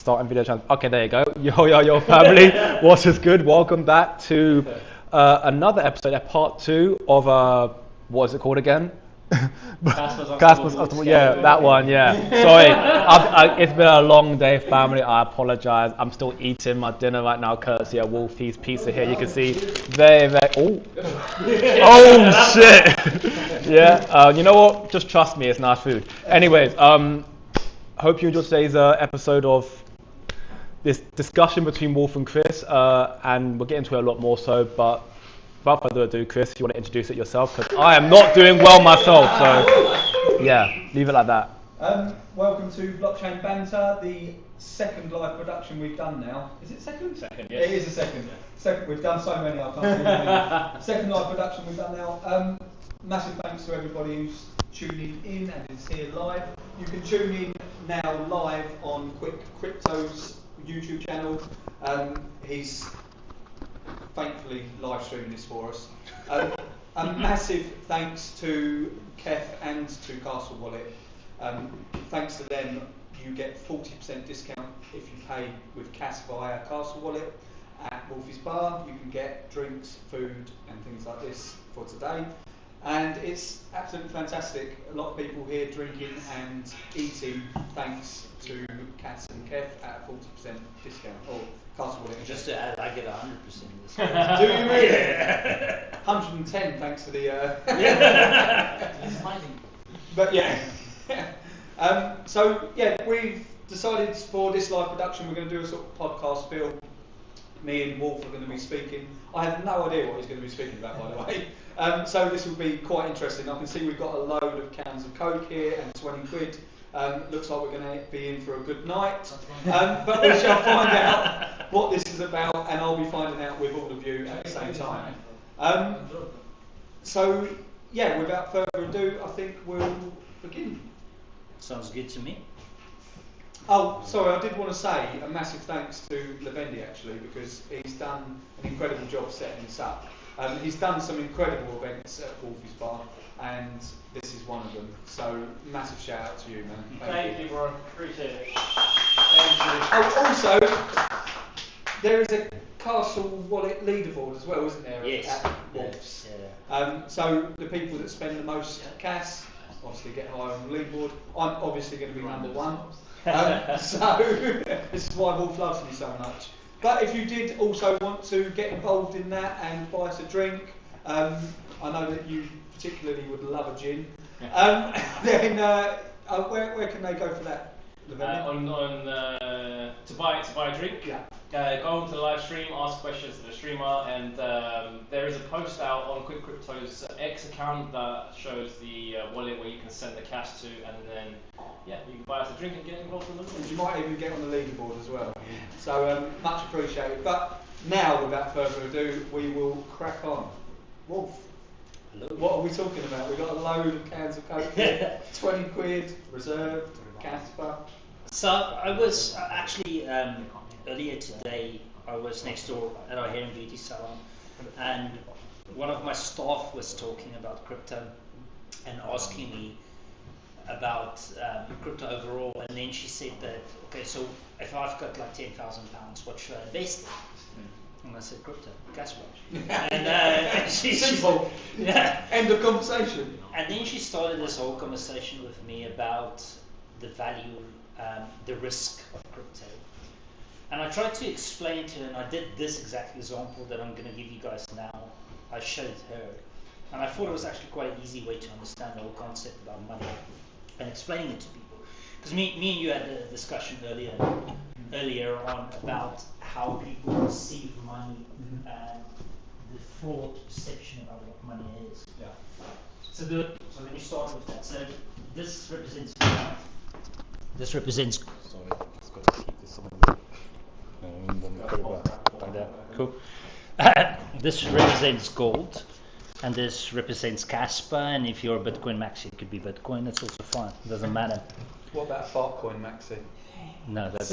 Starting video channel. Okay, there you go. Yo, family. What is good? Welcome back to another episode, part 2 of what is it called again? Kaspa's, yeah, that one. Yeah. Sorry, it's been a long day, family. I apologize. I'm still eating my dinner right now, courtesy of Wolfy's pizza here. You can see very. Oh shit. Yeah. You know what? Just trust me. It's nice food. Anyways, hope you enjoyed today's episode of this discussion between Wolf and Chris, and we'll get into it a lot more so, but without further ado, Chris, you want to introduce it yourself, because I am not doing well myself, so yeah, leave it like that. Welcome to Blockchain Banter, the second live production we've done now. Is it second? Second, yes. It is a second. Second, we've done so many, I can't remember. Second live production we've done now. Massive thanks to everybody who's tuning in and is here live. You can tune in now live on Quick Crypto's YouTube channel. He's thankfully live streaming this for us. A massive thanks to Kev and to Castle Wallet. Thanks to them, you get 40% discount if you pay with cash via Castle Wallet. At Wolfy's Bar, you can get drinks, food and things like this for today. And it's absolutely fantastic. A lot of people here drinking and eating thanks to Cass and Kev at a 40% discount. Or Castle Wallet. Just to add, I get 100% discount. Do you really? 110 thanks to the... He's smiling. But yeah. So yeah, we've decided for this live production we're going to do a sort of podcast feel. Me and Wolf are going to be speaking. I have no idea what he's going to be speaking about, by the way. So this will be quite interesting. I can see we've got a load of cans of Coke here and 20 quid. Looks like we're going to be in for a good night. But we shall find out what this is about, and I'll be finding out with all of you at the same time. So yeah, without further ado, I think we'll begin. Sounds good to me. Oh, sorry, I did want to say a massive thanks to Levendi actually, because he's done an incredible job setting this up. He's done some incredible events at Wolfy's Bar, and this is one of them. So, massive shout out to you, man. Thank you, bro. Appreciate it. Thank you. Oh, also, there is a Castle Wallet leaderboard as well, isn't there? Yes. At Wolf's. Yeah. So, the people that spend the most cash obviously get higher on the leaderboard. I'm obviously going to be number one. So this is why Wolf loves me so much. But if you did also want to get involved in that and buy us a drink, I know that you particularly would love a gin. Then where can they go for that? To buy a drink. Yeah. Go onto the live stream, ask questions to the streamer, and there is a post out on Quick Crypto's X account that shows the wallet where you can send the cash to, and then you can buy us a drink and get involved in the leaderboard. And you might even get on the leaderboard as well. So much appreciated. But now, without further ado, we will crack on. Wolf. Hello. What are we talking about? We've got a load of cans of Coke here, 20 quid, reserved, Kaspa. So I was actually earlier today. I was next door at our hair and beauty salon, and one of my staff was talking about crypto and asking me about crypto overall. And then she said that, okay, so if I've got like £10,000, what should I invest in? And I said crypto, cashback. And she Simple. Yeah. End of conversation. And then she started this whole conversation with me about the value, the risk of crypto. And I tried to explain to her, and I did this exact example that I'm going to give you guys now. I showed her. And I thought it was actually quite an easy way to understand the whole concept about money and explaining it to people. Because me and you had a discussion earlier on about how people receive money and the flawed perception about what money is. Yeah. So let me start with that. So this represents. Sorry, just got to keep this on. Cool. This represents gold, and this represents Kaspa. And if you're a Bitcoin maxi, it could be Bitcoin. That's also fine. It doesn't matter. What about Fartcoin Maxi? No, that's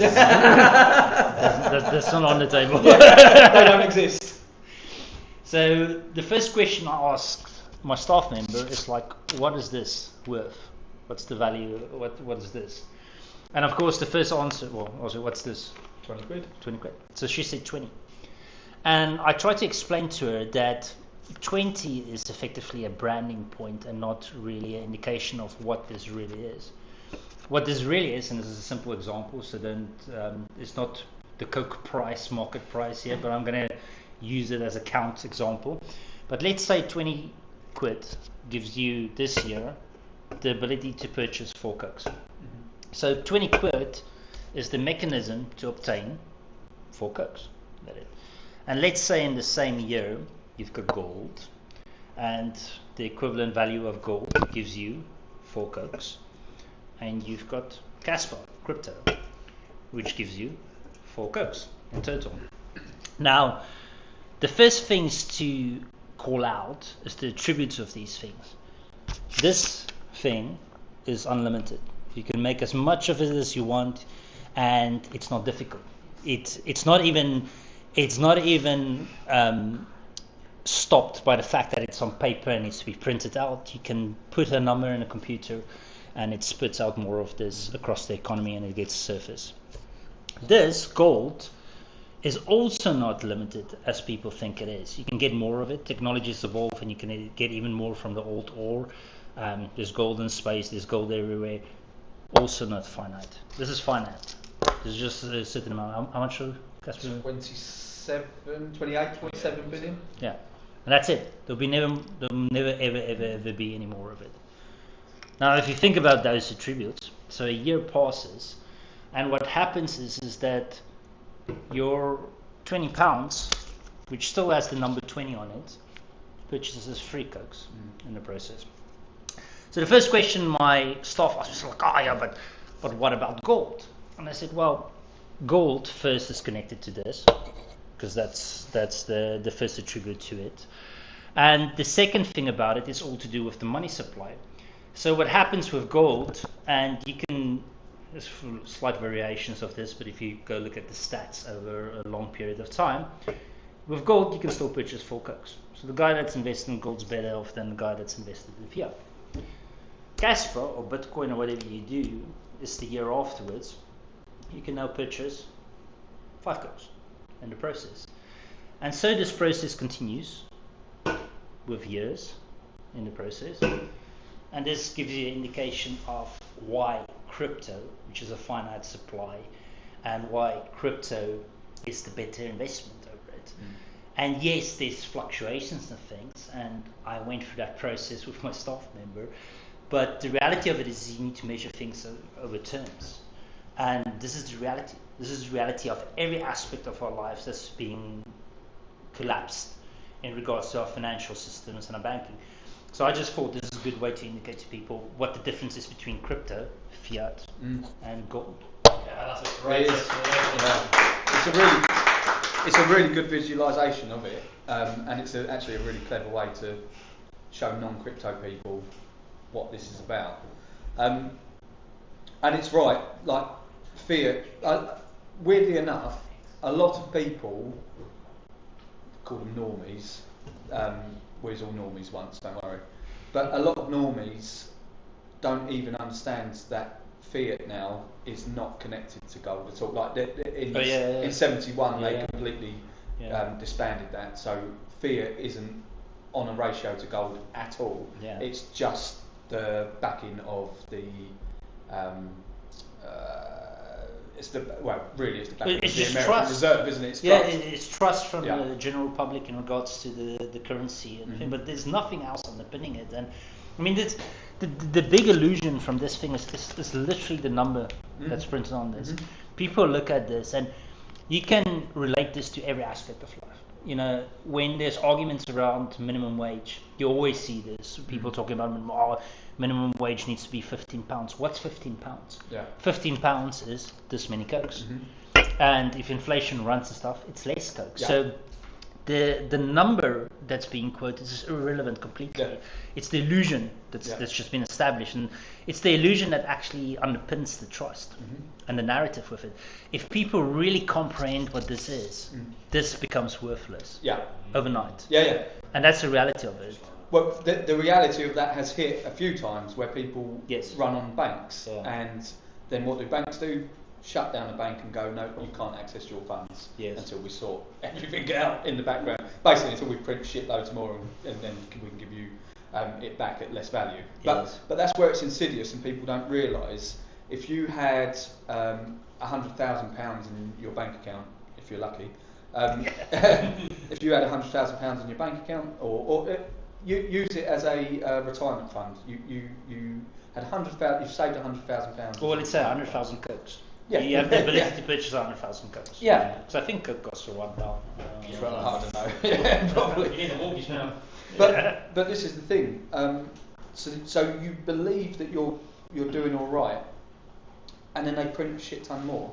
not on the table. They don't exist. So the first question I asked my staff member is like, what is this worth? What's the value? What is this? And of course, the first answer, well, also, what's this? 20 quid. 20 quid. So she said 20. And I tried to explain to her that 20 is effectively a branding point and not really an indication of what this really is. What this really is, and this is a simple example, so don't, it's not the Coke price, market price here, but I'm going to use it as a count example. But let's say 20 quid gives you this year the ability to purchase 4 Cokes. So 20 quid is the mechanism to obtain 4 Cokes. And let's say in the same year you've got gold, and the equivalent value of gold gives you 4 Cokes, and you've got Kaspa, crypto, which gives you 4 Cokes in total. Now, the first things to call out is the attributes of these things. This thing is unlimited. You can make as much of it as you want, and it's not difficult. It's not even stopped by the fact that it's on paper and needs to be printed out. You can put a number in a computer, and it spits out more of this across the economy, and it gets surface. This gold is also not limited as people think it is. You can get more of it. Technologies evolve, and you can get even more from the old ore. There's gold in space, there's gold everywhere. Also not finite. This is finite. There's just a certain amount. How much? 27 billion. Yeah, and that's it. There'll never ever be any more of it. Now, if you think about those attributes, so a year passes, and what happens is that your £20, which still has the number 20 on it, purchases 3 Cokes in the process. So the first question my staff asked was like, oh yeah, but what about gold? And I said, well, gold first is connected to this, because that's the first attribute to it. And the second thing about it is all to do with the money supply. So what happens with gold, and you can, there's slight variations of this, but if you go look at the stats over a long period of time, with gold you can still purchase 4 Cokes. So the guy that's invested in gold's better off than the guy that's invested in fiat. Kaspa or Bitcoin or whatever you do is the year afterwards. You can now purchase 5 Cokes in the process. And so this process continues with years in the process. And this gives you an indication of why crypto, which is a finite supply, and why crypto is the better investment over it. And yes, there's fluctuations and things, and I went through that process with my staff member, but the reality of it is you need to measure things over terms. And this is the reality. This is the reality of every aspect of our lives that's being collapsed in regards to our financial systems and our banking. So I just thought this is a good way to indicate to people what the difference is between crypto, fiat, and gold. Yeah, that's a great It's a really good visualization of it, and it's actually a really clever way to show non-crypto people what this is about. And it's right, like fiat. Weirdly enough, a lot of people call them normies. We was all normies once, don't worry. But a lot of normies don't even understand that fiat now is not connected to gold at all. Like in 71, they completely disbanded that. So fiat isn't on a ratio to gold at all. Yeah. It's just the backing of the. It's the backing of the American trust. Reserve, isn't it? It's trust from the general public in regards to the currency and thing, but there's nothing else underpinning it. And I mean, the big illusion from this thing is literally the number that's printed on this. People look at this, and you can relate this to every aspect of life. You know, when there's arguments around minimum wage, you always see this. People talking about minimum wage needs to be £15. What's £15? Yeah. £15 is this many Cokes. And if inflation runs and stuff, it's less Cokes. Yeah. So the number that's being quoted is irrelevant completely. Yeah. It's the illusion that's just been established, and it's the illusion that actually underpins the trust and the narrative with it. If people really comprehend what this is, this becomes worthless overnight. And that's the reality of it. Well, the reality of that has hit a few times where people run on banks, and then what do banks do? Shut down the bank and go, no, you can't access your funds until we sort everything out in the background. Basically, until we print shitloads more and then we can give you it back at less value. But that's where it's insidious and people don't realise. If you had £100,000 in your bank account, if you're lucky, if you had £100,000 in your bank account, or you use it as a retirement fund, you had you've saved £100,000. Well, let's say 100,000 cokes. Yeah. You have the ability to purchase 100,000 cokes. Yeah. So I think coke costs for £1. I don't know. Yeah, probably. You need a mortgage now. But this is the thing. So you believe that you're doing all right, and then they print a shit ton more.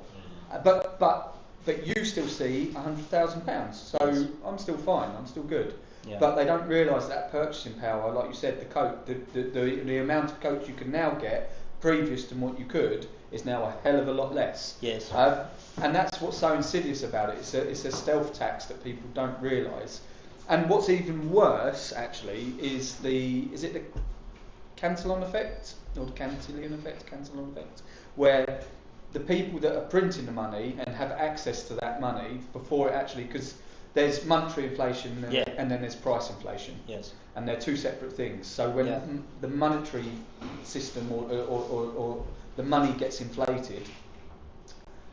But you still see £100,000. So I'm still fine. I'm still good. Yeah. But they don't realise that purchasing power, like you said, the coke, the amount of coke you can now get previous to what you could is now a hell of a lot less. Yes. And that's what's so insidious about it. It's a stealth tax that people don't realise. And what's even worse, actually, is the Cantillon effect, or the Cantillon effect, where the people that are printing the money and have access to that money before it actually, because there's monetary inflation and then there's price inflation. Yes. And they're two separate things. So when the monetary system or the money gets inflated,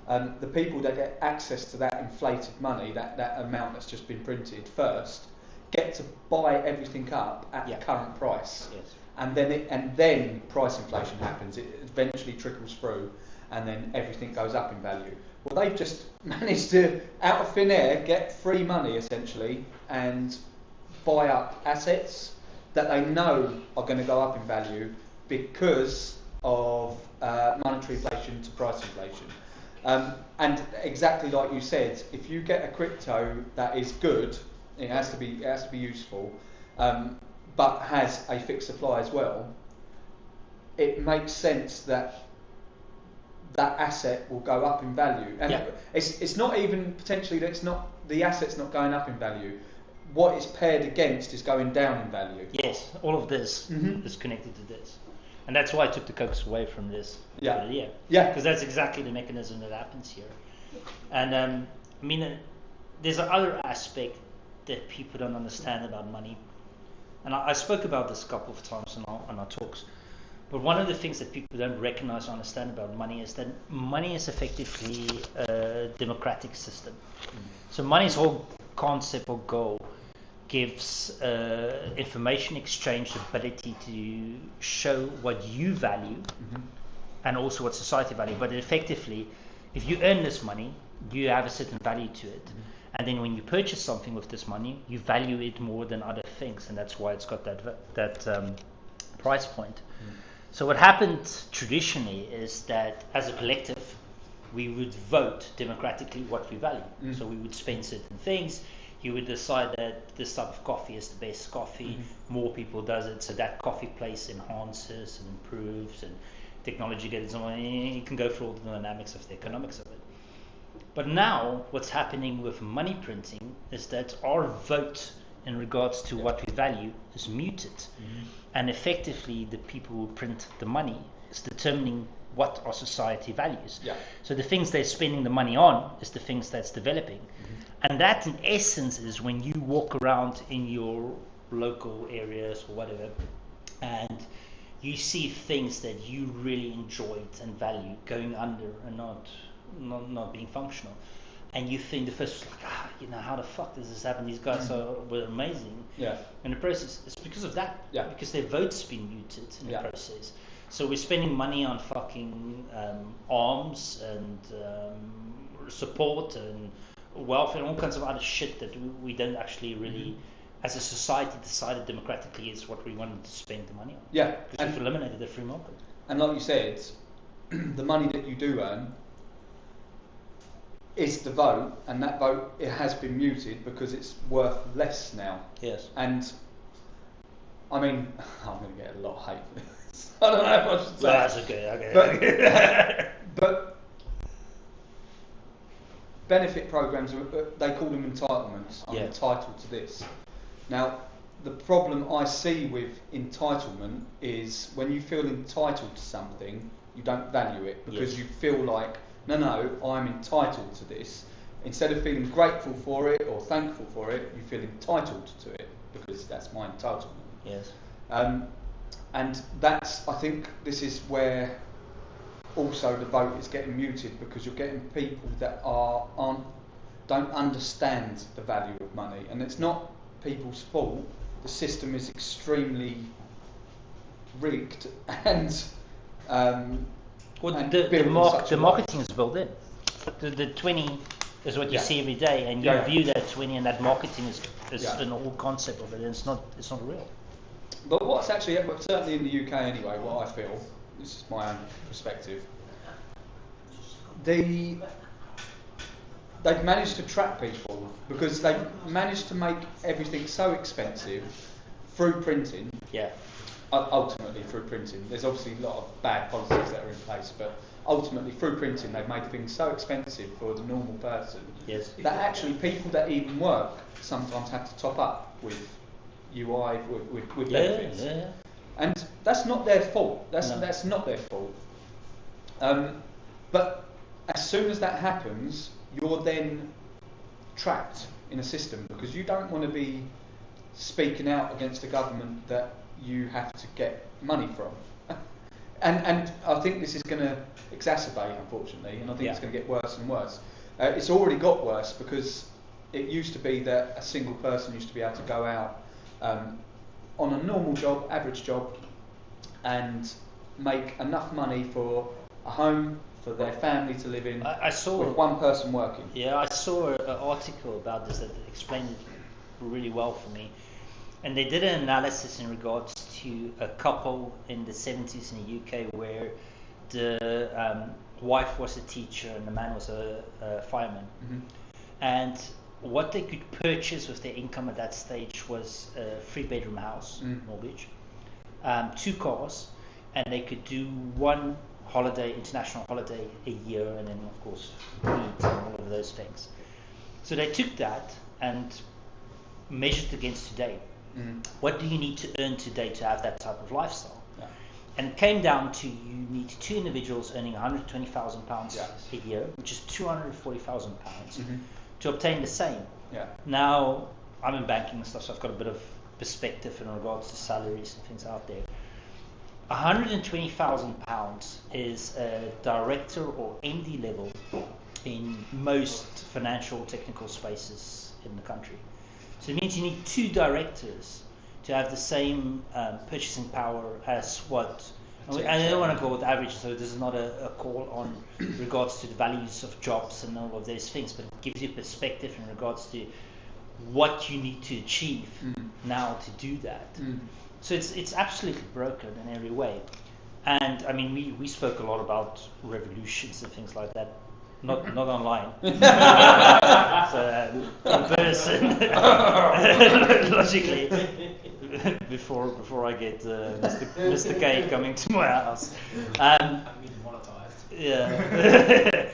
the people that get access to that inflated money, that amount that's just been printed first, get to buy everything up at the current price. Yes. And then price inflation happens. It eventually trickles through, and then everything goes up in value. Well, they've just managed to, out of thin air, get free money essentially and buy up assets that they know are going to go up in value because of monetary inflation to price inflation. And exactly like you said, if you get a crypto that is good, it has to be useful, but has a fixed supply as well, it makes sense that that asset will go up in value. And it's not even potentially that it's not the asset's not going up in value. What it's paired against is going down in value. Yes, all of this is connected to this. And that's why I took the cokes away from this. Yeah. Because that's exactly the mechanism that happens here. And I mean, there's another aspect that people don't understand about money. And I spoke about this a couple of times in our talks. But one of the things that people don't recognize or understand about money is that money is effectively a democratic system. So money's whole concept or goal gives information exchange the ability to show what you value and also what society value. But effectively, if you earn this money, you have a certain value to it. And then when you purchase something with this money, you value it more than other things, and that's why it's got that price point. So what happened traditionally is that as a collective, we would vote democratically what we value. So we would spend certain things. You would decide that this type of coffee is the best coffee. More people does it, so that coffee place enhances and improves, and technology gets on. You can go through all the dynamics of the economics of it. But now, what's happening with money printing is that our vote in regards to what we value is muted. And effectively, the people who print the money is determining what our society values. So the things they're spending the money on is the things that's developing. And that, in essence, is when you walk around in your local areas or whatever, and you see things that you really enjoyed and value going under and not being functional, and you think the first like, how the fuck does this happen? These guys were amazing. In the process, it's because of that. Because their vote's been muted in the process. So we're spending money on fucking arms and support and welfare and all kinds of other shit that we don't actually really, as a society, decided democratically is what we wanted to spend the money on. Because we've eliminated the free market. And like you said, the money that you do earn is the vote, and that vote, it has been muted because it's worth less now. And I mean, I'm going to get a lot of hate for this. I don't know if I should say. Well, that's okay. But benefit programs, they call them entitlements. I'm entitled to this. Now, the problem I see with entitlement is when you feel entitled to something, You don't value it because Yes. you feel like, no, I'm entitled to this. Instead of feeling grateful for it or thankful for it, you feel entitled to it because that's my entitlement. Yes. And I think this is where also the vote is getting muted, because you're getting people that don't understand the value of money, and it's not people's fault. The system is extremely rigged and the marketing is built in. The 20 is what you see every day, and you view that 20, and that marketing is an whole concept of it, and it's not real. But what's actually, certainly in the UK anyway, what I feel, this is my own perspective, they've managed to trap people because they've managed to make everything so expensive through printing. Yeah. Ultimately through printing. There's obviously a lot of bad policies that are in place, but ultimately through printing they've made things so expensive for the normal person that actually people that even work sometimes have to top up with UI, with benefits. Yeah. And that's not their fault. That's not their fault. But as soon as that happens, you're then trapped in a system, because you don't want to be speaking out against a government that you have to get money from. and I think this is going to exacerbate, unfortunately, and I think it's going to get worse and worse. It's already got worse, because it used to be that a single person used to be able to go out on a normal job, average job, and make enough money for a home, for their family to live in, I saw with one person working. Yeah, I saw an article about this that explained it really well for me. And they did an analysis in regards to a couple in the 70s in the UK where the wife was a teacher and the man was a fireman. Mm-hmm. And what they could purchase with their income at that stage was a 3-bedroom house, mortgage, 2 cars, and they could do one holiday, international holiday a year, and then of course eat and all of those things. So they took that and measured against today. What do you need to earn today to have that type of lifestyle? Yeah. And it came down to you need 2 individuals earning £120,000 a year, which is £240,000 to obtain the same. Yeah. Now, I'm in banking and stuff, so I've got a bit of perspective in regards to salaries and things out there. £120,000 is a director or MD level in most financial technical spaces in the country. So it means you need 2 directors to have the same purchasing power as what. And I don't want to go with average, so this is not a call on regards to the values of jobs and all of those things, but it gives you perspective in regards to what you need to achieve now to do that. So it's absolutely broken in every way. And I mean, we spoke a lot about revolutions and things like that. Not online. So, in person, logically, before I get Mr. K coming to my house. I'm being monetized. Yeah.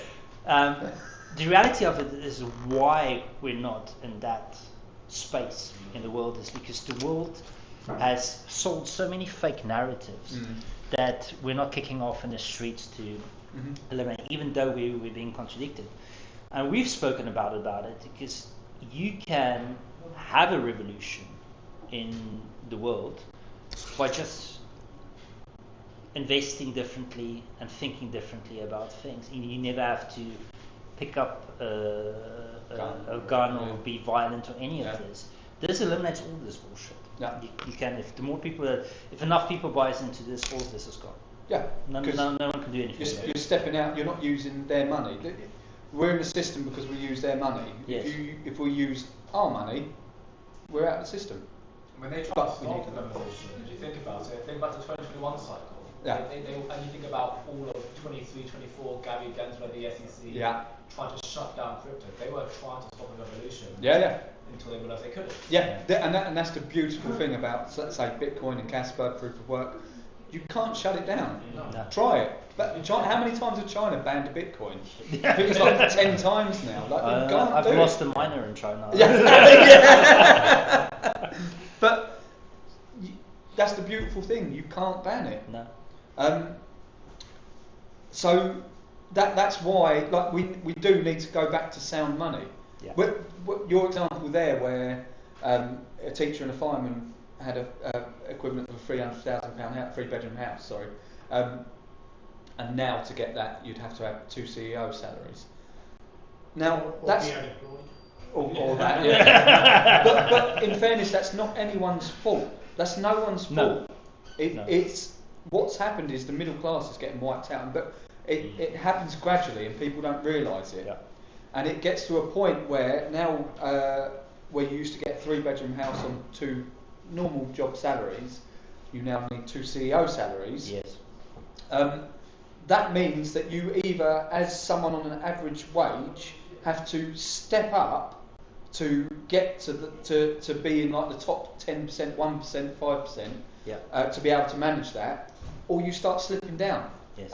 The reality of it is why we're not in that space in the world is because the world has sold so many fake narratives that we're not kicking off in the streets to eliminate, even though we're being contradicted. And we've spoken about it because you can have a revolution in the world by just investing differently and thinking differently about things. You never have to pick up a gun or be violent or any of this. This eliminates all this bullshit. Yeah. You can, if enough people buys into this, all of this is gone. Yeah. No one can do anything. You're stepping out. You're not using their money. We're in the system because we use their money. Yes. If we use our money, we're out of the system. When they try to stop the revolution, if you think about it, think about the 2021 cycle. Yeah. And you think about all of 23, 24, Gary Gensler, the SEC, trying to shut down crypto. They were trying to stop the revolution. Until they realised they couldn't. Yeah, and that's the beautiful thing about, let's say, Bitcoin and Kaspa, proof of work. You can't shut it down. No. Try it. But how many times have China banned Bitcoin? I think it's like 10 times now. Like, I've lost a miner in China. But that's the beautiful thing. You can't ban it. No. So that's why, like, we do need to go back to sound money. Yeah. Your example there, where a teacher and a fireman had a equivalent of a £300,000 3-bedroom house, sorry, and now to get that you'd have to have 2 CEO salaries. Now that's or that, yeah. but in fairness, that's not anyone's fault. That's no one's fault. It's what's happened is the middle class is getting wiped out, but it happens gradually and people don't realise it. Yeah. And it gets to a point where now, where you used to get a 3-bedroom house on 2 normal job salaries, you now need 2 CEO salaries. Yes. That means that you either, as someone on an average wage, have to step up to get to be in like the top 10%, 1%, 5%, to be able to manage that, or you start slipping down. Yes.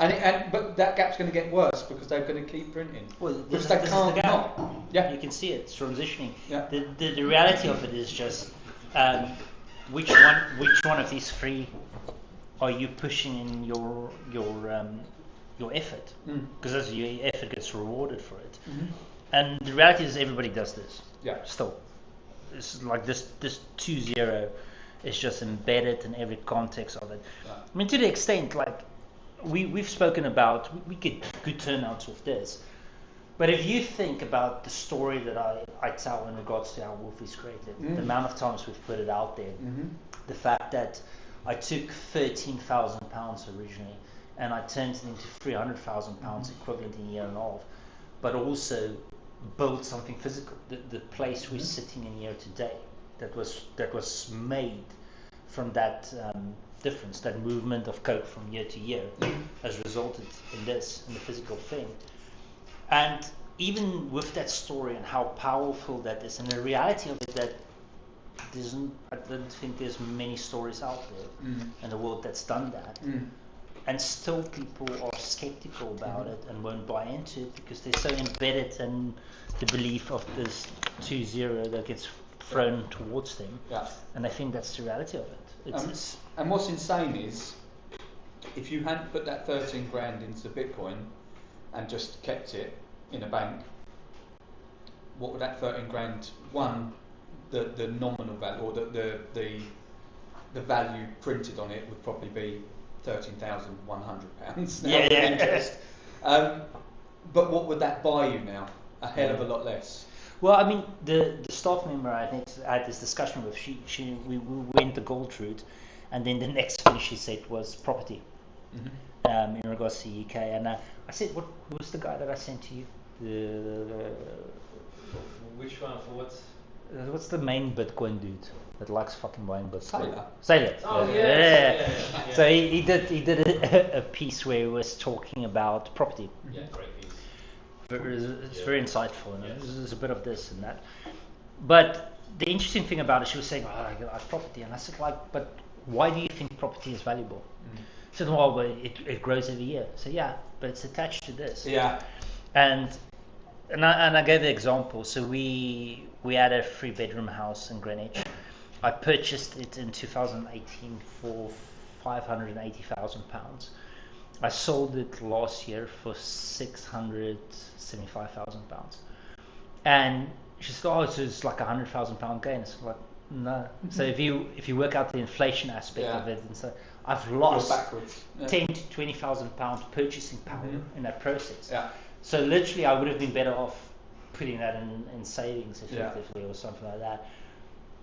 But that gap's going to get worse because they're going to keep printing. Well, because they can't not. Yeah. You can see it. It's transitioning. Yeah. The reality of it is just which one of these 3 are you pushing in your effort? Because as your effort gets rewarded for it. Mm-hmm. And the reality is everybody does this. Yeah. Still, it's like this 2-0 is just embedded in every context of it. Right. I mean, to the extent like we've spoken about, we get good turnouts with this. But if you think about the story that I tell in regards to how Wolfy's created, the amount of times we've put it out there, the fact that I took £13,000 originally and I turned it into £300,000 equivalent in a year and a half, but also built something physical. The place we're sitting in here today, that was made from that difference, that movement of coke from year to year, has resulted in this, in the physical thing. And even with that story and how powerful that is, and the reality of it, that I don't think there's many stories out there in the world that's done that. And still people are skeptical about it and won't buy into it because they're so embedded in the belief of this 2-0 that gets thrown towards them. Yeah. And I think that's the reality of it. And what's insane is, if you hadn't put that 13 grand into Bitcoin and just kept it in a bank, what would that 13 grand, the nominal value, or the value printed on it would probably be £13,100 now for interest. But what would that buy you now? A hell of a lot less. Well, I mean, the staff member I had this discussion with, we went the gold route, and then the next thing she said was property, in regards to the UK. And I said, who was the guy that I sent to you? Which one? For what? What's the main Bitcoin dude that likes fucking buying Bitcoin? Sailor. Oh yeah. So he did a piece where he was talking about property. Yeah, great piece. It's very insightful, and there's a bit of this and that. But the interesting thing about it, she was saying, I like property, and I said, but why do you think property is valuable? She said, well, it grows every year. So yeah, but it's attached to this. Yeah. And I gave the example. So we had a 3-bedroom house in Greenwich. I purchased it in 2018 for £580,000. I sold it last year for £675,000. And she said, so it's like £100,000 gain. It's like, no. So if you work out the inflation aspect of it, and so I've lost £10,000 to £20,000 purchasing power in that process. Yeah. So literally, I would have been better off putting that in savings effectively or something like that.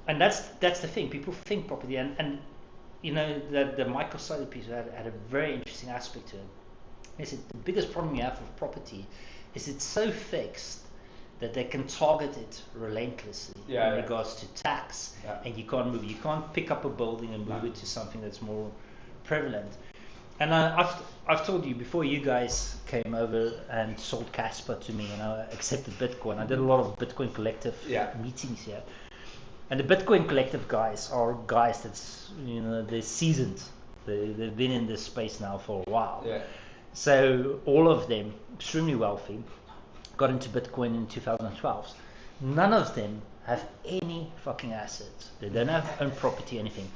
And that's the thing. People think property, and you know, the Michael Saylor piece had a very interesting aspect to it. He said the biggest problem you have with property is it's so fixed that they can target it relentlessly in regards to tax, and you can't move. You can't pick up a building and move it to something that's more prevalent. And I've told you before, you guys came over and sold Kaspa to me, and I accepted Bitcoin. I did a lot of Bitcoin Collective meetings here. And the Bitcoin Collective guys are guys that's, you know, they're seasoned. They've been in this space now for a while. Yeah. So all of them, extremely wealthy, got into Bitcoin in 2012. None of them have any fucking assets. They don't have own property, anything.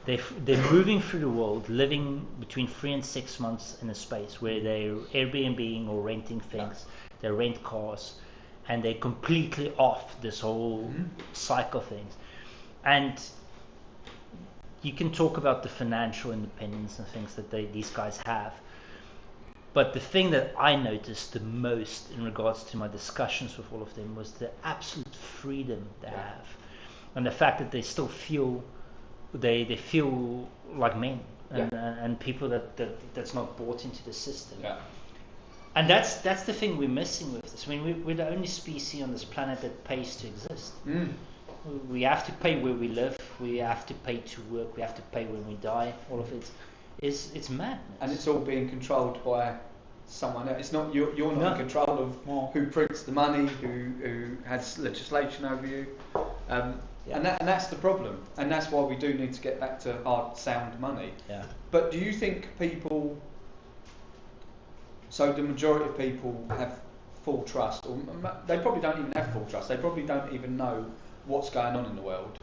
They're moving through the world, living between 3 and 6 months in a space where they're Airbnb or renting things. They rent cars, and they're completely off this whole cycle things. And you can talk about the financial independence and things that these guys have. But the thing that I noticed the most in regards to my discussions with all of them was the absolute freedom they have, and the fact that they still feel they feel like men and people that's not bought into the system. Yeah. And that's the thing we're missing with this. I mean, we're the only species on this planet that pays to exist. We have to pay where we live. We have to pay to work. We have to pay when we die. All of it it's madness. And it's all being controlled by someone else. It's not you're not in control of who prints the money, who has legislation over you. And that's the problem, and that's why we do need to get back to hard, sound money. Yeah. But do you think people? So the majority of people have full trust, or they probably don't even have full trust. They probably don't even know what's going on in the world.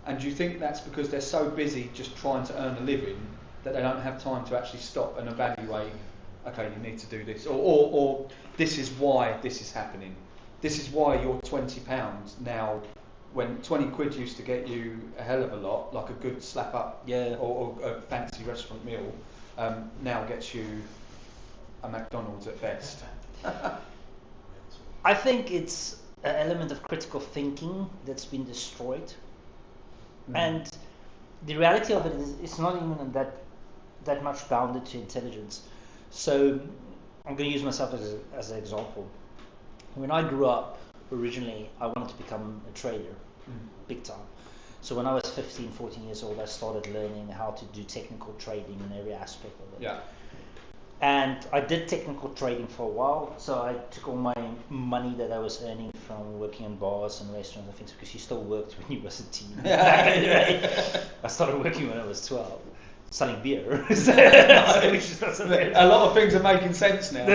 And do you think that's because they're so busy just trying to earn a living that they don't have time to actually stop and evaluate? Okay, you need to do this, or this is why this is happening. This is why you're £20 now. When 20 quid used to get you a hell of a lot, like a good slap up or a fancy restaurant meal, now gets you a McDonald's at best. I think it's an element of critical thinking that's been destroyed. And the reality of it is it's not even that much bounded to intelligence. So I'm going to use myself as an example. When I grew up, originally, I wanted to become a trader, big time. So when I was 15, 14 years old, I started learning how to do technical trading in every aspect of it. Yeah. And I did technical trading for a while. So I took all my money that I was earning from working in bars and restaurants and things, because you still worked when you was a teen. Back in the day. I started working when I was 12. Selling beer. A lot of things are making sense now.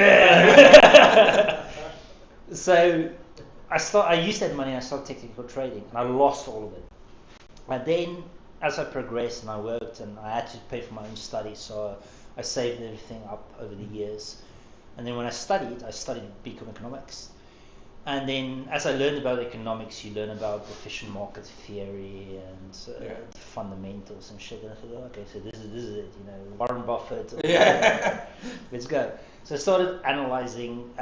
So I used that money and I started technical trading, and I lost all of it. And then as I progressed and I worked and I had to pay for my own studies, so I saved everything up over the years. And then when I studied BCom economics. And then as I learned about economics, you learn about efficient market theory and fundamentals and shit. And I thought, okay, so this is it, Warren Buffett. Let's go. So I started analyzing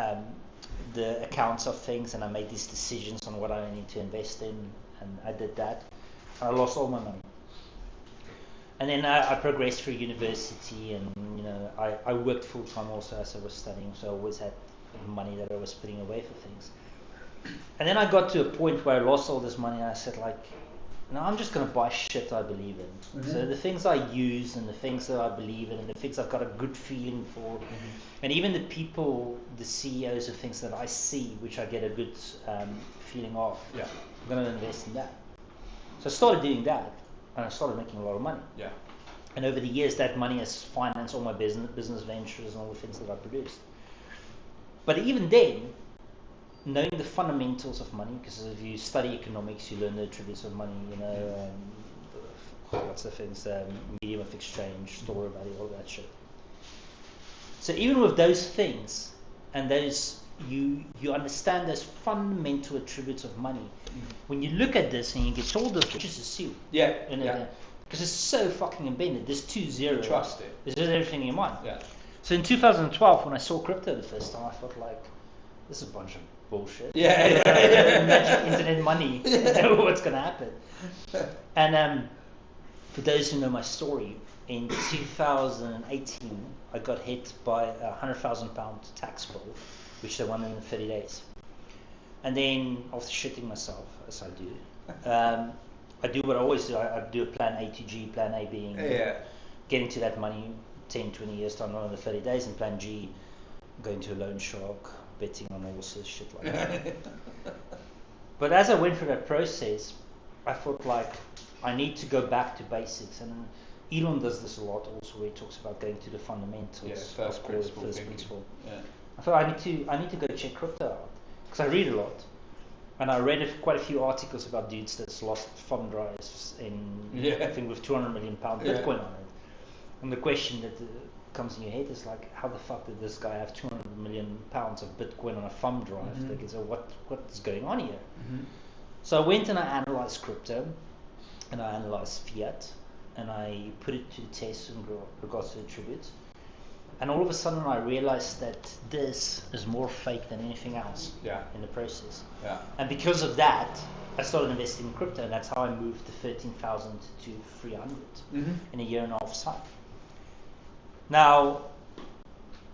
the accounts of things, and I made these decisions on what I need to invest in, and I did that. And I lost all my money. And then I progressed through university, and I worked full time also as I was studying, so I always had money that I was putting away for things. And then I got to a point where I lost all this money, and I said, no, I'm just going to buy shit I believe in. So the things I use and the things that I believe in and the things I've got a good feeling for, and even the people, the CEOs of things that I see, which I get a good feeling of, I'm going to invest in that. So I started doing that, and I started making a lot of money. Yeah. And over the years, that money has financed all my business ventures and all the things that I produced. But even then, knowing the fundamentals of money, because if you study economics, you learn the attributes of money, what's the things, medium of exchange, store of value, all that shit. So even with those things, and those, you understand those fundamental attributes of money. When you look at this and you get told of it, just assume. Because it's so fucking embedded. There's 2 zeros. You trust it. There's just everything in your mind. Yeah. So in 2012, when I saw crypto the first time, I thought this is a bunch of bullshit. Magic internet money. What's going to happen? And for those who know my story, in 2018, I got hit by a £100,000 tax bill, which they won in 30 days. And then, after shitting myself, as I do, I do what I always do. I do a plan A to G, plan A being getting to that money 10, 20 years time, not in the 30 days, and plan G, going to a loan shark, betting on horses, shit like that. But as I went through that process, I thought I need to go back to basics. And Elon does this a lot also, where he talks about going to the fundamentals. First principle. I thought I need to go check crypto out, because I read a lot. And I read quite a few articles about dudes that's lost thumb drives in, I think with 200 million pound Bitcoin on it. And the question that comes in your head is like, how the fuck did this guy have 200 million pounds of Bitcoin on a thumb drive? Like, so what's going on here? So I went and I analyzed crypto, and I analyzed fiat, and I put it to the test in regards to the attributes. And all of a sudden I realized that this is more fake than anything else in the process. And because of that, I started investing in crypto, and that's how I moved to 13,000 to 300 in a year and a half's time. Now,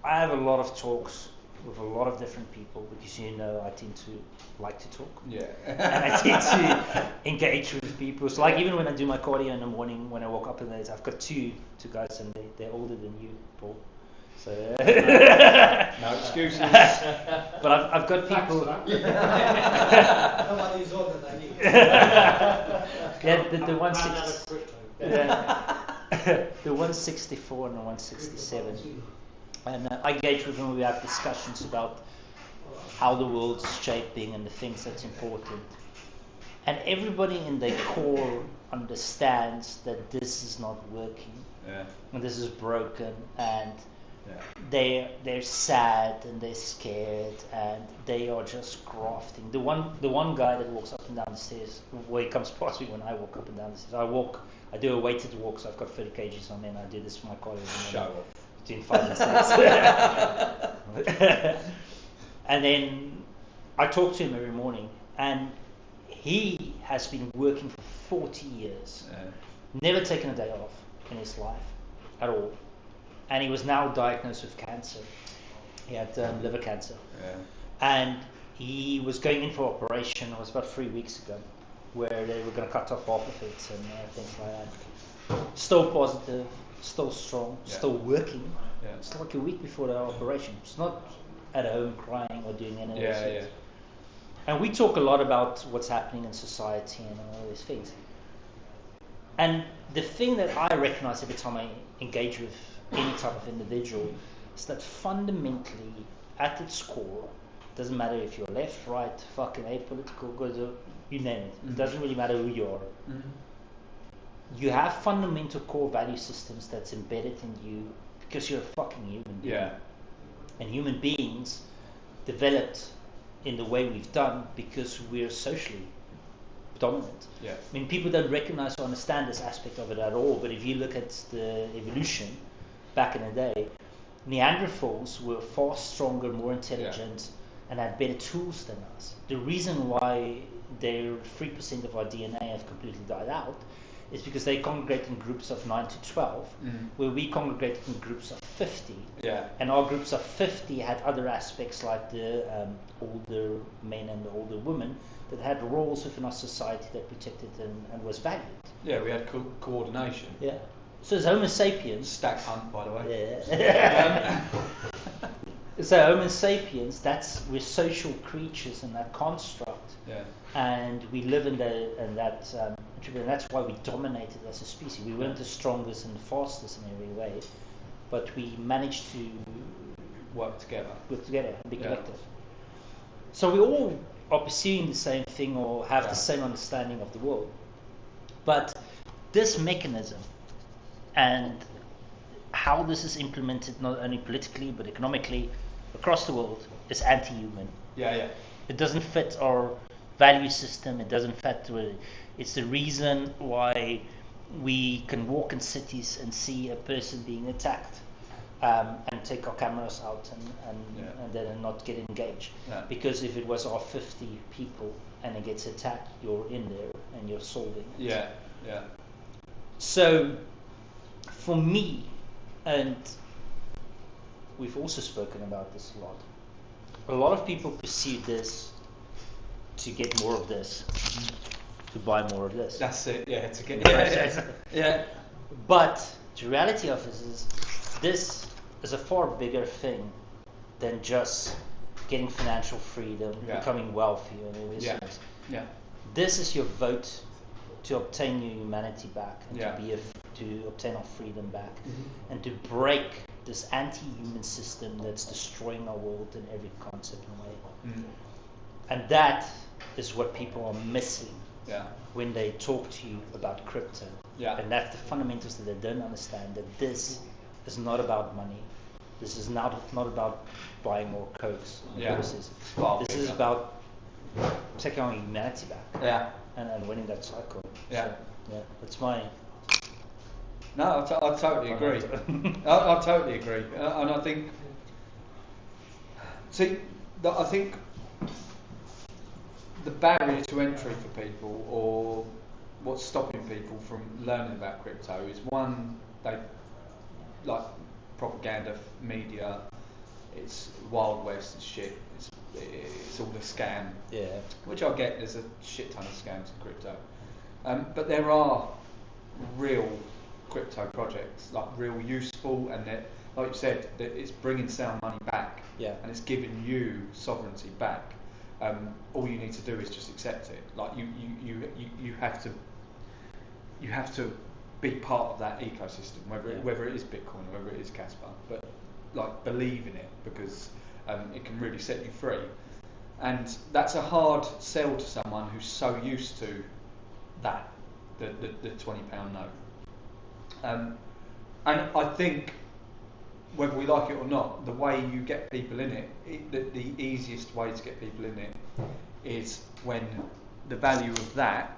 I have a lot of talks with a lot of different people, because you know I tend to like to talk. And I tend to engage with people. So like even when I do my cardio in the morning, when I woke up in the day, I've got two guys, and they're older than you, Paul. So no excuses. But I've got people. Nobody's older than you. The 160. The 164 and the 167. And I engage with them. We have discussions about how the world's shaping and the things that's important. And everybody in their core understands that this is not working, and this is broken, and they're sad and they're scared, and they are just grafting. The one guy that walks up and down the stairs, well, he comes past me when I walk up and down the stairs. I do a weighted walk, so I've got 30 kgs on me, and I do this for my colleagues. Show off. Between 5 and 6. And then I talk to him every morning, and he has been working for 40 years, never taken a day off in his life at all. And he was now diagnosed with cancer. He had liver cancer. And he was going in for operation. It was about 3 weeks ago, where they were going to cut off half of it and things like that. Still positive, still strong, still working. It's like a week before the operation. It's not at home crying or doing any of this. And we talk a lot about what's happening in society and all these things. And the thing that I recognize every time I engage with any type of individual is that fundamentally, at its core, it doesn't matter if you're left, right, fucking apolitical, good, you name it. It doesn't really matter who you are. You have fundamental core value systems that's embedded in you because you're a fucking human being. And human beings developed in the way we've done because we're socially dominant. I mean, people don't recognize or understand this aspect of it at all, but if you look at the evolution back in the day, Neanderthals were far stronger, more intelligent, and had better tools than us. The reason why their 3% of our DNA have completely died out is because they congregate in groups of 9 to 12, where we congregated in groups of 50. And our groups of 50 had other aspects like the older men and the older women that had roles within our society that protected and was valued. We had coordination. So as Homo sapiens... Stack hunt, by the way. So Homo sapiens, we're social creatures in that construct. And we live in that and that's why we dominated as a species. We weren't the strongest and the fastest in every way, but we managed to work together and be collective. So we all are pursuing the same thing or have the same understanding of the world. But this mechanism and how this is implemented not only politically but economically across the world is anti-human. It doesn't fit our value system. It doesn't fit. It's the reason why we can walk in cities and see a person being attacked and take our cameras out and then not get engaged. Because if it was our 50 people and it gets attacked, you're in there and you're solving it. So for me, and we've also spoken about this a lot of people pursue this to get more of this, to buy more of this. That's it, to get But the reality of it is this is a far bigger thing than just getting financial freedom, becoming wealthy, and all these things. This is your vote to obtain your humanity back and to obtain our freedom back and to break this anti-human system that's destroying our world in every concept and way. And that is what people are missing Yeah. when they talk to you about crypto. Yeah. And that's the fundamentals that they don't understand, that this is not about money. This is not about buying more Cokes. Yeah. This is Yeah. about taking our humanity back. Yeah. And winning that cycle. Yeah. So, yeah, that's my... No, I totally agree. I totally agree. And I think, I think the barrier to entry for people, or what's stopping people from learning about crypto, is one, they like propaganda, media, it's Wild West and shit, it's all a scam. Yeah. Which I get, there's a shit ton of scams in crypto. But there are real crypto projects, like real useful, and that, like you said, that it's bringing sound money back, Yeah. and it's giving you sovereignty back. All you need to do is just accept it. Like you have to be part of that ecosystem, whether it is Bitcoin or whether it is Kaspa, but like believe in it, because it can really set you free. And that's a hard sell to someone who's so used to that, the £20 note. And I think, whether we like it or not, the way you get people in it, the easiest way to get people in it is when the value of that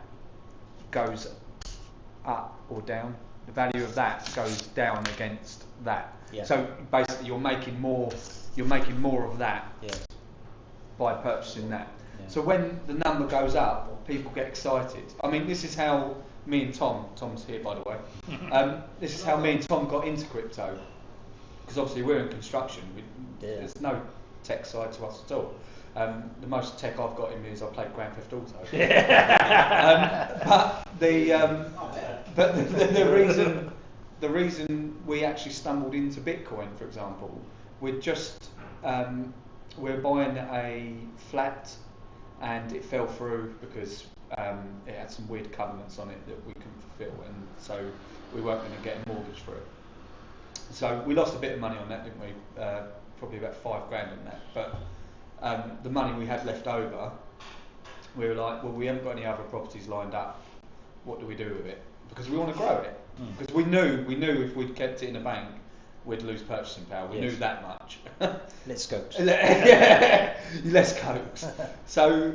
goes up or down. The value of that goes down against that. Yeah. So basically, you're making more of that, Yeah. by purchasing that. Yeah. So when the number goes up, people get excited. I mean, this is how me and Tom's here, by the way, this is how me and Tom got into crypto, because obviously we're in construction. There's no tech side to us at all. The most tech I've got in me is I played Grand Theft Auto. But the reason we actually stumbled into Bitcoin, for example, we're buying a flat, and it fell through because it had some weird covenants on it that we couldn't fulfill, and so we weren't going to get a mortgage for it. So we lost a bit of money on that, didn't we? Probably about £5,000 on that. But the money we had left over, we were like, well, we haven't got any other properties lined up. What do we do with it? Because we want to grow it. Because we knew if we'd kept it in a bank, we'd lose purchasing power. We knew that much. Let's go. Less Cokes. So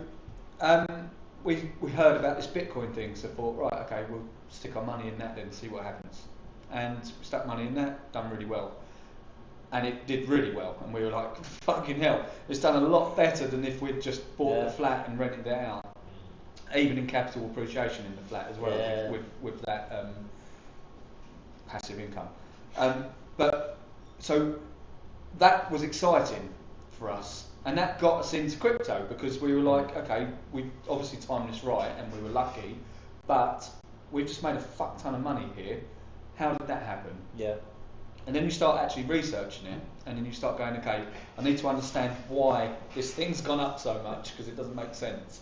we heard about this Bitcoin thing, so thought, right, okay, we'll stick our money in that then, see what happens. And stuck money in that, done really well. And it did really well, and we were like, fucking hell, it's done a lot better than if we'd just bought the flat and rented it out. Even in capital appreciation in the flat as well, with that passive income. But so that was exciting for us, and that got us into crypto, because we were like, okay, we obviously timed this right, and we were lucky, but we've just made a fuck ton of money here. How did that happen? Yeah. And then you start actually researching it, and then you start going, okay, I need to understand why this thing's gone up so much, because it doesn't make sense.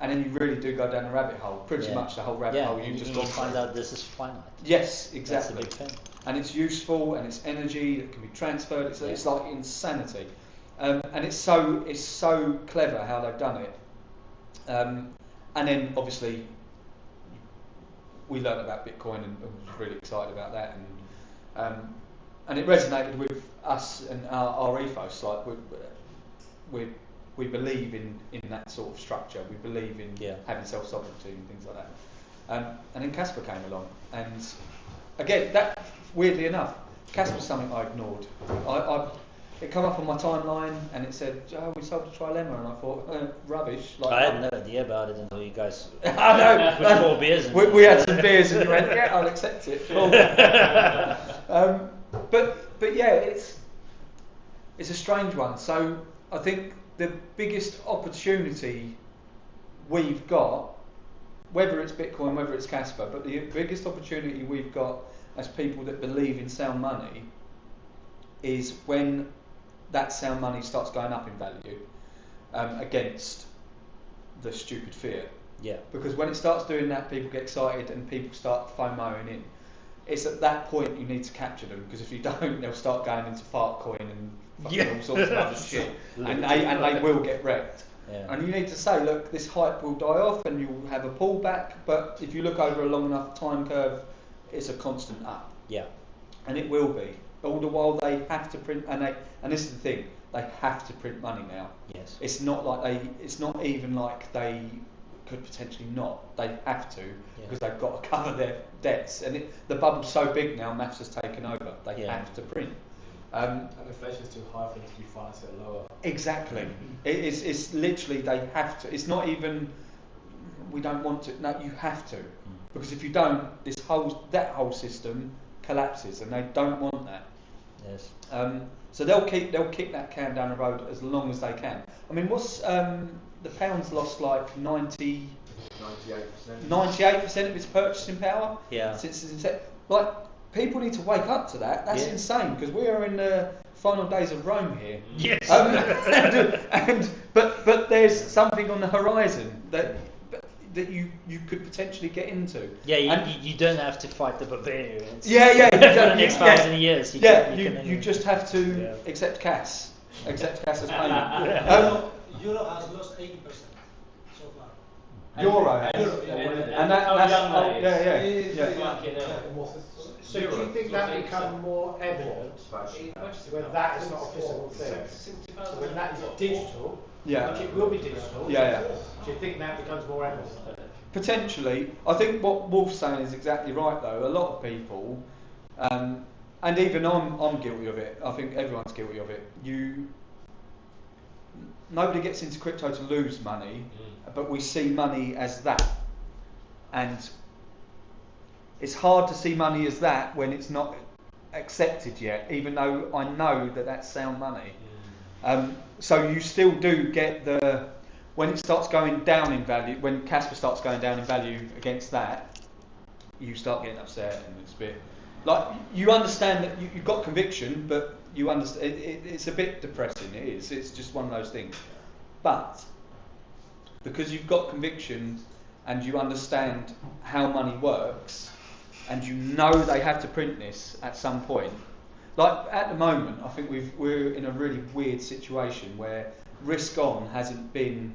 And then you really do go down a rabbit hole, pretty much the whole rabbit hole you've just gone through. Find out this is finite. Yes, exactly. That's the big thing. And it's useful, and it's energy that can be transferred. It's like insanity, and it's so clever how they've done it. And then obviously we learned about Bitcoin and was really excited about that, and it resonated with us and our ethos. Like we believe in that sort of structure. We believe in having self-sovereignty and things like that. And then Kaspa came along, and again, that weirdly enough, Kaspa's something I ignored. It came up on my timeline, and it said, "Oh, we sold a trilemma," and I thought, rubbish. Like, I had no idea about it until you guys. I know. With 4 beers. We had some beers, and you went, "Yeah, I'll accept it." Cool. But yeah, it's a strange one. So I think the biggest opportunity we've got, whether it's Bitcoin, whether it's Kaspa, but the biggest opportunity we've got as people that believe in sound money is when that sound money starts going up in value against the stupid fiat. Yeah. Because when it starts doing that, people get excited and people start FOMOing in. It's at that point you need to capture them, because if you don't, they'll start going into fart coin and all sorts of other shit, and they will get wrecked. And you need to say, look, this hype will die off and you'll have a pullback, but if you look over a long enough time curve, it's a constant up. Yeah. And it will be. All the while they have to print, and this is the thing, they have to print money now. Yes. It's not even like they could potentially not. They have to, because they've got to cover their debts. And the bubble's so big now, maths has taken over. They have to print. And inflation is too high for them to be financed at lower. Exactly. It's literally they have to. It's not even we don't want to. No, you have to, because if you don't, that whole system collapses, and they don't want that. Yes. So they'll kick that can down the road as long as they can. I mean, what's the pound's lost like 98% of its purchasing power since its inception. Like, people need to wake up to that. That's insane, because we are in the final days of Rome here. Yes. But there's something on the horizon that you could potentially get into. Yeah, you don't have to fight the barbarians. You don't, for the next 1,000 years. You just have to accept cash. Accept cash as payment. Euro has lost 80% so far. Euro, and that's So do you think that becomes more evident when that is not a physical thing? So when that is digital, which it will be digital, do you think that becomes more evident? Potentially. I think what Wolf's saying is exactly right, though. A lot of people, and even I'm guilty of it. I think everyone's guilty of it. Nobody gets into crypto to lose money, but we see money as that. And it's hard to see money as that when it's not accepted yet, even though I know that that's sound money. So you still do get when it starts going down in value, when Kaspa starts going down in value against that, you start getting upset, and it's a bit like you understand that you've got conviction, but you understand it's a bit depressing. It is. It's just one of those things. But because you've got conviction and you understand how money works, and you know they have to print this at some point. Like at the moment, I think we're in a really weird situation where risk on hasn't been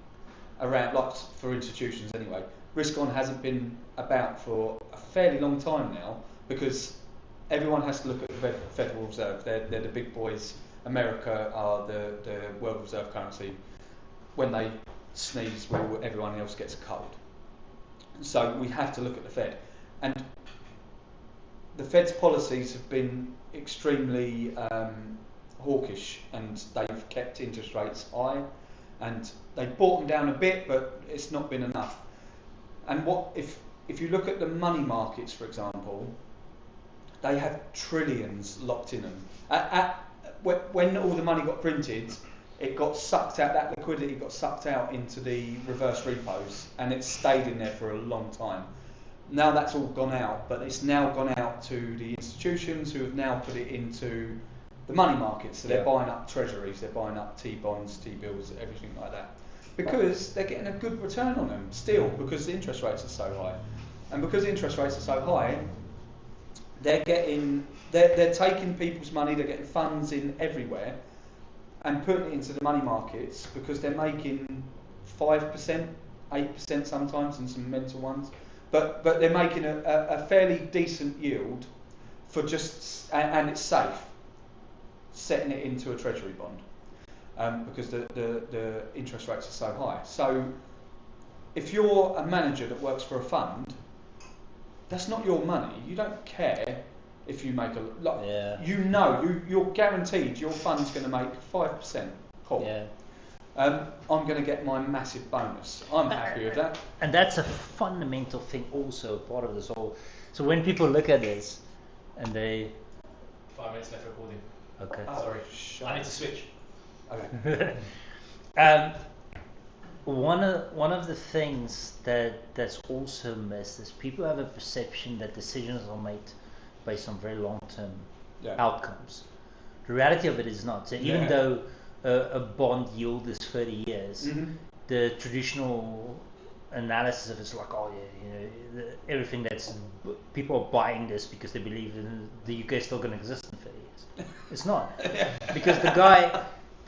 around, like for institutions anyway. Risk on hasn't been about for a fairly long time now, because everyone has to look at the Federal Reserve. They're the big boys. America are the world reserve currency. When they sneeze, everyone else gets a cold. So we have to look at the Fed. And the Fed's policies have been extremely hawkish, and they've kept interest rates high, and they brought them down a bit, but it's not been enough. And if you look at the money markets, for example, they have trillions locked in them. When all the money got printed, it got sucked out. That liquidity got sucked out into the reverse repos, and it stayed in there for a long time. Now that's all gone out, but it's now gone out to the institutions who have now put it into the money markets. So they're buying up treasuries, they're buying up T-bonds, T-bills, everything like that. Because they're getting a good return on them still, because the interest rates are so high. And because the interest rates are so high, they're taking people's money, they're getting funds in everywhere and putting it into the money markets, because they're making 5%, 8% sometimes, and some mental ones. But they're making a fairly decent yield for and it's safe, setting it into a treasury bond, because the interest rates are so high. So if you're a manager that works for a fund, that's not your money. You don't care if you make you're guaranteed your fund's going to make 5%. Cool. Yeah. I'm going to get my massive bonus. I'm happy with that. And that's a fundamental thing also, part of this whole. So when people look at this and they... 5 minutes left recording. Okay. Sorry. I need to switch. Okay. One of the things that's also missed is people have a perception that decisions are made based on very long-term outcomes. The reality of it is not. So even though a bond yield is 30 years, the traditional analysis of it's like, everything that's people are buying this because they believe in the UK is still going to exist in 30 years. It's not, because the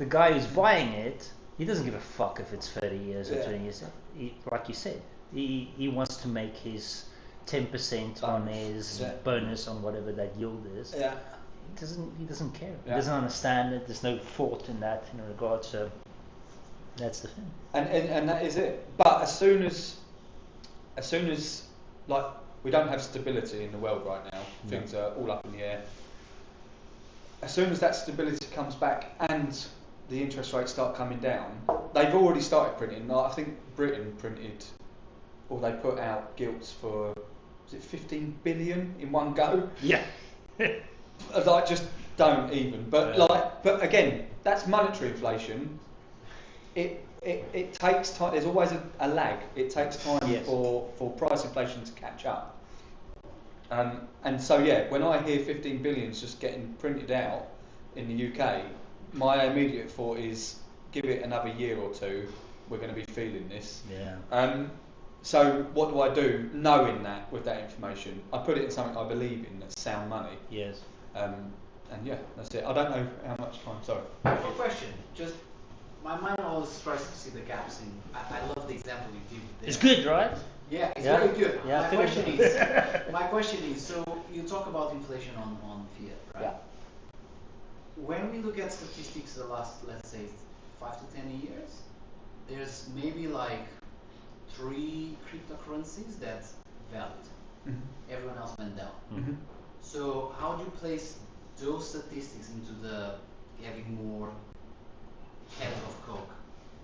guy who's buying it He doesn't give a fuck if it's 30 years or 20 years. Like you said, he wants to make his 10% on his bonus on whatever that yield is. Yeah. He doesn't care. He doesn't understand it. There's no thought in that in regard. So that's the thing. And that is it. But as soon as like we don't have stability in the world right now, things are all up in the air. As soon as that stability comes back and the interest rates start coming down, they've already started printing. Like, I think Britain printed, or they put out gilts for, was it 15 billion in one go? Yeah. Like, just don't even. But but again, that's monetary inflation. It takes time. There's always a lag. It takes time for price inflation to catch up. And so when I hear 15 billions just getting printed out in the UK, my immediate thought is, give it another year or two, we're going to be feeling this. Yeah. So what do I do, knowing that with that information? I put it in something I believe in, that's sound money. Yes. And that's it. I don't know how much time. Sorry. One question. Just my mind always tries to see the gaps in. I love the example you give there. It's good, right? Yeah, it's very good. Yeah, my question is, so you talk about inflation on fiat, right? Yeah. When we look at statistics the last, let's say, 5 to 10 years, there's maybe like 3 cryptocurrencies that's valid. Mm-hmm. Everyone else went down. Mm-hmm. So how do you place those statistics into the having more head of coke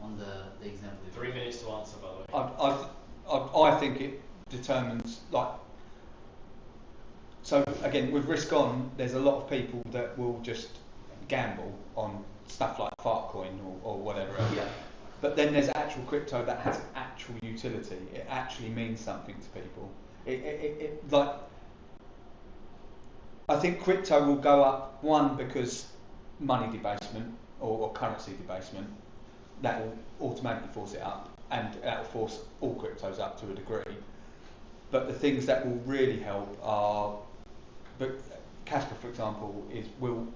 on the example? 3 minutes to answer, by the way. I think it determines, like, so again, with risk on, there's a lot of people that will just gamble on stuff like Fartcoin or whatever else. Yeah. But then there's actual crypto that has actual utility. It actually means something to people. It like, I think crypto will go up, one, because money debasement or currency debasement, that will automatically force it up, and that will force all cryptos up to a degree. But the things that will really help are, but Kaspa, for example,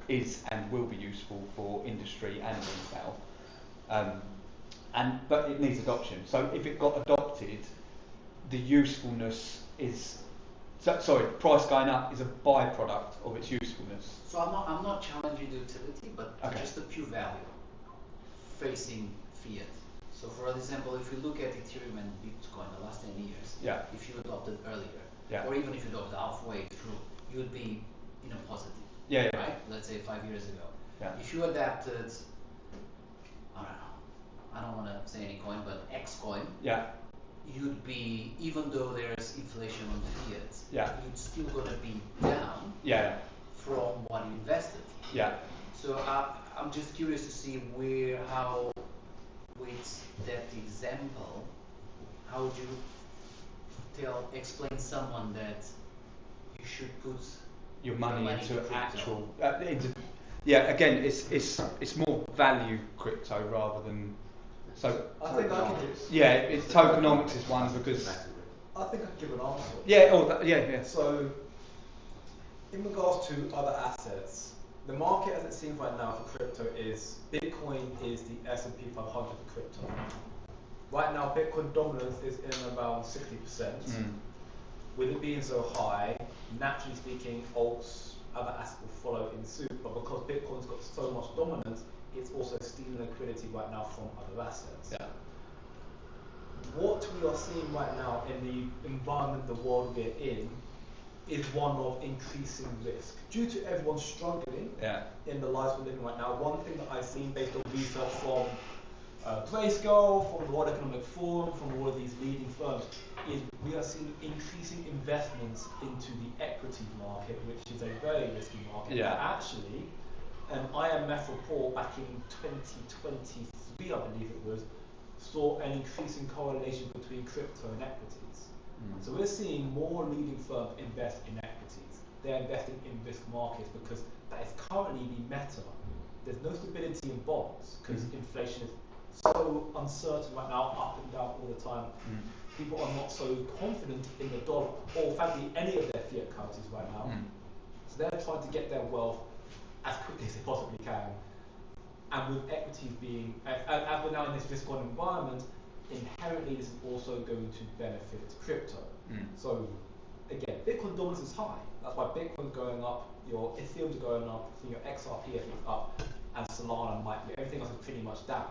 is and will be useful for industry and retail. But it needs adoption. So if it got adopted, the usefulness is, price going up is a byproduct of its usefulness. So I'm not challenging the utility, but just the pure value facing fiat. So for example, if you look at Ethereum and Bitcoin the last 10 years, if you adopted earlier, or even if you adopted halfway through, you would be in a positive. Right? Let's say 5 years ago. If you adapted, I don't want to say any coin, but X coin, you'd be, even though there's inflation on the fiat, you'd still gonna be down from what you invested. So I'm just curious to see how with that example, how would you explain someone that you should put your money into actual again, it's more value crypto rather than, so I think I can just it's tokenomics is one, because I think I can give an answer. So in regards to other assets, the market as it seems right now for crypto is Bitcoin is the S&P 500 for crypto. Right now, Bitcoin dominance is in around 60%. With it being so high, naturally speaking, alts, other assets will follow in suit. But because Bitcoin's got so much dominance, it's also stealing liquidity right now from other assets. What we are seeing right now in the environment, the world we're in, is one of increasing risk. Due to everyone struggling in the lives we're living right now, one thing that I've seen based on research from Grayscale, from the World Economic Forum, from all of these leading firms, is we are seeing increasing investments into the equity market, which is a very risky market. Actually, an IMF report back in 2023, I believe it was, saw an increasing correlation between crypto and equities. So we're seeing more leading firms invest in equities. They're investing in risk markets because that is currently the meta. There's no stability in bonds because inflation is so uncertain right now, up and down all the time. People are not so confident in the dollar or frankly any of their fiat currencies right now. So they're trying to get their wealth as quickly as they possibly can And with equities being, as we're now in this risk-on environment, inherently this is also going to benefit crypto. So again, Bitcoin dominance is high. That's why Bitcoin's going up, your Ethereum's going up, so your XRP is up, and Solana might be, everything else is pretty much down.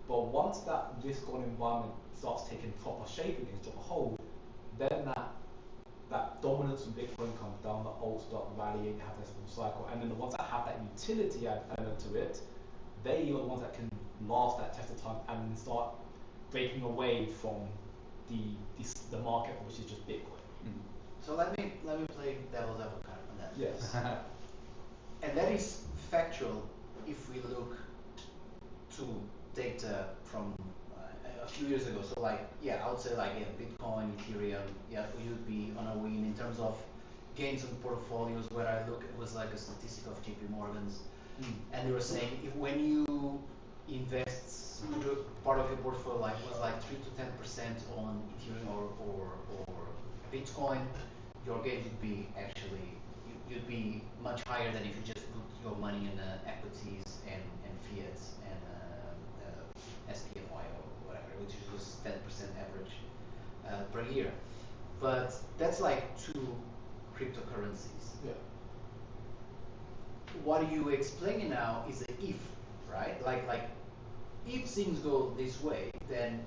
But once that risk-on environment starts taking proper shape again, drop a hold, then that dominance in Bitcoin comes down, the alts start rallying, have this full cycle, and then the ones that have that utility element to it, they are the ones that can last that test of time and then start breaking away from the market, which is just Bitcoin. So let me play devil's advocate on that. Yes. And that is factual if we look to data from a few years ago. So like, I would say Bitcoin, Ethereum, we would be on a win in terms of gains on portfolios. Where I look, it was like a statistic of JP Morgan's, and they were saying when you invest part of your portfolio was 3 to 10% on Ethereum or Bitcoin, your gains would be you'd be much higher than if you just put your money in equities and fiats and SPFI or whatever, which was 10% average per year. But that's like two cryptocurrencies. Yeah. What you explaining now is an if, right? Like if things go this way, then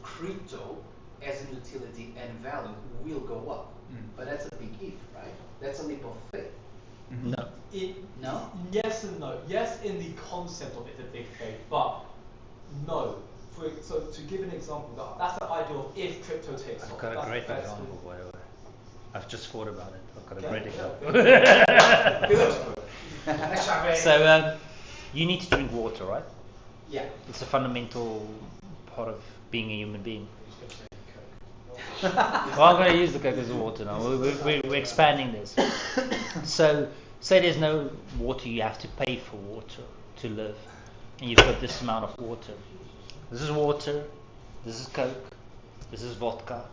crypto as an utility and value will go up. But that's a big if, right? That's a leap of faith. No. No? Yes and no. Yes, in the concept of it's a big faith, but no. So to give an example, that's the idea of if crypto takes off. I've got a great example, by the way. I've just thought about it. I've got a great example. So you need to drink water, right? Yeah. It's a fundamental part of being a human being. Well, I'm going to use the Coke as water now. We're expanding this. So, say there's no water, you have to pay for water to live. And you've got this amount of water. This is water, this is Coke, this is vodka,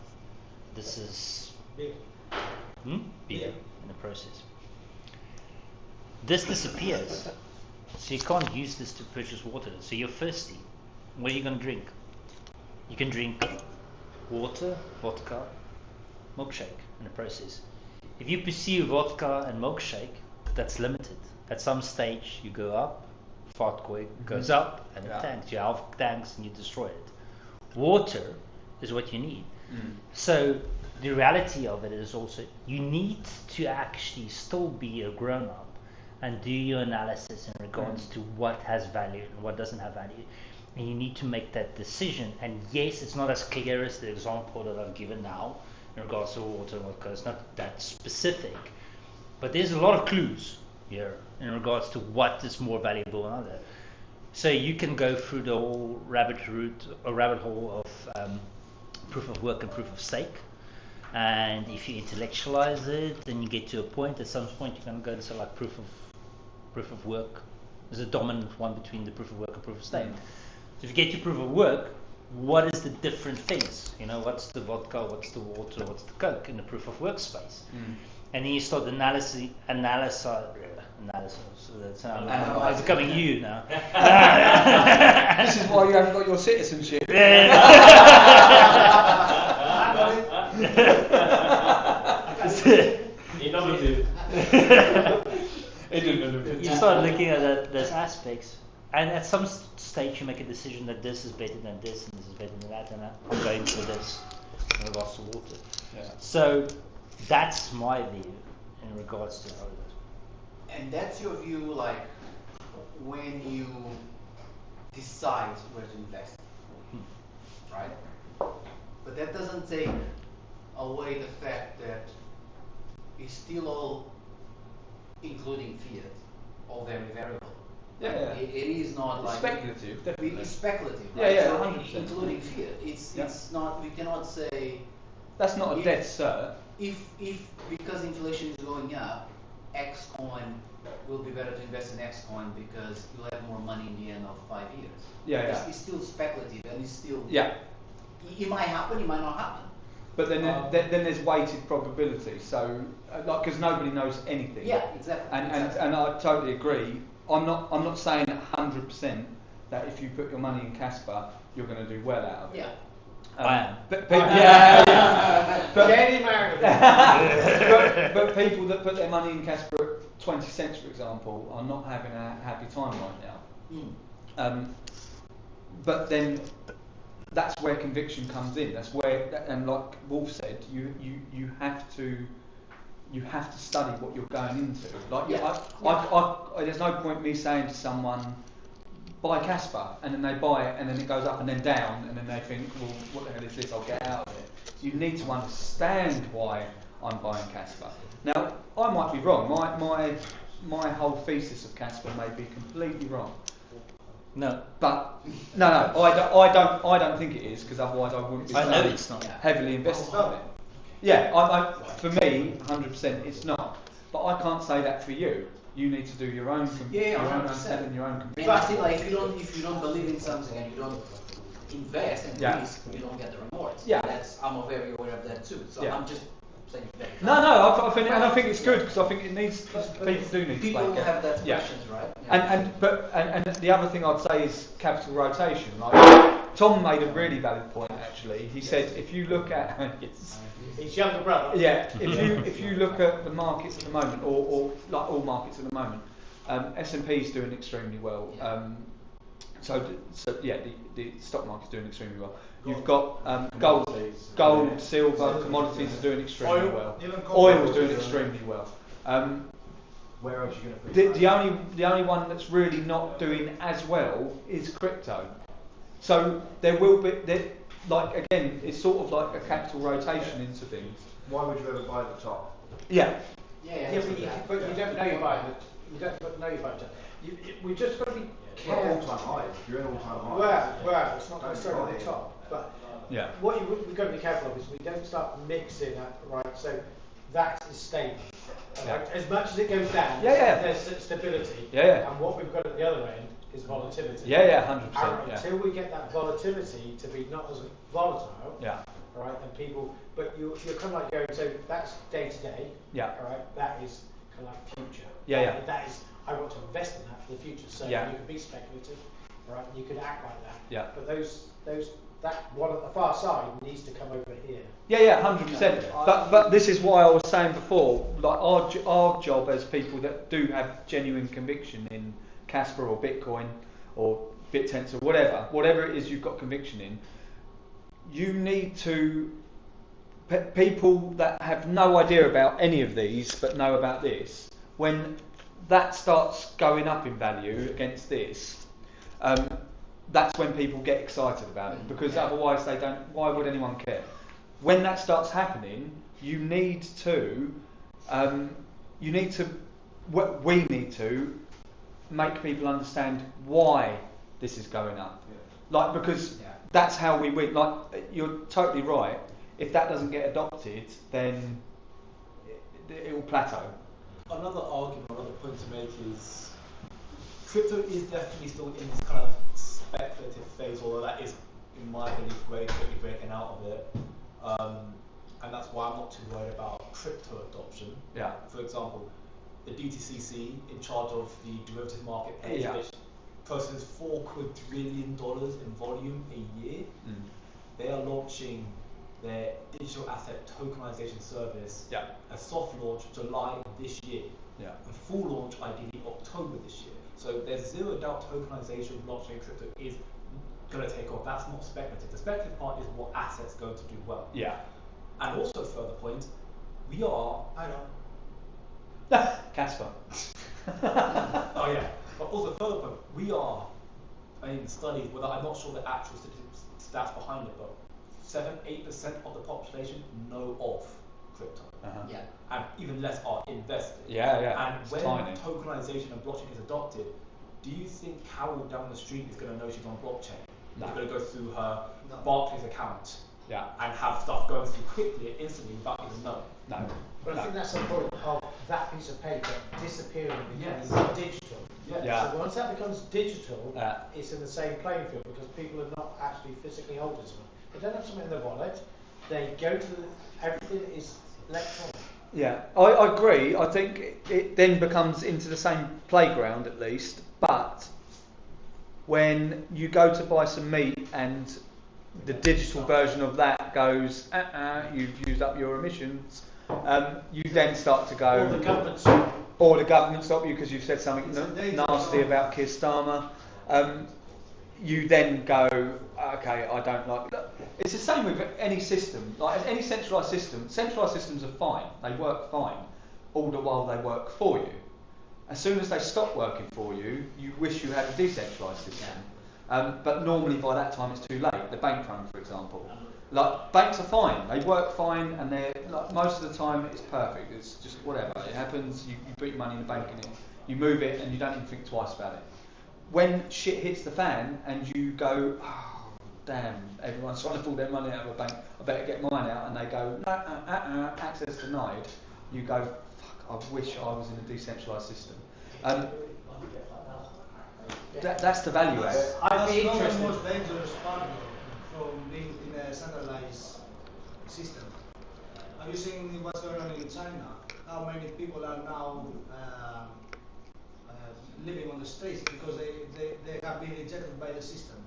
this is beer in the process. This disappears. So you can't use this to purchase water. So you're thirsty. What are you going to drink? You can drink water, vodka, milkshake in the process. If you pursue vodka and milkshake, that's limited. At some stage you go up, fart goes up and it tanks. Your health tanks and you destroy it. Water is what you need. So the reality of it is also you need to actually still be a grown up and do your analysis in regards to what has value and what doesn't have value. And you need to make that decision. And yes, it's not as clear as the example that I've given now in regards to water and vodka. It's not that specific. But there's a lot of clues here in regards to what is more valuable than other. So you can go through the whole rabbit hole of proof of work and proof of stake. And if you intellectualize it, then you get to a point. At some point, you're going to go to like proof of work. There's a dominant one between the proof of work and proof of stake. So if you get to proof of work, what is the different things? You know, what's the vodka, what's the water, what's the Coke in the proof of work space? And then you start analysis. So that's how it's becoming you now. This is why you haven't got your citizenship. You start looking at those aspects, and at some stage you make a decision that this is better than this, and this is better than that, and I'm going for this in regards to water. So that's my view in regards to how it is. And that's your view, like when you decide where to invest, right? But that doesn't take away the fact that it's still all, including fiat, all very variable. It is not like speculative. Definitely. It's speculative. Right? So 100%. Including fiat. It's not. We cannot say that's not a dead cert. If because inflation is going up, X coin will be better to invest in X coin because you'll have more money in the end of 5 years. It's still speculative and it's still. It might happen. It might not happen. But then there's weighted probability. So because nobody knows anything. Yeah, exactly. And I totally agree. I'm not saying 100% that if you put your money in Kaspa, you're going to do well out of it. Yeah. I am. But people, but people that put their money in Kaspa at 20 cents, for example, are not having a happy time right now. But then that's where conviction comes in. That's where, and like Wolf said, you have to study what you're going into. Like, there's no point me saying to someone, buy Kaspa, and then they buy it, and then it goes up and then down, and then they think, well, what the hell is this? I'll get out of it. You need to understand why I'm buying Kaspa. Now, I might be wrong. My whole thesis of Kaspa may be completely wrong. No. But no, I don't think it is, because otherwise I wouldn't be it's not. heavily invested in it. Yeah, for me, 100% it's not. But I can't say that for you. You need to do your own understanding, your own conviction. But still, like, if you don't believe in something and you don't invest and risk, you don't get the rewards. Yeah. I'm very aware of that too. So I'm just saying that. No, I think it's good, because I think it needs, people do need people to have that questions, right? Yeah. And the other thing I'd say is capital rotation. Like, Tom made a really valid point actually. He said if you look at his younger brother. Yeah, if you look at the markets at the moment, or like all markets at the moment, S&P is doing extremely well. So the stock market's doing extremely well. You've got gold, silver, commodities are doing extremely well. Oil is doing extremely well. Where else are you going to the only one that's really not doing as well is crypto. So there will be, like, again, it's sort of like a capital rotation into things. Why would you ever buy at the top? Yeah. But you don't know you're buying it. You don't know you're buying it. We just got to be careful. All-time highs. You're in all-time highs. Well, it's not necessarily the top. But what we've got to be careful of is we don't start mixing up, right? So that is stable. Right? As much as it goes down, there's stability. And what we've got at the other end is volatility. 100%. Until we get that volatility to be not as volatile, right, and people, but you're kind of like going, so that's day to day, all right, that is kind of like future. That is, I want to invest in that for the future. So you could be speculative, right, you could act like that. But that one at the far side needs to come over here. 100%. But this is why I was saying before, like our job as people that do have genuine conviction in Kaspa or Bitcoin or BitTensor, whatever it is you've got conviction in, you need to, people that have no idea about any of these but know about this, when that starts going up in value against this, that's when people get excited about it, because otherwise they don't. Why would anyone care? When that starts happening, we need to make people understand why this is going up. Like, because that's how we win. Like, you're totally right. If that doesn't get adopted, then it will plateau. Another argument, another point to make is crypto is definitely still in this kind of speculative phase, although that is, in my opinion, very quickly breaking out of it. And that's why I'm not too worried about crypto adoption. For example, the DTCC, in charge of the derivatives marketplace, which processes $4 quadrillion in volume a year, they are launching their digital asset tokenization service, a soft launch July this year, a full launch ideally October this year. So there's zero doubt tokenization blockchain crypto is going to take off. That's not speculative. The speculative part is what assets going to do well. And also, further point, we are. I know. Kaspa. But also, further point, we are. I mean, studies, whether I'm not sure the actual stats behind it, but 7-8% of the population know of crypto. And even less are invested. And when tokenization and blockchain is adopted, do you think Carol down the street is going to know she's on blockchain? No. She's going to go through her Barclays account and have stuff going through quickly, instantly, without even knowing. No. But I think that's the point of that piece of paper disappearing and becoming digital. So once that becomes digital, it's in the same playing field, because people are not actually physically holders of it. They don't have something in their wallet. They go to everything is electronic. I agree. I think it then becomes into the same playground at least, but when you go to buy some meat and the digital version of that goes, you've used up your emissions, you then start to go, or the government stop you because you've said something nasty about Keir Starmer. You then go, okay, I don't like. Look, it's the same with any system, like any centralised system. Centralised systems are fine; they work fine, all the while they work for you. As soon as they stop working for you, you wish you had a decentralised system. But normally by that time it's too late. The bank run, for example, like banks are fine; they work fine, and they're like, most of the time it's perfect. It's just whatever it happens. You put your money in the bank and you move it, and you don't even think twice about it. When shit hits the fan and you go, oh damn, everyone's trying to pull their money out of a bank, I better get mine out, and they go, access denied, you go, fuck, I wish I was in a decentralised system. That's the value add. I'd be interested. The most dangerous part from being in a centralised system. Have you seen what's going on in China? How many people are now living on the streets because they have been rejected by the system.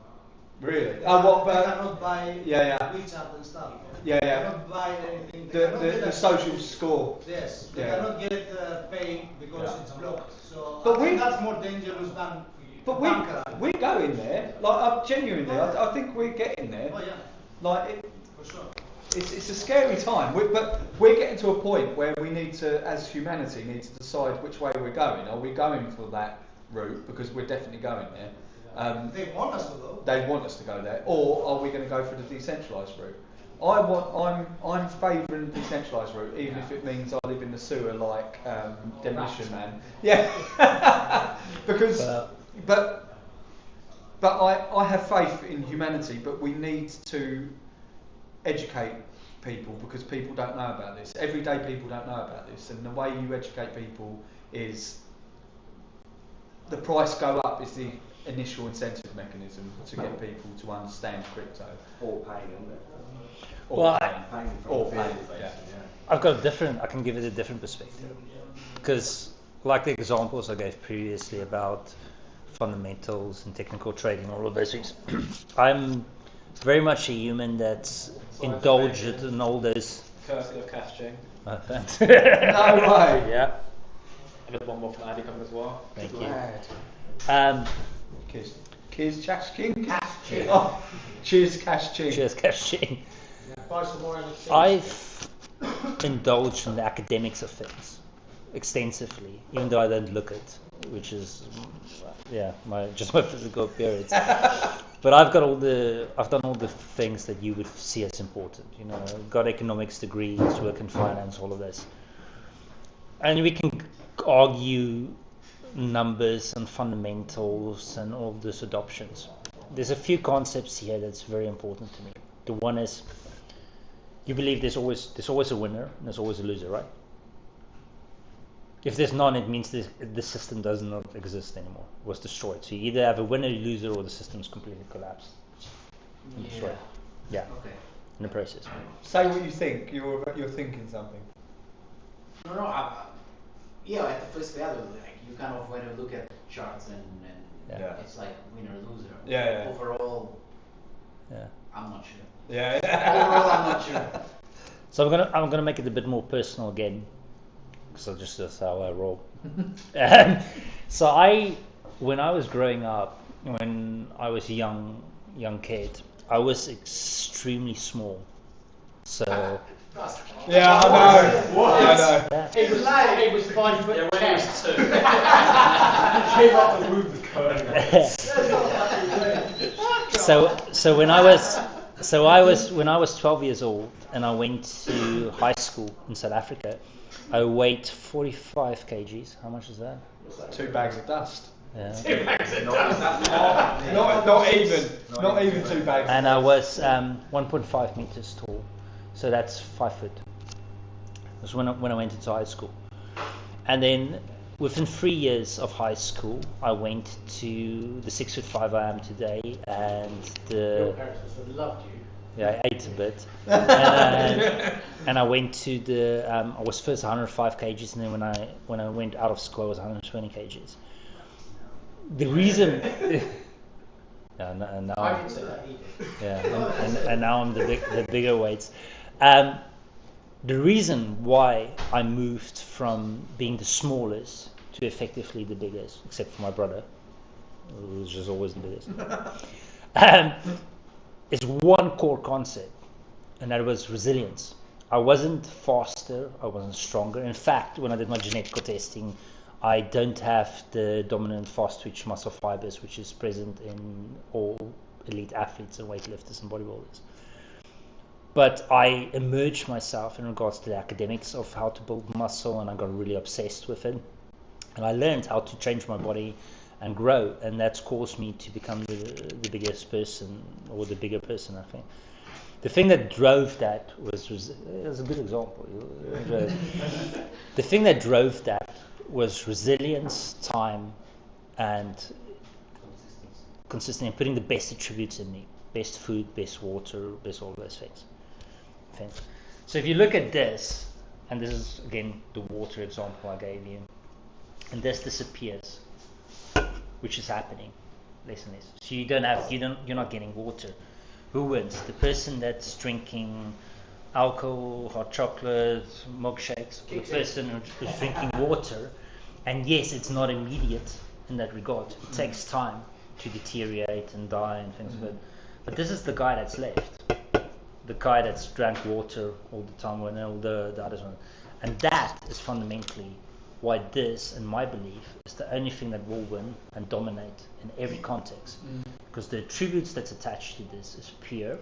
Really? They cannot buy WeChat and stuff. They cannot buy anything. The social score. Yes. They cannot get paid because it's blocked. So but I think that's more dangerous than. But we go in there. Like genuinely, I think we're getting there. Oh yeah. Like for sure. It's a scary time, but we're getting to a point where we need to, as humanity, need to decide which way we're going. Are we going for that route because we're definitely going there? They want us to go. They want us to go there, or are we going to go for the decentralised route? I'm favouring the decentralised route, even if it means I live in the sewer like Demolition Man. Yeah, because but I have faith in humanity, but we need to educate people because people don't know about this. Everyday people don't know about this, and the way you educate people is the price go up is the initial incentive mechanism to get people to understand crypto. Or paying, isn't it? Well, paying. Yeah. I've got a different. I can give it a different perspective because, like the examples I gave previously about fundamentals and technical trading, all of those things, I'm very much a human that's indulged in all those. Courtesy of Cash Chain. No thanks. No way. Yeah. And there's one more from Andy coming as well. Thank you. Cheers, Cash King. Cash King. Oh, cheers, Cash King. Cheers, Cash King. Buy some more NFTs. I've indulged in the academics of things extensively, even though I don't look it, which is my physical appearance. But I've done all the things that you would see as important. You know, got economics degrees, work in finance, all of this, and we can argue numbers and fundamentals and all these adoptions. There's a few concepts here that's very important to me. The one is you believe there's always a winner and there's always a loser, right? If there's none, it means the system does not exist anymore. It was destroyed. So you either have a winner, loser, or the system's completely collapsed. And destroyed. Yeah. Okay. In the process. Say what you think. You're thinking something. No. At the first value, like you kind of when you look at charts and it's like winner loser. Yeah. Overall, yeah. I'm not sure. Yeah. Overall, I'm not sure. So I'm gonna make it a bit more personal again, because that's how I roll. So when I was growing up, when I was a young kid, I was extremely small. So. Yeah, I know. What? I know. Yeah. It was like it was 5 foot. Yeah, when he was 2. Came up and moved the code. So when I was 12 years old and I went to high school in South Africa, I weighed 45 kgs. How much is that? 2 bags of dust. Yeah. 2 bags of Not even 2 bags. And I was 1.5 meters tall. So that's 5 foot. That's when I went into high school. And then within 3 years of high school, I went to the 6'5" I am today, and Your parents must have loved you. Yeah, I ate a bit. And I went to I was first 105 kgs, and then when I went out of school, I was 120 kgs. The reason And now I didn't say that either. yeah, and now I'm the bigger weights. The reason why I moved from being the smallest to effectively the biggest, except for my brother, which is always the biggest, is one core concept, and that was resilience. I wasn't faster, I wasn't stronger. In fact, when I did my genetical testing, I don't have the dominant fast twitch muscle fibers, which is present in all elite athletes and weightlifters and bodybuilders. But I immersed myself in regards to the academics of how to build muscle, and I got really obsessed with it. And I learned how to change my body and grow, and that's caused me to become the biggest person, or the bigger person, I think. The thing that drove that was a good example. The thing that drove that was resilience, time, and consistency, and putting the best attributes in me. Best food, best water, best all those things. Okay. So if you look at this, and this is again the water example I gave you, and this disappears, which is happening less and less. So you're not getting water. Who wins? The person that's drinking alcohol, hot chocolate, milkshakes, or the person who's drinking water. And yes, it's not immediate in that regard. It takes time to deteriorate and die and things, but this is the guy that's left. The guy that's drank water all the time when all the others were. And that is fundamentally why this, in my belief, is the only thing that will win and dominate in every context. Because the attributes that's attached to this is pure,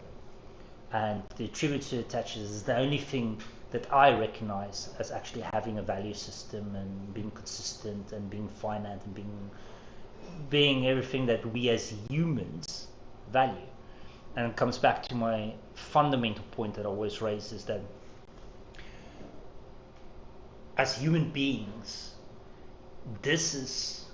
and the attributes it attaches is the only thing that I recognize as actually having a value system and being consistent and being finite and being everything that we as humans value. And it comes back to my fundamental point that I always raise, is that as human beings, this is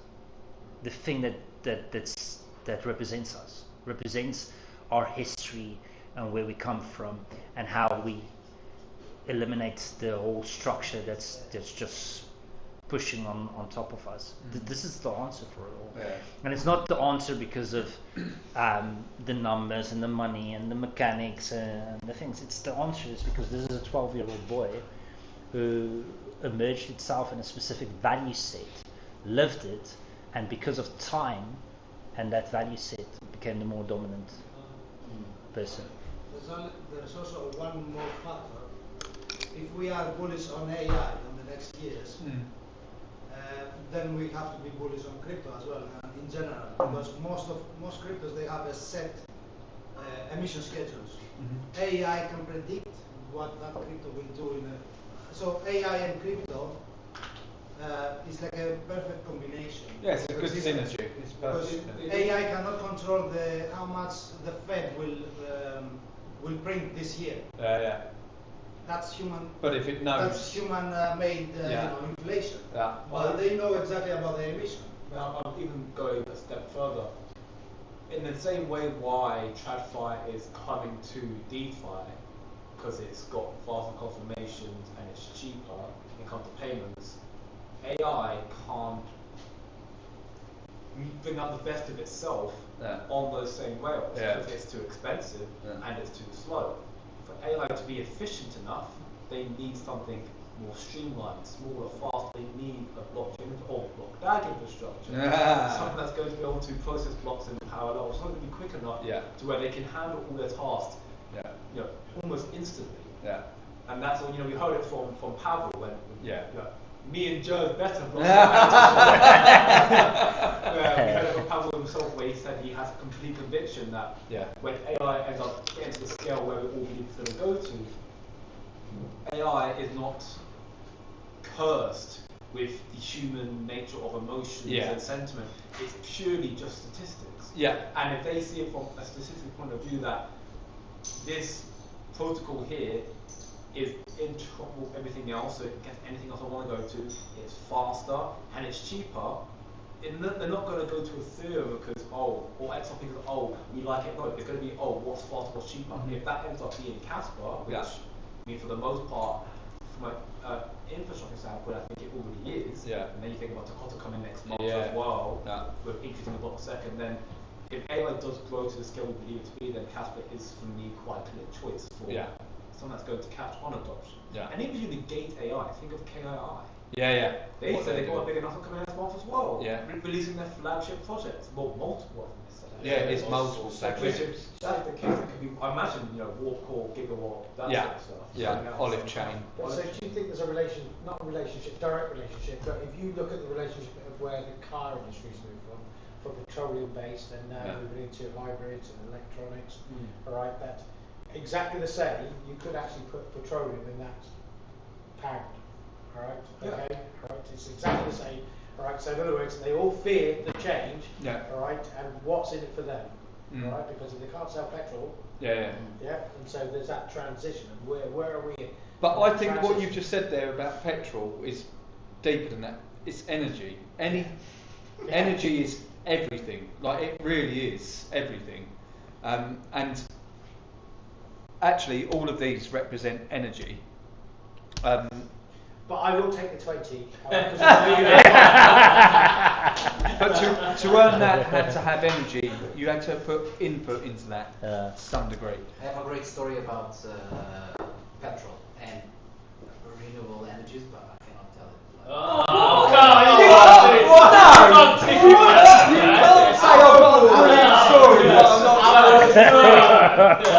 the thing that represents us, represents our history and where we come from, and how we eliminate the whole structure that's just pushing on top of us. This is the answer for it all. Yeah. And it's not the answer because of the numbers and the money and the mechanics and the things. It's the answer is because this is a 12-year-old boy who emerged itself in a specific value set, lived it, and because of time and that value set became the more dominant person. There's also one more factor. If we are bullish on AI in the next years, then we have to be bullish on crypto as well, in general, because most cryptos, they have a set emission schedules. AI can predict what that crypto will do so AI and crypto is like a perfect combination. Yeah, it's a good synergy. It's because AI cannot control how much the Fed will print this year. Yeah. That's human. But if it knows, that's human-made inflation. Yeah. But they know exactly about the emission. Now, I'm even going a step further. In the same way, why TradFi is coming to DeFi, because it's got faster confirmations and it's cheaper when it comes to payments. AI can't bring out the best of itself on those same rails because it's too expensive and it's too slow. For AI to be efficient enough, they need something more streamlined, smaller, faster. They need a blockchain or block DAG infrastructure. Something that's going to be able to process blocks in parallel, something to be quick enough to where they can handle all their tasks almost instantly. And that's all, we heard it from Pavel when me and Joe better. We heard it from Pavel himself where he said he has complete conviction that when AI ends up getting to the scale where we all believe it's going to go to, AI is not cursed with the human nature of emotions and sentiment. It's purely just statistics. And if they see it from a statistical point of view that this protocol here is in trouble with everything else, so it can get anything else I want to go to, it's faster and it's cheaper, they're not going to go to Ethereum because, or XRP because, we like it. No, it's going to be, what's faster, what's cheaper. If that ends up being Kaspa, which, for the most part, from an infrastructure standpoint, I think it already is. And then you think about Takota coming next month as well, with increasing the block a second, then if AI does grow to the scale we believe it to be, then Kaspa is for me quite a clear choice for someone that's going to catch on adoption. And even if you negate AI, think of KII. They said they got a big announcement coming out this month as well. Releasing their flagship projects. Well, multiple of them. It's multiple flagships. That's the case. It could be, I imagine, warp core, gigawatt, that sort of stuff. Olive chain. So do you think there's a not a relationship, direct relationship, but if you look at the relationship of where the car industry's moved from petroleum based and now moving into hybrids and electronics, alright, that's exactly the same. You could actually put petroleum in that pound. Alright, okay, alright, it's exactly the same. Alright, so in other words, they all fear the change, alright, and what's in it for them? Alright, because if they can't sell petrol, and so there's that transition, and where are we in? But I think what you've just said there about petrol is deeper than that. It's energy. Energy is everything. Like, it really is everything. And actually, all of these represent energy. But I will take the 20. But to earn that had to have energy. You had to put input into that to some degree. I have a great story about petrol and renewable energies, but I cannot tell it.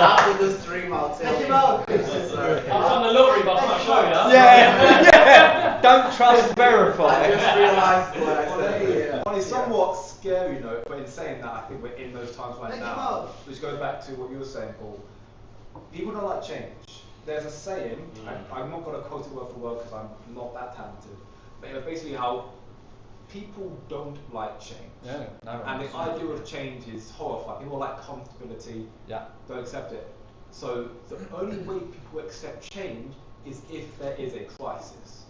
After the stream, I'll tell you. I've won the lottery, but I'm not sure. Don't trust verify. I just realised what I said. On a somewhat scary note, but in saying that, I think we're in those times right now. Which goes back to what you were saying, Paul. People don't like change. There's a saying, I'm not going to quote it word for word because I'm not that talented, but it was basically how people don't like change. And the idea of change is horrifying. People like comfortability, don't accept it. So the only way people accept change is if there is a crisis.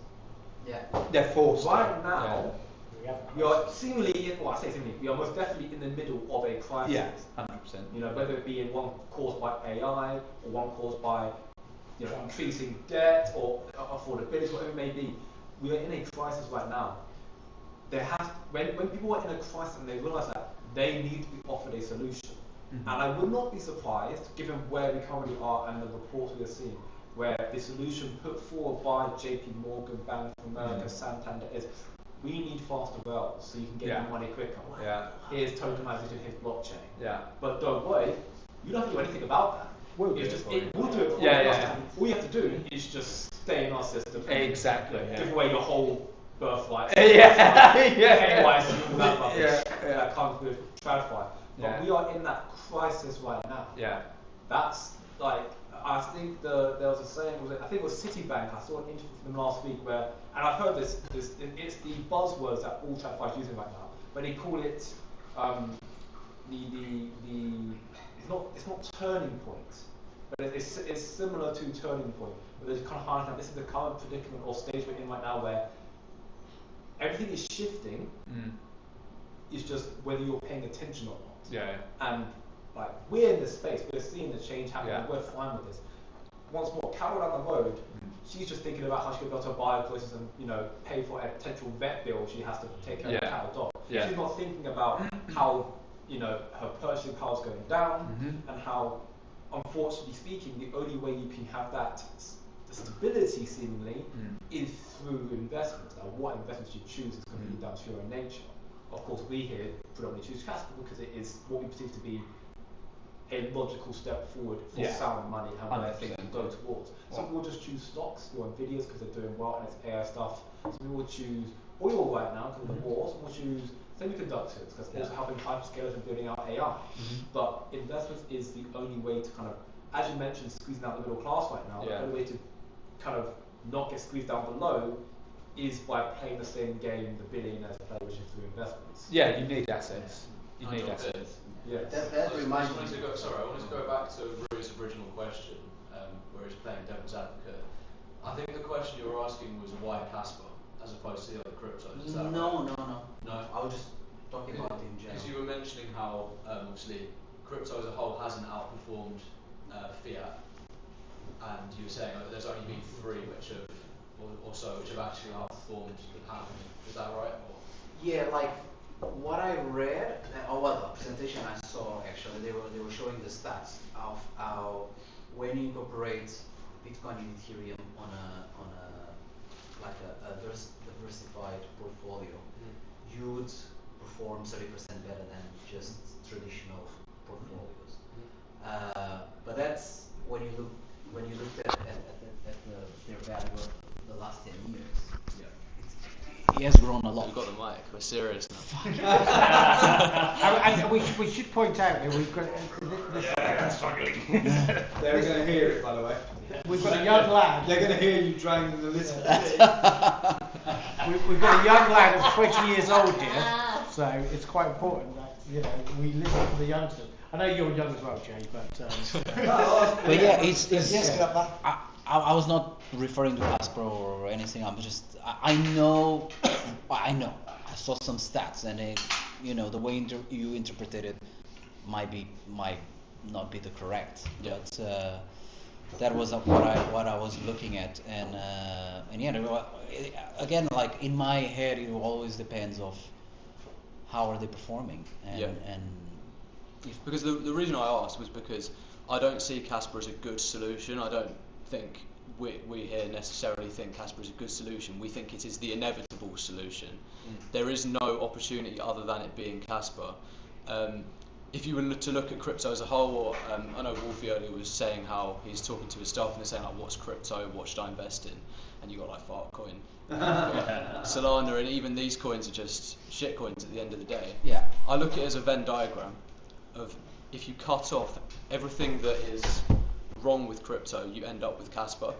They're forced. Right now, we are seemingly, well, I say seemingly, we are most definitely in the middle of a crisis. 100%. Whether it be in one caused by AI or one caused by increasing debt or affordability, whatever it may be. We are in a crisis right now. When people are in a crisis and they realise that, they need to be offered a solution. And I would not be surprised, given where we currently are and the reports we are seeing, where the solution put forward by JP Morgan, Bank of America, Santander is, we need faster rails so you can get your money quicker. Here's tokenization, here's blockchain. But don't worry, you don't have to do anything about that. We'll do it for you. All you have to do is just stay in our system. Exactly. Give away your whole birthright. KYC, all that rubbish that comes with TradFi. But we are in that crisis right now. That's like, I think there was a saying, I think it was Citibank, I saw an interview from them last week where, and I've heard this it's the buzzwords that all TradFi is using right now, but they call it it's not turning point, but it's similar to turning point, but there's kind of highlighting that this is the current predicament or stage we're in right now where everything is shifting. It's just whether you're paying attention or not. And like, we're in this space, we're seeing the change happening, we're fine with this. Once more, Carol down the road, she's just thinking about how she can be able to buy groceries and pay for a potential vet bill she has to take care of a cat or dog. She's not thinking about how her purchasing power is going down and how, unfortunately speaking, the only way you can have that stability seemingly is through investments. Now, what investments you choose is going to be down to your own nature. Of course, we here predominantly choose Kaspa because it is what we perceive to be a logical step forward for sound money and where things can go towards. Some people just choose stocks, or Nvidia's because they're doing well and it's AI stuff. Some people choose oil right now because of the war. Some will choose semiconductors because it's also helping hyperscalers and building out AI. But investments is the only way to kind of, as you mentioned, squeezing out the middle class right now. The only way to kind of not get squeezed down below is by playing the same game the billionaires play, which is through investments. You need assets. You need assets. That reminds me. I wanted to go back to Rui's original question, where he's playing devil's advocate. I think the question you were asking was why Kaspa, as opposed to the other cryptos. Is that right? No. I was just talking about it in general. Because you were mentioning how obviously crypto as a whole hasn't outperformed fiat, and you were saying there's only been 3 which have actually outperformed the pound. Is that right? Yeah, like what I read, the presentation I saw actually, they were showing the stats of how when you incorporate Bitcoin and Ethereum on a diversified portfolio, you would perform 30% better than just traditional portfolios. But that's when you look at their value of the last 10 years. Yeah. It has grown a lot. We've got the mic. We're serious now. And we should point out that we've got. Struggling. They're going to hear it, by the way. We've got a young lad. They're going to hear you draining the listeners. We've got a young lad of 20 years old here, so it's quite important that we listen to the youngsters. I know you're young as well, Jay, but. But yeah, it's I was not referring to Kaspa or anything. I'm just I know. I saw some stats, and the way you interpreted it might not be the correct, but that was what I was looking at, and again, like in my head, it always depends of how are they performing, and because the reason I asked was because I don't see Kaspa as a good solution. I don't think we here necessarily think Kaspa is a good solution. We think it is the inevitable solution. There is no opportunity other than it being Kaspa. If you were to look at crypto as a whole, I know Wolfy earlier was saying how he's talking to his staff and they're saying like, what's crypto, what should I invest in? And you got like Fartcoin, Solana, and even these coins are just shit coins at the end of the day. Yeah. I look at it as a Venn diagram of if you cut off everything that is wrong with crypto, you end up with Kaspa.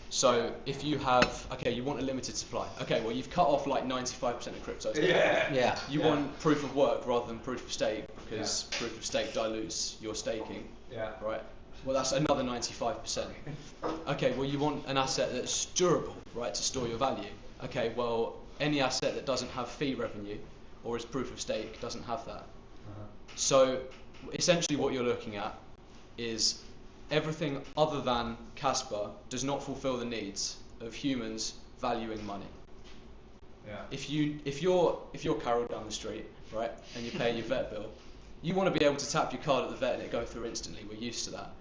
So if you have, you want a limited supply. Well, you've cut off like 95% of crypto. Yeah. You want proof of work rather than proof of stake because proof of stake dilutes your staking. Yeah. Right. Well, that's another 95%. Well, you want an asset that's durable, right, to store your value. Well, any asset that doesn't have fee revenue or is proof of stake doesn't have that. So essentially what you're looking at is everything other than Kaspa does not fulfill the needs of humans valuing money. Yeah. If you're Carol down the street, right, and you're paying your vet bill, you want to be able to tap your card at the vet and it go through instantly. We're used to that.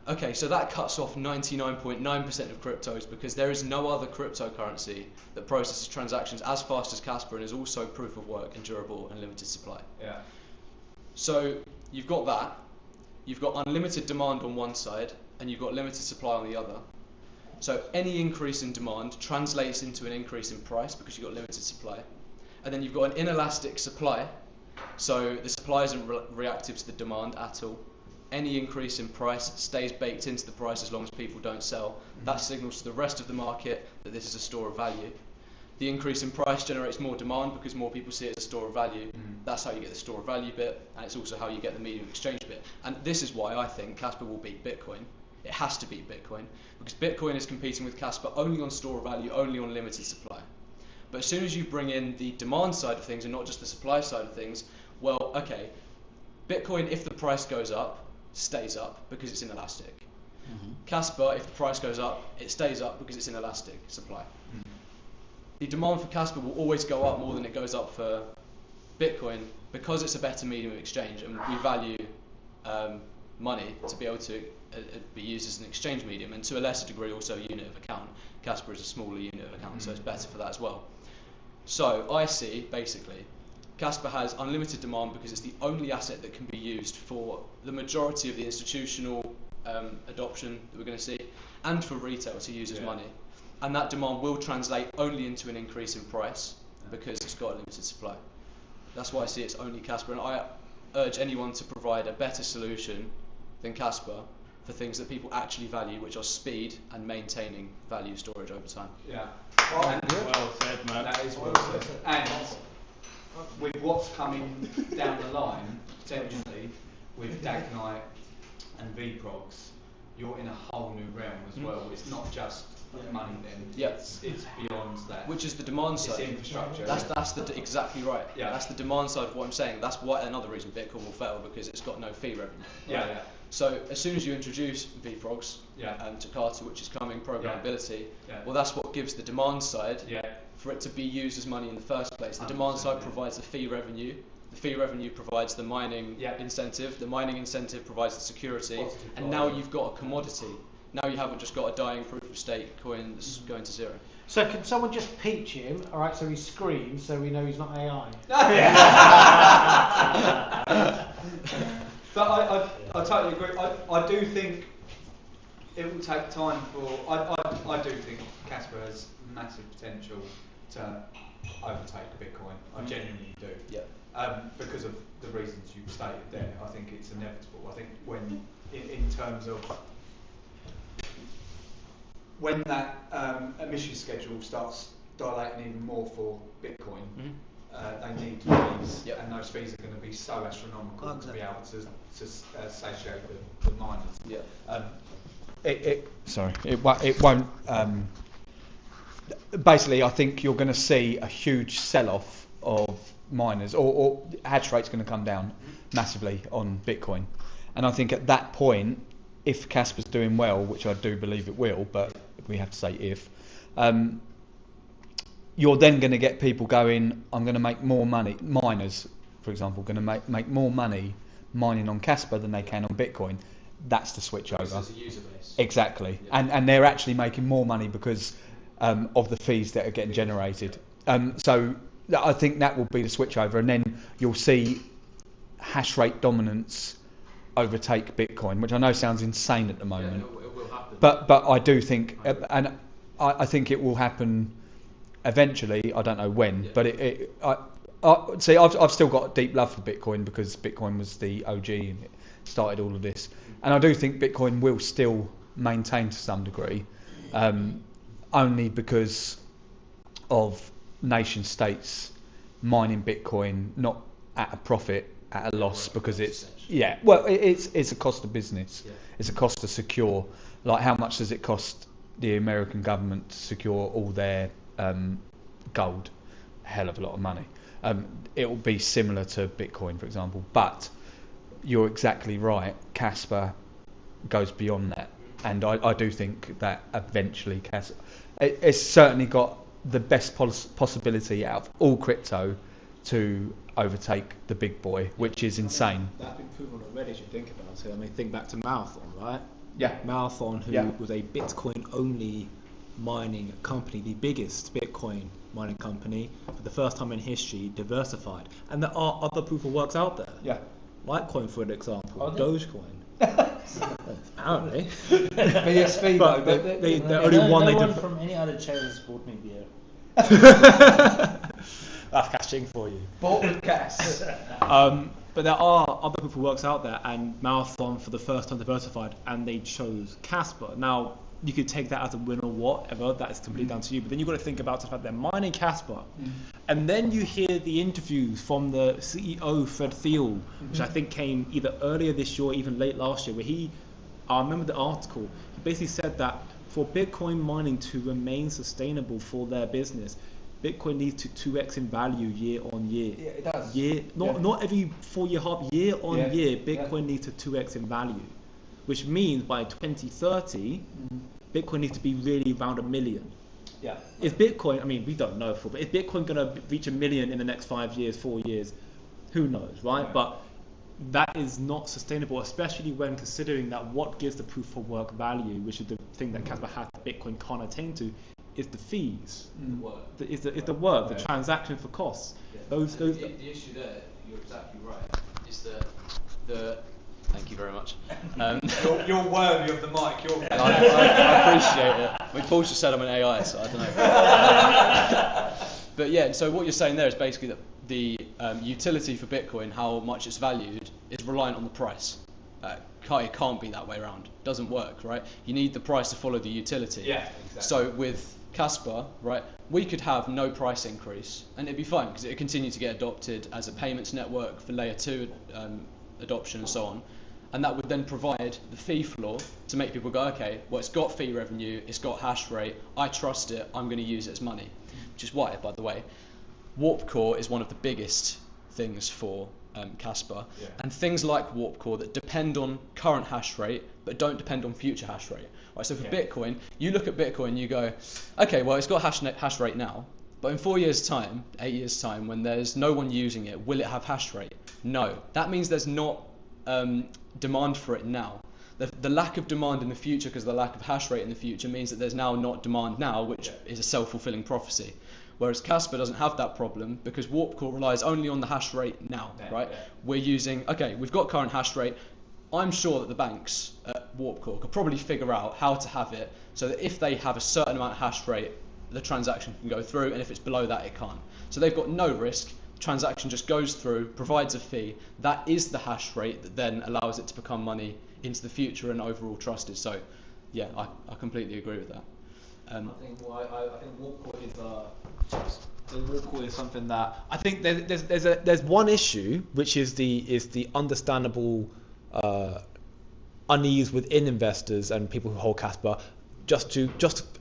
Yeah. So that cuts off 99.9% of cryptos because there is no other cryptocurrency that processes transactions as fast as Kaspa and is also proof of work and durable and limited supply. Yeah. So you've got that. You've got unlimited demand on one side and you've got limited supply on the other. So any increase in demand translates into an increase in price because you've got limited supply. And then you've got an inelastic supply. So the supply isn't reactive to the demand at all. Any increase in price stays baked into the price as long as people don't sell. That signals to the rest of the market that this is a store of value. The increase in price generates more demand because more people see it as a store of value. That's how you get the store of value bit, and it's also how you get the medium of exchange bit. And this is why I think Kaspa will beat Bitcoin. It has to beat Bitcoin because Bitcoin is competing with Kaspa only on store of value, only on limited supply. But as soon as you bring in the demand side of things and not just the supply side of things, well, Bitcoin, if the price goes up, stays up because it's inelastic. Kaspa, if the price goes up, it stays up because it's inelastic supply. The demand for Kaspa will always go up more than it goes up for Bitcoin because it's a better medium of exchange, and we value money to be able to be used as an exchange medium, and to a lesser degree also a unit of account. Kaspa is a smaller unit of account, so it's better for that as well. So I see, basically, Kaspa has unlimited demand because it's the only asset that can be used for the majority of the institutional adoption that we're going to see, and for retail to use as money. And that demand will translate only into an increase in price because it's got a limited supply. That's why I see it's only Kaspa, and I urge anyone to provide a better solution than Kaspa for things that people actually value, which are speed and maintaining value storage over time. Yeah. Well said, man. That is well said. And with what's coming down the line, potentially, with Dagnite and VProgs, you're in a whole new realm as well. It's not just money then. It's beyond that. Which is the demand side. It's infrastructure. That's exactly right. Yeah. That's the demand side of what I'm saying. That's why another reason Bitcoin will fail, because it's got no fee revenue. Yeah. So as soon as you introduce VProgs and Takata, which is coming, programmability, well, that's what gives the demand side for it to be used as money in the first place. The demand side provides the fee revenue. The fee revenue provides the mining incentive. The mining incentive provides the security. And now you've got a commodity. Now you haven't just got a dying proof of stake coin that's going to zero. So can someone just peach him, all right, so he screams, so we know he's not AI? But I totally agree. I do think it will take time for. I do think Kaspa has massive potential to overtake Bitcoin. I genuinely do. Yeah. Because of the reasons you've stated there, I think it's inevitable. I think when, in terms of when that emission schedule starts dilating even more for Bitcoin, they need fees, and those fees are going to be so astronomical to be able to satiate the miners. It won't. Basically, I think you're going to see a huge sell-off of miners, or hash rate's going to come down massively on Bitcoin, and I think at that point, if Kaspa's doing well, which I do believe it will, but we have to say if, you're then going to get people going, I'm going to make more money, miners, for example, going to make more money mining on Kaspa than they can on Bitcoin. That's the switch over. As a user base. Exactly. And they're actually making more money because of the fees that are getting generated. So I think that will be the switch over, and then you'll see hash rate dominance overtake Bitcoin, which I know sounds insane at the moment. Yeah, it will happen. But I do think, and I think it will happen eventually. I don't know when, but see, I've still got deep love for Bitcoin because Bitcoin was the OG and it started all of this, and I do think Bitcoin will still maintain to some degree, only because of nation states mining Bitcoin not at a profit, at a loss, because it's it's a cost of business. It's a cost to secure. Like, how much does it cost the American government to secure all their gold? A hell of a lot of money. It will be similar to Bitcoin, for example, but you're exactly right. Kaspa goes beyond that, and I do think that eventually Kaspa, it's certainly got the best possibility out of all crypto to overtake the big boy, which is insane. That's been proven already, if you think about it. I mean, think back to Marathon, right? Yeah. Marathon, who was a Bitcoin-only mining company, the biggest Bitcoin mining company, for the first time in history, diversified. And there are other proof of works out there. Yeah. Litecoin, for an example, Dogecoin. Apparently. BSV, but they're only one. No one from any other chair has bought me beer. That's cashing for you. Bought with cash. But there are other proof of works out there, and Marathon for the first time diversified, and they chose Kaspa. Now, you could take that as a win or whatever, that is completely down to you, but then you've got to think about the fact they're mining Kaspa, and then you hear the interviews from the CEO, Fred Thiel, which I think came either earlier this year or even late last year, where I remember the article, he basically said that for Bitcoin mining to remain sustainable for their business, Bitcoin needs to 2x in value year on year. Yeah, it does. Not every 4 year half, year on year, Bitcoin needs to 2x in value, which means by 2030, Bitcoin needs to be really around 1 million. Yeah. Is Bitcoin, I mean, we don't know, but is Bitcoin going to reach 1 million in the next 5 years, 4 years? Who knows, right? Yeah. But that is not sustainable, especially when considering that what gives the proof of work value, which is the thing that Kaspa has that Bitcoin can't attain to, is the fees, is the work, the transaction for costs. The issue there, you're exactly right, is that thank you very much. You're worthy of the mic. I appreciate it. I mean, Paul's just said I'm an AI, so I don't know. But yeah, so what you're saying there is basically that the utility for Bitcoin, how much it's valued, is reliant on the price. It can't be that way around. It doesn't work, right? You need the price to follow the utility. Yeah, exactly. So with Kaspa, right, we could have no price increase and it'd be fine because it would continue to get adopted as a payments network for layer 2 adoption and so on, and that would then provide the fee floor to make people go, okay, well, it's got fee revenue, it's got hash rate, I trust it, I'm going to use it as money. Which is why, by the way, Warp Core is one of the biggest things for Kaspa, and things like Warp Core that depend on current hash rate but don't depend on future hash rate. Right, so for Bitcoin, you look at Bitcoin, you go, okay, well, it's got hash rate now, But in 4 years' time, 8 years' time, when there's no one using it, will it have hash rate? No. That means there's not demand for it now. The lack of demand in the future because of the lack of hash rate in the future means that there's now not demand now, which is a self-fulfilling prophecy. Whereas Kaspa doesn't have that problem because Warp Core relies only on the hash rate now, right? Yeah. We've got current hash rate. I'm sure that the banks at Warp Core could probably figure out how to have it so that if they have a certain amount of hash rate, the transaction can go through, and if it's below that, it can't. So they've got no risk. Transaction just goes through, provides a fee. That is the hash rate that then allows it to become money into the future and overall trusted. So, yeah, I completely agree with that. I think Warp Core is something that I think there's one issue, which is the understandable unease within investors and people who hold Kaspa,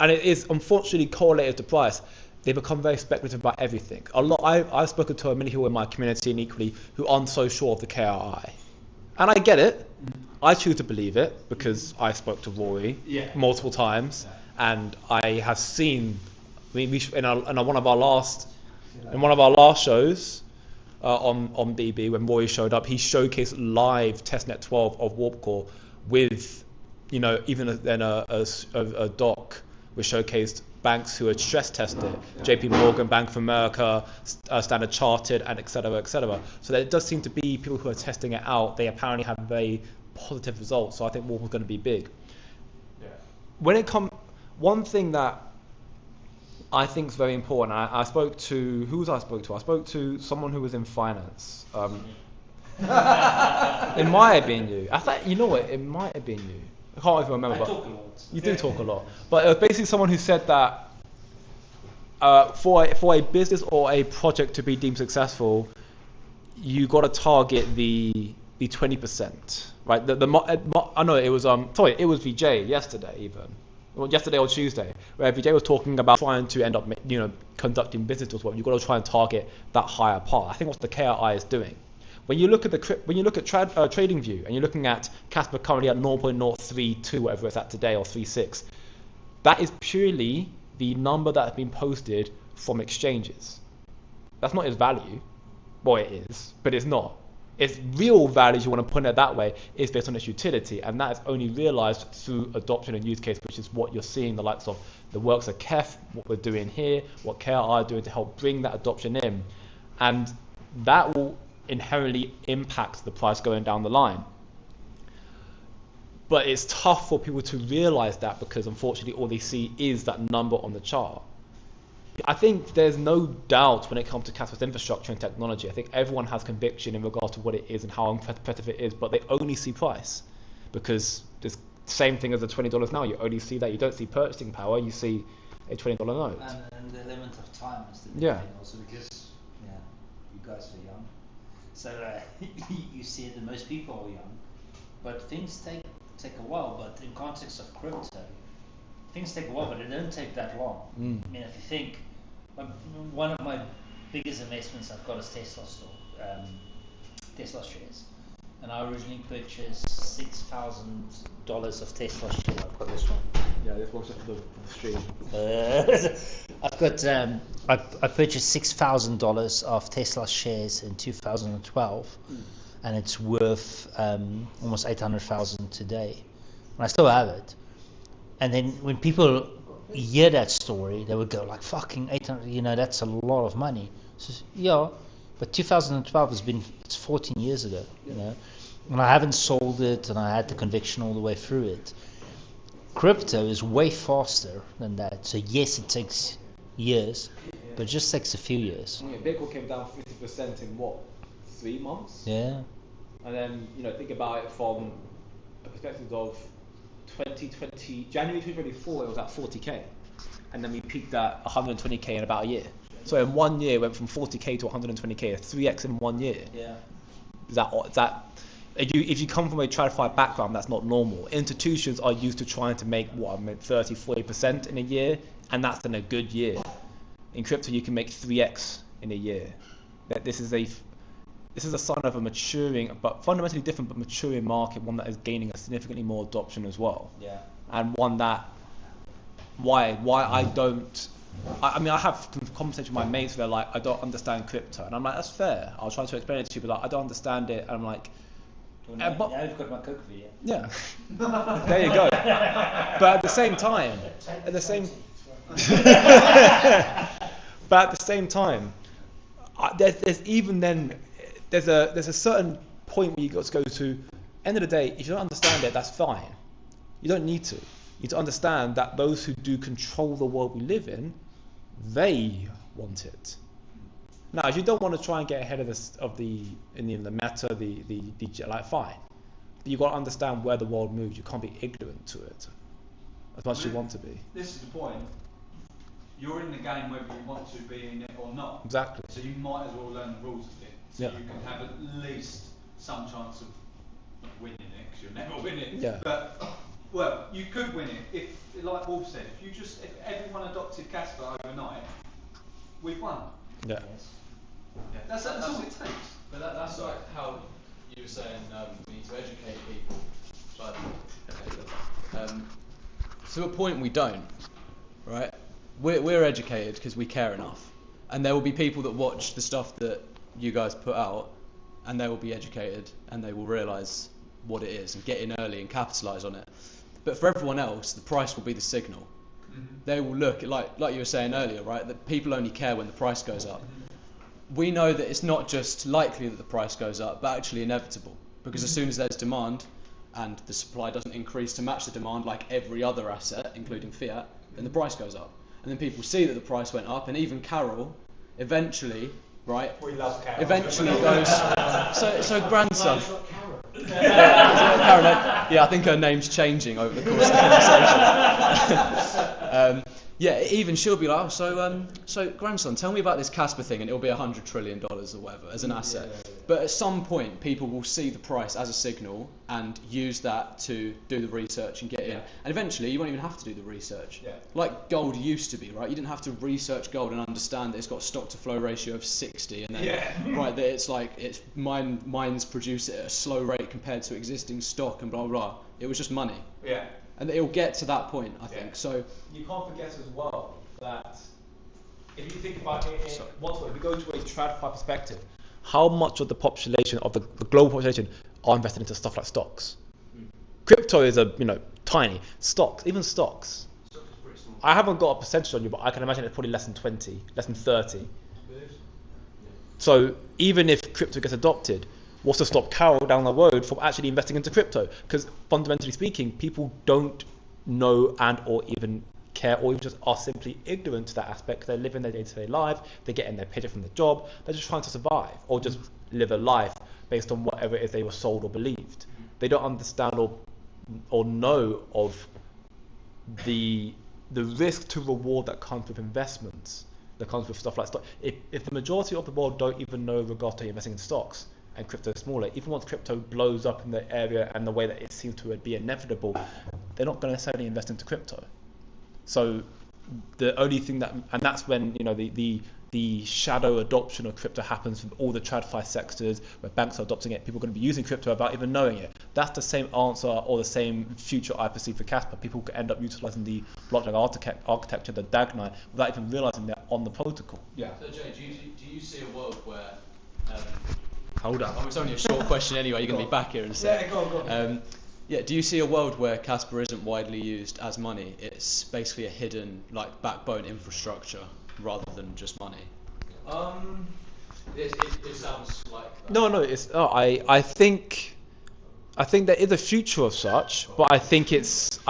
and it is unfortunately correlated to price. They become very speculative about everything. I've spoken to many people in my community and equally who aren't so sure of the KRI, and I get it. I choose to believe it because I spoke to Rory multiple times, and I have seen. In one of our last shows on BB, when Rory showed up, he showcased live testnet 12 of Warp Core with, even then a doc was showcased banks who had stress tested it, JP Morgan, Bank of America, Standard Chartered, and et cetera. So there does seem to be people who are testing it out. They apparently have very positive results. So I think Warp is going to be big. Yeah. When it comes, one thing that I think is very important. I spoke to I spoke to someone who was in finance. It might have been you. I thought, it might have been you. I can't even remember. I talk a lot. You do talk a lot. But it was basically someone who said that for a business or a project to be deemed successful, you got to target the 20%, right? I know it was it was VJ yesterday even. Yesterday or Tuesday, where VJ was talking about trying to end up, conducting business as well. You've got to try and target that higher part. I think what the KRI is doing. When you look at TradingView and you're looking at Kaspa currently at 0.032, whatever it's at today, or 3.6, that is purely the number that has been posted from exchanges. That's not its value. Well, it is, but it's not. Its real value, you want to put it that way, is based on its utility, and that is only realized through adoption and use case, which is what you're seeing the likes of the works of KEF, what we're doing here, what KRI are doing to help bring that adoption in, and that will inherently impact the price going down the line. But it's tough for people to realize that because unfortunately all they see is that number on the chart. I think there's no doubt when it comes to Kaspa's infrastructure and technology. I think everyone has conviction in regards to what it is and how competitive it is, but they only see price because it's the same thing as the $20 now. You only see that. You don't see purchasing power. You see a $20 note. And the element of time is the thing also because you guys are young, so you see that most people are young, but things take a while. But in context of crypto, things take a while, but it don't take that long. I mean, if you think, one of my biggest investments I've got is Tesla shares, and I originally purchased $6,000 of Tesla shares. I've got this one. Yeah, this one's just for the stream. I purchased $6,000 of Tesla shares in 2012, and it's worth almost $800,000 today, and I still have it. And then when people hear that story, they would go like, "Fucking 800, that's a lot of money." So, yeah, but 2012 it's 14 years ago, and I haven't sold it, and I had the conviction all the way through it. Crypto is way faster than that. So yes, it takes years, but it just takes a few years. Bitcoin came down 50% in what, 3 months? Yeah. And then think about it from a perspective of 2020, January 2024, it was at 40k, and then we peaked at 120k in about a year. So in 1 year, it went from 40k to 120k, 3x in 1 year. Yeah. Is that if you come from a TradFi background, that's not normal. Institutions are used to trying to make 30-40% in a year, and that's in a good year. In crypto, you can make 3x in a year. This is a sign of a maturing, but fundamentally different, but maturing market, one that is gaining a significantly more adoption as well. Yeah. And one that, why I don't I mean, I have conversations with my mates where like, I don't understand crypto, and I'm like, that's fair. I'll try to explain it to you, but like, I don't understand it, and I'm like, but now you've got my cook video. Yeah, there you go. But at the same time, there's even then, there's a certain point where you got to go to. End of the day, if you don't understand it, that's fine. You don't need to. You need to understand that those who do control the world we live in, they want it. Now, if you don't want to try and get ahead of the meta, like, fine. You've got to understand where the world moves. You can't be ignorant to it as much as you want to be. This is the point. You're in the game whether you want to be in it or not. Exactly. So you might as well learn the rules of it. So you can have at least some chance of winning it, because you'll never win it. Yeah. But, well, you could win it if, like Wolf said, if everyone adopted Kaspa overnight, we've won. Yeah. Yeah. That's all it takes. But that's like how you were saying we need to educate people. To a point we don't, right? We're educated because we care enough, and there will be people that watch the stuff that you guys put out, and they will be educated and they will realise what it is and get in early and capitalise on it. But for everyone else, the price will be the signal. Mm-hmm. They will look like you were saying earlier, right? That people only care when the price goes up. We know that it's not just likely that the price goes up, but actually inevitable. Because as soon as there's demand and the supply doesn't increase to match the demand like every other asset, including fiat, then the price goes up. And then people see that the price went up, and even Carol eventually, right? We love Carol. Eventually goes, so grandson. Carol, yeah, I think her name's changing over the course of the conversation. Even she'll be like, so grandson, tell me about this Kaspa thing, and it'll be $100 trillion or whatever as an asset. Yeah. But at some point, people will see the price as a signal and use that to do the research and get in. And eventually, you won't even have to do the research. Yeah. Like gold used to be, right? You didn't have to research gold and understand that it's got a stock to flow ratio of 60, and then right that it's like mines produce it at a slow rate compared to existing stock and blah blah blah. It was just money. Yeah. And it'll get to that point, I think. So you can't forget as well that if you think about it, if we go to a TradFi perspective, how much of the population of the global population are invested into stuff like stocks? Crypto is tiny. Stocks, even stocks. I haven't got a percentage on you, but I can imagine it's probably less than 20, less than 30. So even if crypto gets adopted, what's to stop Carol down the road from actually investing into crypto? Because fundamentally speaking, people don't know and or even care, or even just are simply ignorant to that aspect. They're living their day-to-day life, they're getting their paycheck from the job, they're just trying to survive or just live a life based on whatever it is they were sold or believed. They don't understand or know of the risk to reward that comes with investments, that comes with stuff like stock. If the majority of the world don't even know regards to investing in stocks, and crypto is smaller, even once crypto blows up in the area and the way that it seems to be inevitable, they're not going to necessarily invest into crypto. So the only thing and that's when the shadow adoption of crypto happens from all the TradFi sectors where banks are adopting it. People are going to be using crypto without even knowing it. That's the same answer or the same future I perceive for Kaspa. People could end up utilizing the blockchain architecture, the DAG9, without even realizing they're on the protocol. Yeah. So Jay, do you see a world where hold up. Oh, it's only a short question anyway. You're going to be back here in a sec. Yeah, go on. Do you see a world where Kaspa isn't widely used as money? It's basically a hidden, backbone infrastructure rather than just money. It sounds like that. No. It's. I think there is a future of such, but I think it's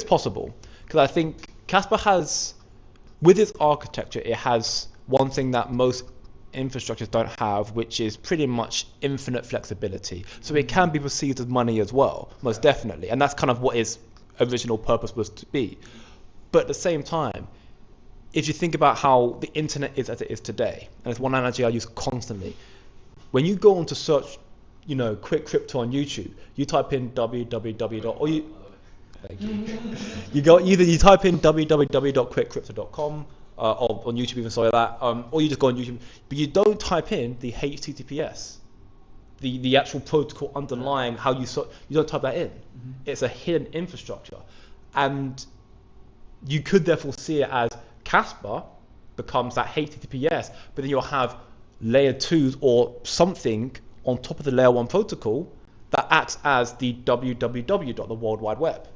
possible, because I think Kaspa has, with its architecture, it has one thing that most infrastructures don't have, which is pretty much infinite flexibility. So it can be perceived as money as well, most definitely, and that's kind of what its original purpose was to be. But at the same time, if you think about how the internet is as it is today, and it's one analogy I use constantly, when you go on to search, quick crypto on YouTube, you type in you type in www.quickcrypto.com. Or on YouTube even, sorry that, or you just go on YouTube, but you don't type in the HTTPS, the actual protocol underlying how you don't type that in. It's a hidden infrastructure, and you could therefore see it as Kaspa becomes that HTTPS, but then you'll have layer 2s or something on top of the layer 1 protocol that acts as the www. The World Wide Web.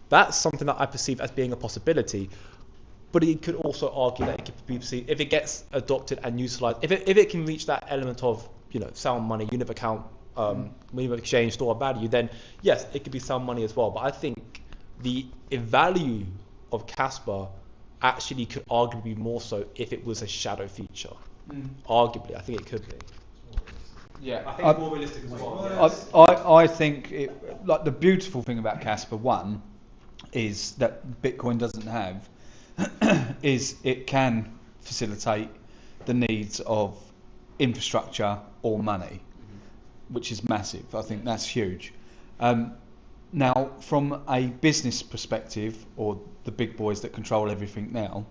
That's something that I perceive as being a possibility, but it could also argue that it could be perceived, if it gets adopted and utilized, if it can reach that element of, sound money, unit of account, unit of exchange, store of value, then yes, it could be sound money as well. But I think the value of Kaspa actually could arguably be more so if it was a shadow feature. Arguably, I think it could be. Yeah, I think it's more realistic as well. I think the beautiful thing about Kaspa, one, is that Bitcoin doesn't have, is it can facilitate the needs of infrastructure or money, which is massive. I think that's huge. Now, from a business perspective, or the big boys that control everything now,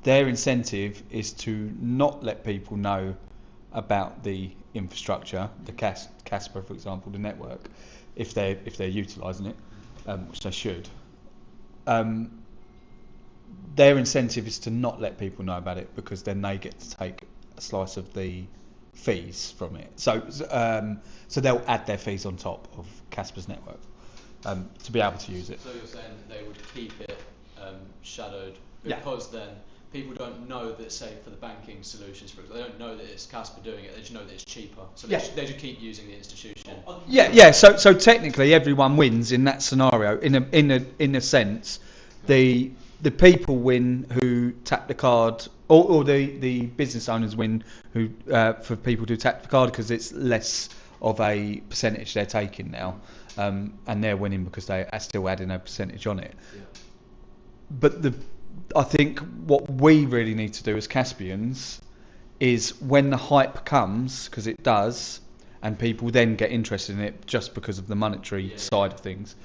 their incentive is to not let people know about the infrastructure, the Kaspa, for example, the network, if they're utilising it, which they should. Their incentive is to not let people know about it, because then they get to take a slice of the fees from it. So they'll add their fees on top of Kaspa's network to be able to use it. So you're saying that they would keep it shadowed because then people don't know that, say, for the banking solutions, for example, they don't know that it's Kaspa doing it. They just know that it's cheaper, so they should keep using the institution. Yeah. So technically, everyone wins in that scenario. In a sense, the people win who tap the card, or the business owners win who for people who tap the card, because it's less of a percentage they're taking now, and they're winning because they are still adding a percentage on it. Yeah. But I think what we really need to do as Caspians is, when the hype comes, because it does, and people then get interested in it just because of the monetary side of things,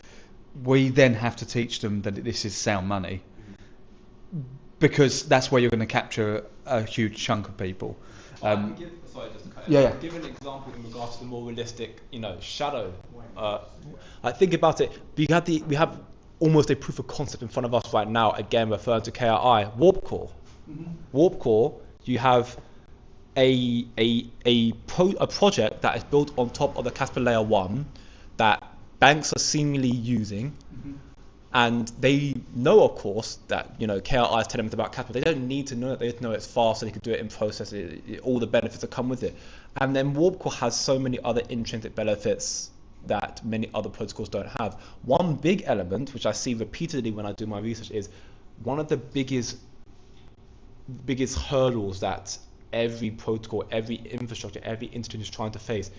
we then have to teach them that this is sound money, because that's where you're going to capture a huge chunk of people. Give an example in regards to the more realistic, shadow. I think about it. We have almost a proof of concept in front of us right now. Again, referring to KRI, Warp Core. Warp Core, you have a project that is built on top of the Kaspa Layer 1 that banks are seemingly using, and they know, of course, that KRI is telling them about Kaspa. They don't need to know it. They just know it's fast, so they can do it in process. All the benefits that come with it. And then Warp Core has so many other intrinsic benefits that many other protocols don't have. One big element, which I see repeatedly when I do my research, is one of the biggest hurdles that every protocol, every infrastructure, every institution is trying to face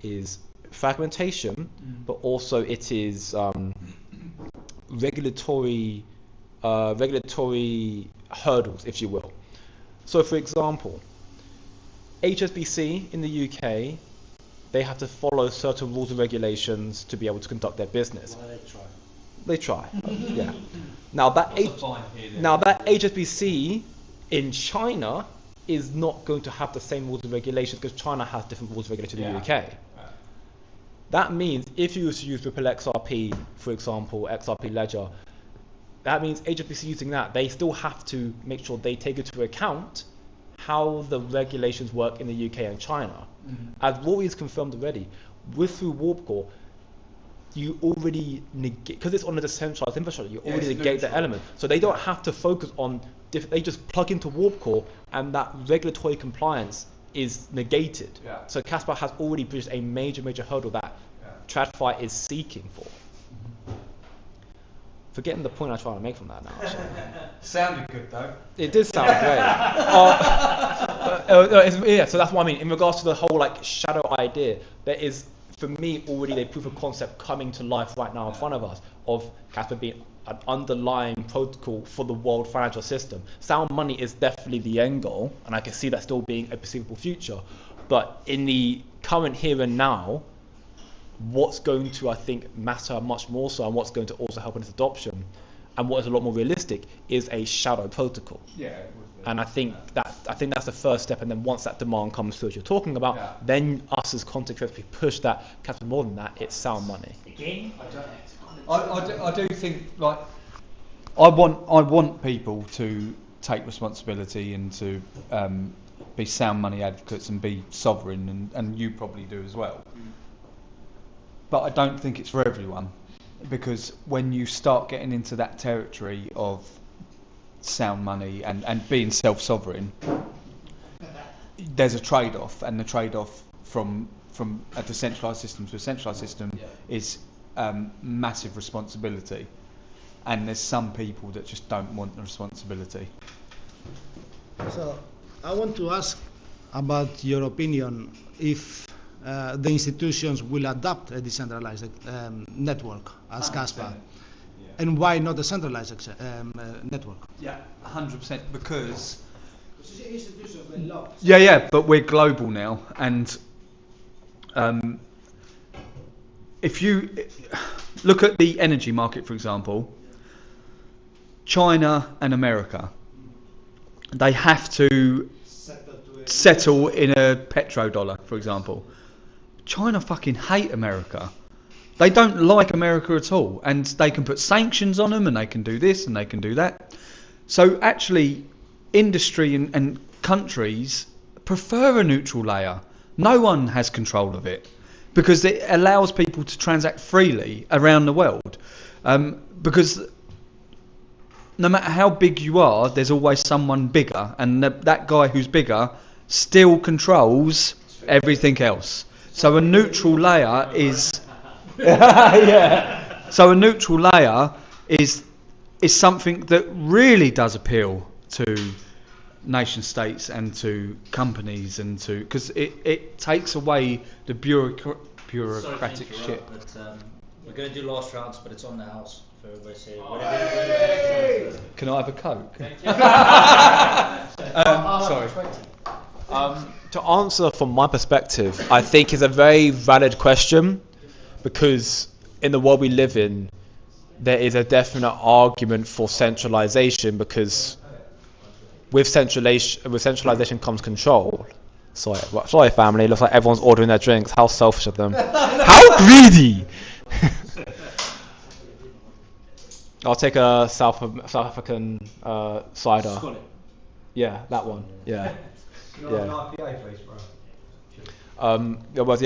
is fragmentation, but also it is regulatory hurdles, if you will. So, for example, HSBC in the UK, they have to follow certain rules and regulations to be able to conduct their business. Well, they try. Yeah. Now that HSBC in China is not going to have the same rules and regulations, because China has different rules and regulations in the UK. That means if you use Ripple XRP, for example, XRP Ledger, that means HSBC using that, they still have to make sure they take into account how the regulations work in the UK and China. As Wolfy has confirmed already, through Warp Core, you already negate, because it's on a decentralized infrastructure, you already negate the element. So they don't have to focus on, they just plug into Warp Core, and that regulatory compliance is negated. So Kaspa has already bridged a major hurdle that TradFi is seeking for. Forgetting the point I try to make from that now. Sounded good though. It did sound great. So that's what I mean. In regards to the whole shadow idea, there is, for me, already a proof of concept coming to life right now in front of us of Kaspa being an underlying protocol for the world financial system. Sound money is definitely the end goal, and I can see that still being a perceivable future. But in the current here and now, what's going to, I think, matter much more so, and what's going to also help in its adoption, and what is a lot more realistic, is a shadow protocol. And I think that's the first step. And then once that demand comes through, as you're talking about, then us as content creators, we push that. Captain, more than that, it's sound money. Again, I do think I want people to take responsibility and to be sound money advocates and be sovereign, and you probably do as well. But I don't think it's for everyone, because when you start getting into that territory of sound money and being self-sovereign, there's a trade-off, and the trade-off from a decentralised system to a centralised system is massive responsibility, and there's some people that just don't want the responsibility. So I want to ask about your opinion if the institutions will adopt a decentralized network as Kaspa, and why not a centralized network? Yeah, 100%, because institutions are locked. Yeah, but we're global now, and if you look at the energy market, for example, China and America, they have to settle in a petrodollar, for example. China fucking hate America. They don't like America at all, and they can put sanctions on them, and they can do this and they can do that. So actually, industry and countries prefer a neutral layer. No one has control of it, because it allows people to transact freely around the world. Because no matter how big you are, there's always someone bigger, and that guy who's bigger still controls everything else. So a neutral layer is So a neutral layer is something that really does appeal to nation states and to companies, and to, because it takes away the bureaucratic shit. But, we're going to do last rounds, but it's on the house for everybody. So Can I have a Coke? Sorry. To answer from my perspective, I think it's a very valid question, because in the world we live in, there is a definite argument for centralization, because with centralization comes control. Sorry, family. It looks like everyone's ordering their drinks. How selfish of them! How greedy! I'll take a South African cider. Yeah, that one. Yeah.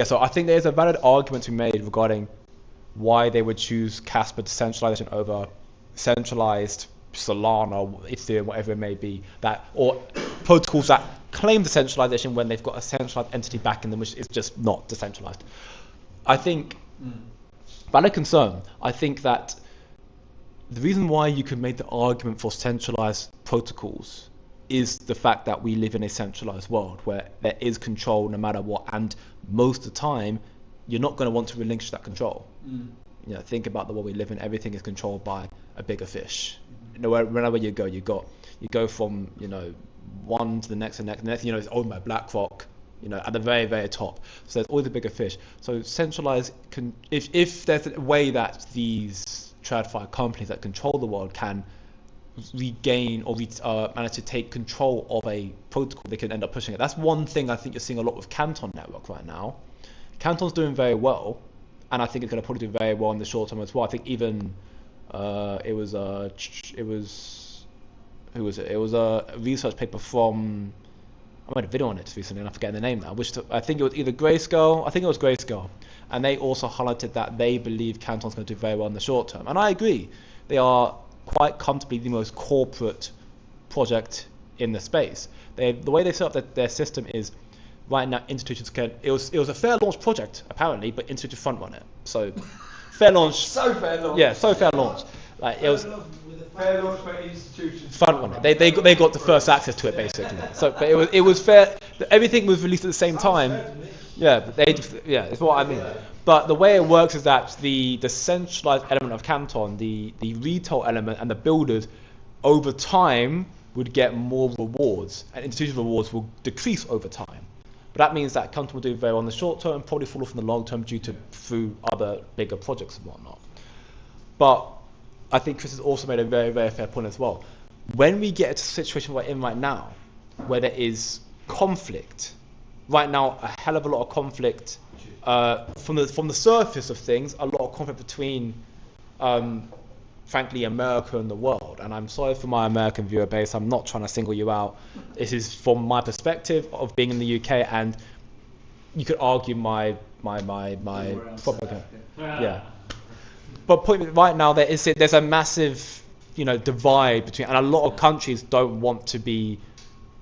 So I think there's a valid argument to be made regarding why they would choose Kaspa decentralization over centralized Solana, Ethereum, whatever it may be, or protocols that claim decentralization when they've got a centralized entity backing them, which is just not decentralized. I think valid concern. I think that the reason why you could make the argument for centralized protocols is the fact that we live in a centralized world where there is control no matter what, and most of the time you're not going to want to relinquish that control. You know, think about the world we live in. Everything is controlled by a bigger fish. You know, wherever you go, you go from, you know, one to the next and next, you know, it's owned by BlackRock, you know, at the very, very top. So there's always a bigger fish. So centralized if there's a way that these TradFi companies that control the world can regain or manage to take control of a protocol, they can end up pushing it. That's one thing I think you're seeing a lot with Canton Network right now. Canton's doing very well, and I think it's going to probably do very well in the short term as well. I think even it was a research paper from, I made a video on it recently and I'm forgetting the name now, which I think it was either Grayscale, and they also highlighted that they believe Canton's going to do very well in the short term, and I agree. They are quite comfortably the most corporate project in the space. The way they set up their system is, right now institutions can, it was a fair launch project apparently, but institutions front run it. So fair launch. So fair launch. Yeah, so fair launch. Like it was fair launch for institutions. Front run it. They got the first access to it basically. So, but it was fair. Everything was released at the same time. Yeah, but it's what I mean. But the way it works is that the centralized element of Canton, the retail element and the builders, over time would get more rewards, and institutional rewards will decrease over time. But that means that Canton will do very well in the short term, probably fall off in the long term through other bigger projects and whatnot. But I think Chris has also made a very, very fair point as well. When we get to a situation we're in right now, where there is conflict, right now a hell of a lot of conflict, from the surface of things, a lot of conflict between frankly, America and the world. And I'm sorry for my American viewer base. I'm not trying to single you out. This is from my perspective of being in the UK, and you could argue my propaganda. Yeah. But right now there's a massive, divide between, and a lot of countries don't want to be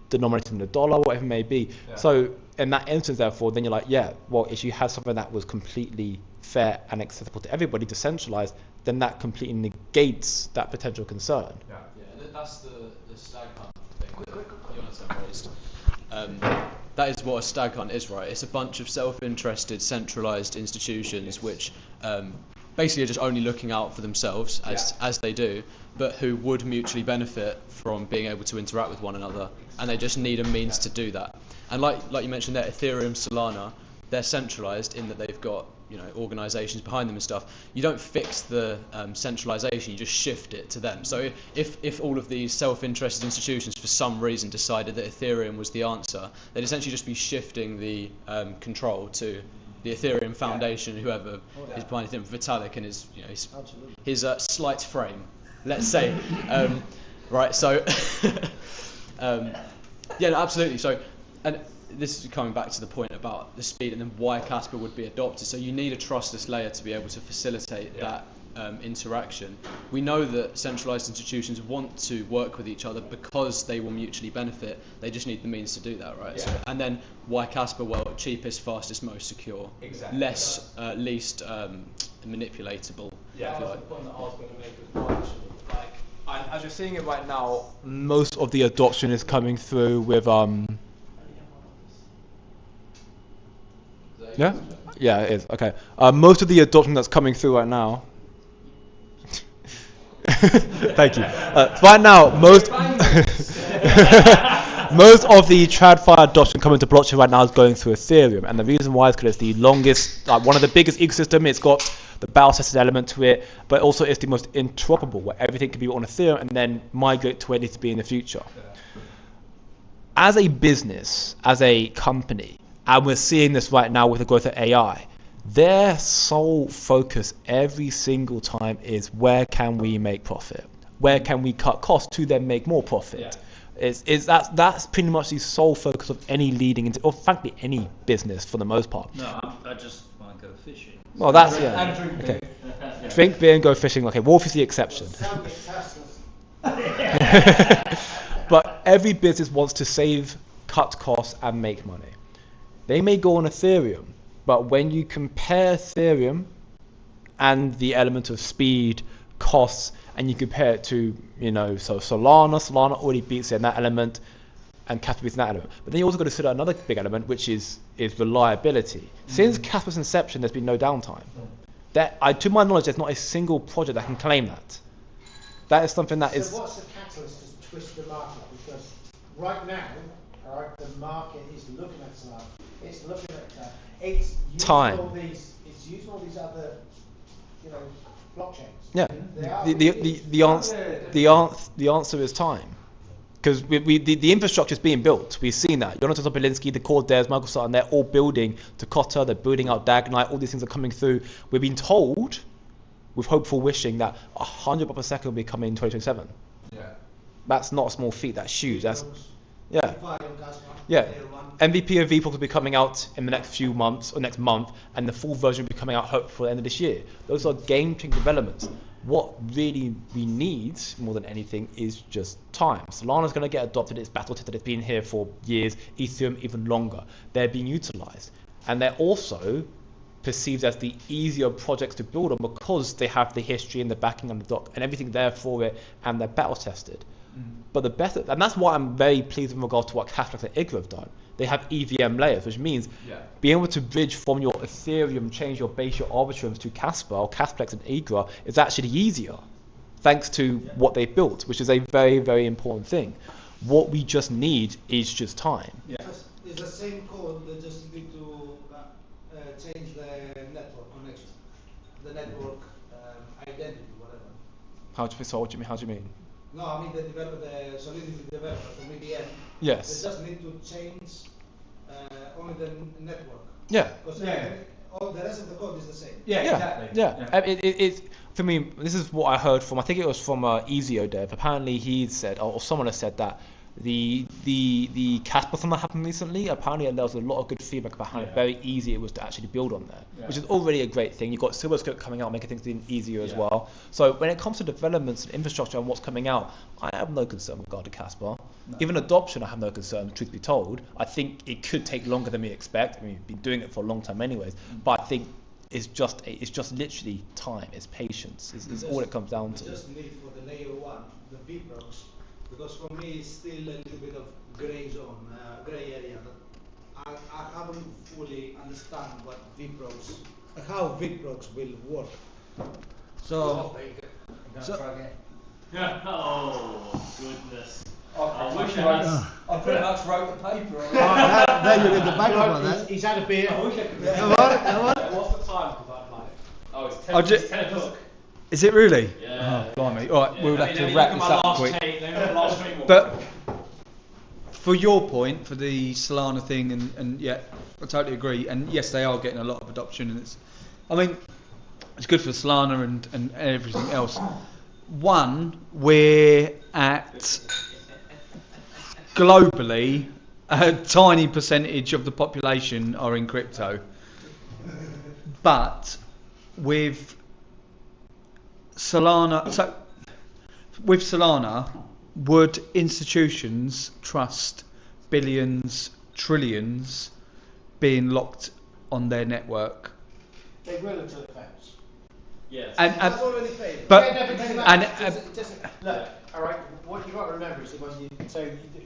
denominated in the dollar, whatever it may be. Yeah. So in that instance, therefore, then you're like, if you had something that was completely fair and accessible to everybody, decentralized, then that completely negates that potential concern. Yeah, that's the stag hunt thing that raised. That is what a stag hunt is, right? It's a bunch of self-interested, centralized institutions which basically are just only looking out for themselves, as they do, but who would mutually benefit from being able to interact with one another, and they just need a means to do that. And like you mentioned there, Ethereum, Solana, they're centralized in that they've got organizations behind them and stuff. You don't fix the centralization, you just shift it to them. So if all of these self-interested institutions for some reason decided that Ethereum was the answer, they'd essentially just be shifting the control to the Ethereum Foundation, whoever is behind Ethereum, Vitalik and his slight frame, let's say. Right, so absolutely. So, and this is coming back to the point about the speed and then why Kaspa would be adopted. So you need a trustless layer to be able to facilitate that interaction. We know that centralized institutions want to work with each other because they will mutually benefit. They just need the means to do that, right? Yeah. So, and then why Kaspa? Well, cheapest, fastest, most secure, least manipulatable. Yeah, that's the point that I was going to make as well, actually. As you're seeing it right now, most of the adoption is coming through with Yeah, it is. Okay. Most of the adoption that's coming through right now. Thank you. Right now, most of the TradFi adoption coming to blockchain right now is going through Ethereum, and the reason why is because it's the longest, one of the biggest ecosystem. It's got the battle-tested element to it, but also it's the most interoperable, where everything can be on Ethereum and then migrate to where it needs to be in the future. As a business, as a company, and we're seeing this right now with the growth of AI, their sole focus every single time is where can we make profit? Where can we cut costs to then make more profit? That's pretty much the sole focus of any or frankly any business for the most part. No, I just want to go fishing. Well, that's and drink beer. Okay. Drink beer and go fishing. Okay, Wolfy's the exception. But every business wants to save, cut costs, and make money. They may go on Ethereum, but when you compare Ethereum and the element of speed, costs, and you compare it to, so Solana already beats it in that element, and Kaspa beats in that element. But then you also got to consider another big element, which is reliability. Since Kaspa's inception, there's been no downtime. To my knowledge, there's not a single project that can claim that. That is something that is. So what's the catalyst to twist the market? Because right now, the market is looking at Solana. It's looking at it's time. It's using all these other, blockchains. Yeah. The answer is time, because the infrastructure is being built. We've seen that. Jonathan Topolinsky, the Cordairs, Microsoft, and they're all building Takota. They're building out Dagnite. All these things are coming through. We've been told, with hopeful wishing, that 100 per second will be coming in 2027. Yeah. That's not a small feat. That's huge. MVP of VPOC will be coming out in the next few months or next month, and the full version will be coming out hopefully for the end of this year. Those are game-changing developments. What really we need more than anything is just time. Solana's going to get adopted. It's battle-tested. It's been here for years. Ethereum even longer. They're being utilized, and they're also perceived as the easier projects to build on because they have the history and the backing and the doc and everything there for it, and they're battle-tested. But the better, and that's why I'm very pleased in regards to what Cashback and IGRA have done. They have EVM layers, which means being able to bridge from your Ethereum, change your base, your arbitrums to Kaspa or Casplex and IGRA is actually easier, thanks to what they built, which is a very, very important thing. What we just need is just time. Yeah. It's the same code, they just need to change the network connection, the network identity, whatever. What do you mean? No, I mean the Solidity developer from EVM. Yes. They just need to change only the network. Yeah. Because all the rest of the code is the same. Yeah, exactly. Yeah. It's for me. This is what I heard from. I think it was from Ezio Dev. Apparently, he said, or someone has said that the Kaspa thing that happened recently. Apparently, there was a lot of good feedback about how very easy it was to actually build on there, which is already a great thing. You've got Silverscope coming out, making things easier as well. So when it comes to developments and infrastructure and what's coming out, I have no concern with regard to Kaspa. No. Even adoption, I have no concern. Truth be told, I think it could take longer than we expect. I mean, we've been doing it for a long time, anyways. But I think it's just literally time. It's patience. Is all it comes down to. Just need for the layer 1, the VPROX, because for me it's still a little bit of grey zone, grey area. That I haven't fully understand what VPROX, how VPROX will work. So. Oh goodness. I pretty much wrote the paper. There you read the back of that. He's had a beer. Come on. What's the time? Oh, it's 10 o'clock. Is it really? Yeah. Oh, blimey. All right, we'll have to wrap this up quick. But for your point, for the Solana thing, and yeah, I totally agree. And yes, they are getting a lot of adoption, and it's good for Solana and everything else. One, we're at globally a tiny percentage of the population are in crypto, but with Solana, would institutions trust billions, trillions being locked on their network? They will until it fails. Yes. And that's already failed. But look, all right. What you got to remember is that you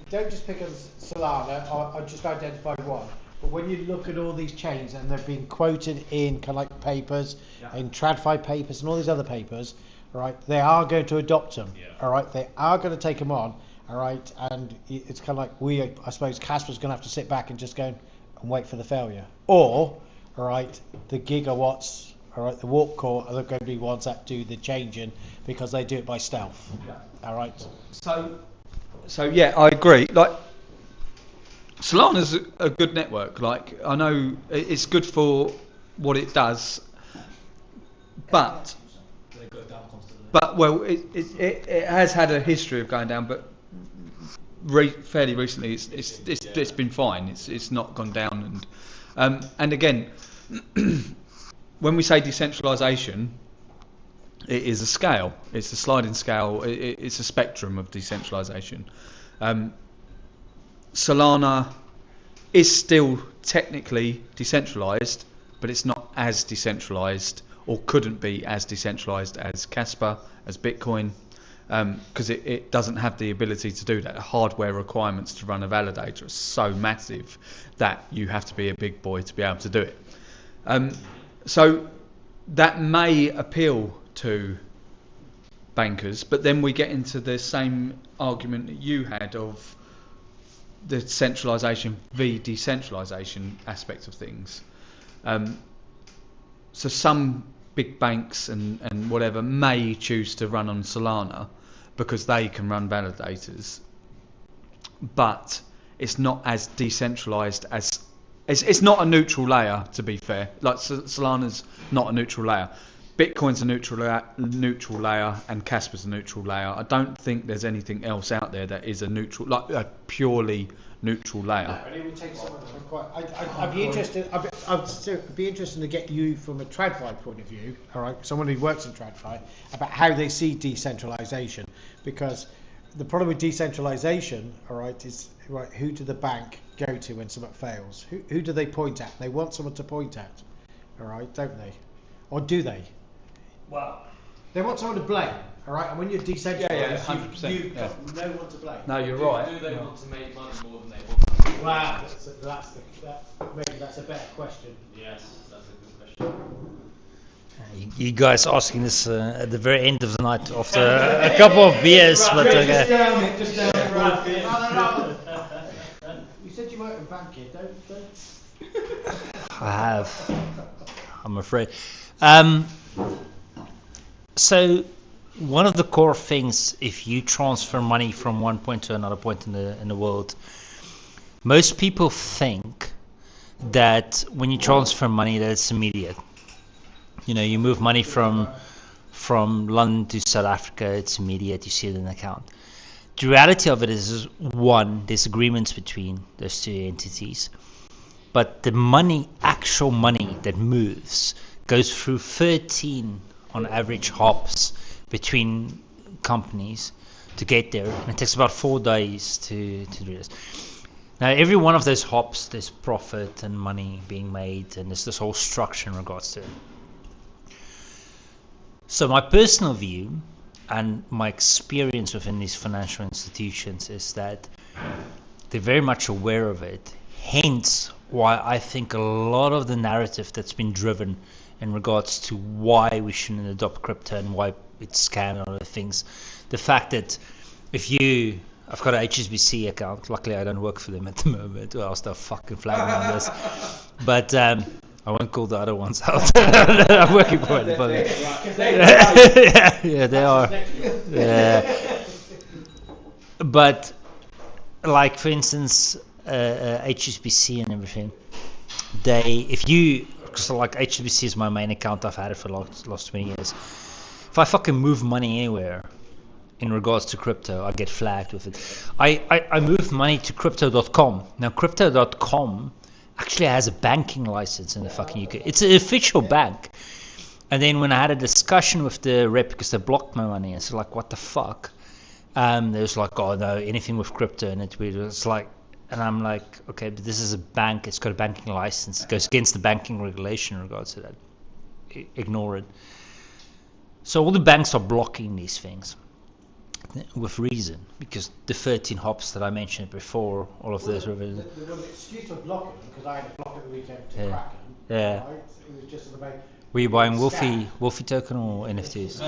don't just pick as Solana or just identify one. But when you look at all these chains and they're being quoted in kind of like papers, in TradFi papers and all these other papers, all right, they are going to adopt them. All right, they are going to take them on. All right, and it's kind of like I suppose Kaspa's going to have to sit back and just go and wait for the failure, or all right, the gigawatts. All right, the warp core are going to be ones that do the changing because they do it by stealth. All right. So yeah, I agree. Like Solana's a good network. Like I know it's good for what it does, but well, it has had a history of going down, but fairly recently it's been fine. It's not gone down, and again. When we say decentralisation, it is a scale. It's a sliding scale. It's a spectrum of decentralisation. Solana is still technically decentralised, but it's not as decentralised, or couldn't be as decentralised as Kaspa, as Bitcoin, because it doesn't have the ability to do that. The hardware requirements to run a validator are so massive that you have to be a big boy to be able to do it. So that may appeal to bankers, but then we get into the same argument that you had of the centralisation v decentralisation aspect of things. So some big banks and whatever may choose to run on Solana because they can run validators, but it's not as decentralised as it's not a neutral layer, to be fair. Like Solana's not a neutral layer. Bitcoin's a neutral layer, and Kaspa's a neutral layer. I don't think there's anything else out there that is a neutral, like a purely neutral layer. And it would take someone from quite. I'd be interested. I'd be interested to get you from a TradFi point of view. All right, someone who works in TradFi, about how they see decentralisation, because the problem with decentralisation, all right, is right. Who do the bank go to when something fails? Who do they point at? They want someone to point at, all right, don't they? Or do they? Well, they want someone to blame, all right. And when you're decentralised, 100%. you've got no one to blame. No, you're right. Do they want to make money more than they want to? Wow, maybe that's a better question. Yes, that's a good question. you guys asking this at the very end of the night after a couple of beers, but okay. Just down it, No. You said you weren't in banking, don't. I have, I'm afraid. So one of the core things, if you transfer money from one point to another point in the world, most people think that when you transfer money, that it's immediate. You know, you move money from London to South Africa, it's immediate, you see it in the account. The reality of it is one, there's agreements between those two entities, but the money, actual money that moves, goes through 13 on average hops between companies to get there, and it takes about 4 days to do this. Now, every one of those hops, there's profit and money being made, and there's this whole structure in regards to it. So my personal view and my experience within these financial institutions is that they're very much aware of it, hence why I think a lot of the narrative that's been driven in regards to why we shouldn't adopt crypto and why it's scam and other things. The fact that I've got an HSBC account. Luckily, I don't work for them at the moment, or else they'll fucking flag me on this. But I won't call the other ones out. I'm working for it. Yeah, they are. Yeah. But, like, for instance, HSBC and everything, so like HSBC is my main account. I've had it for the last 20 years. If I fucking move money anywhere in regards to crypto, I get flagged with it. I moved money to crypto.com. Now, crypto.com actually has a banking license in the fucking UK. It's an official bank. And then when I had a discussion with the rep, because they blocked my money, it's like, what the fuck? They was like, oh no, anything with crypto, and it's like, and I'm like, okay, but this is a bank, it's got a banking license, it goes against the banking regulation in regards to that. Ignore it. So all the banks are blocking these things with reason, because the 13 hops that I mentioned before, all of those were... There was an excuse for blocking, because I had a block at the weekend to Kraken. Yeah. Right? It was just about... Were you buying Wolfy token or NFTs?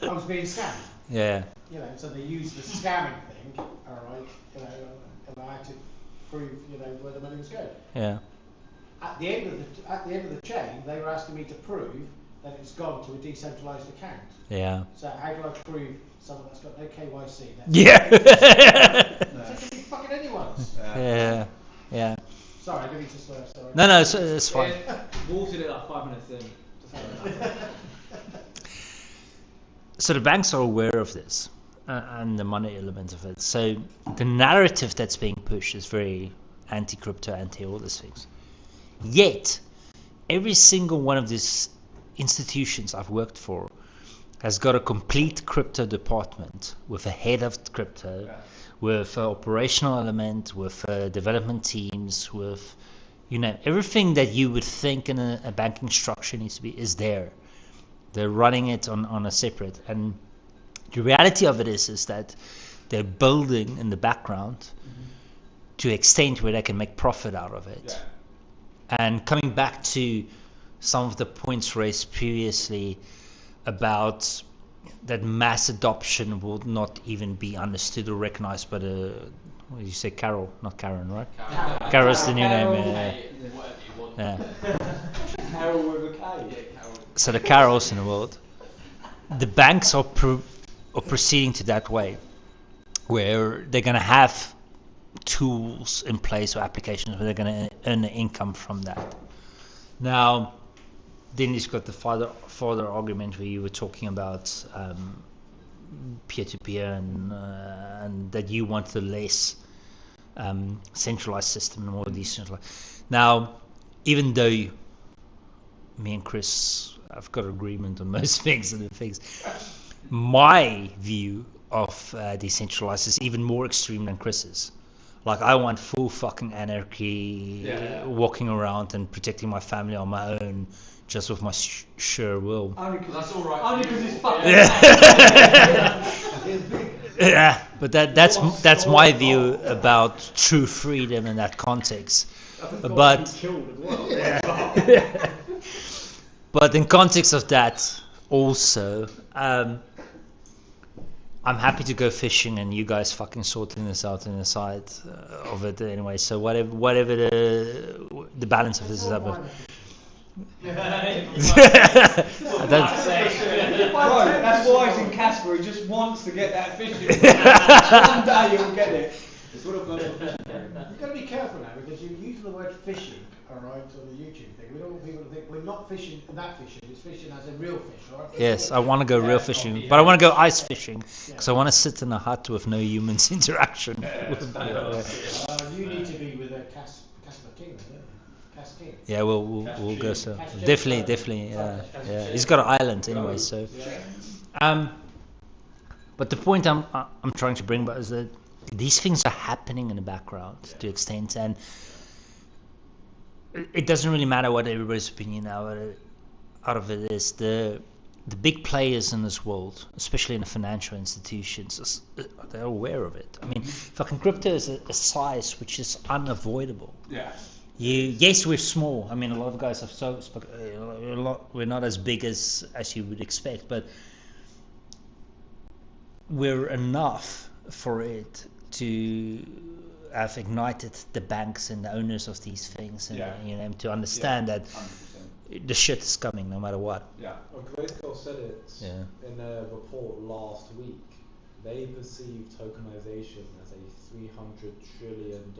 I was being scammed. Yeah. You know, so they used the scamming thing, all right, you know, and I had to prove, you know, where the money was going. Yeah. At the end of the chain, they were asking me to prove that it's gone to a decentralized account. Yeah. So how do I prove someone that's got no KYC? Yeah. It can be fucking anyone's. Yeah. Yeah. Sorry, I didn't mean to swear. Sorry. No, it's fine. Watered it like 5 minutes in. So the banks are aware of this and the money element of it. So the narrative that's being pushed is very anti-crypto, anti-all these things. Yet, every single one of these institutions I've worked for has got a complete crypto department with a head of crypto, with an operational element, with development teams, with, you know, everything that you would think in a banking structure needs to be is there. They're running it on a separate, and the reality of it is that they're building in the background to an extent where they can make profit out of it. And coming back to some of the points raised previously about that mass adoption will not even be understood or recognized by the, what did you say, Carol, not Karen, right? Carol's the new name. Yeah. Carol with a K. So the Carols in the world, the banks are proceeding to that way, where they're going to have tools in place or applications where they're going to earn income from that. Now, then you've got the further argument where you were talking about peer-to-peer and that you want the less centralized system and more decentralized. Now, even though me and Chris have got agreement on most things and the things, my view of decentralized is even more extreme than Chris's. Like, I want full fucking anarchy, walking around and protecting my family on my own, just with my sure will. Only because that's all right. Only because it's fucking. Yeah, but that's my view about true freedom in that context. But but in context of that, also, I'm happy to go fishing and you guys fucking sorting this out on the side of it anyway. So whatever the balance of this is about. That's why he's in Kaspa. He just wants to get that fishing. One day you'll get it. It's sort of going for fishing. You've got to be careful now because you're using the word fishing, alright, on the YouTube thing. We don't want people to think we're not fishing that fishing, it's fishing as a real fish, alright? Yes, I want to go real fishing, but I want to go ice fishing because I want to sit in a hut with no humans interaction. You need to be with a Kaspa King, isn't it? Kas King. Yeah, we'll go so. Definitely. Yeah. He's got an island anyway, so. But the point I'm trying to bring about is that these things are happening in the background to an extent, and it doesn't really matter what everybody's opinion out of it is. The big players in this world, especially in the financial institutions, they're aware of it. I mean, fucking crypto is a size which is unavoidable. Yeah. Yes, we're small. I mean, a lot of guys have we're not as big as you would expect, but we're enough for it to have ignited the banks and the owners of these things, and to understand that 100%. The shit is coming no matter what. Yeah. Well, Grayscale said it in a report last week. They perceive tokenization as a $300 trillion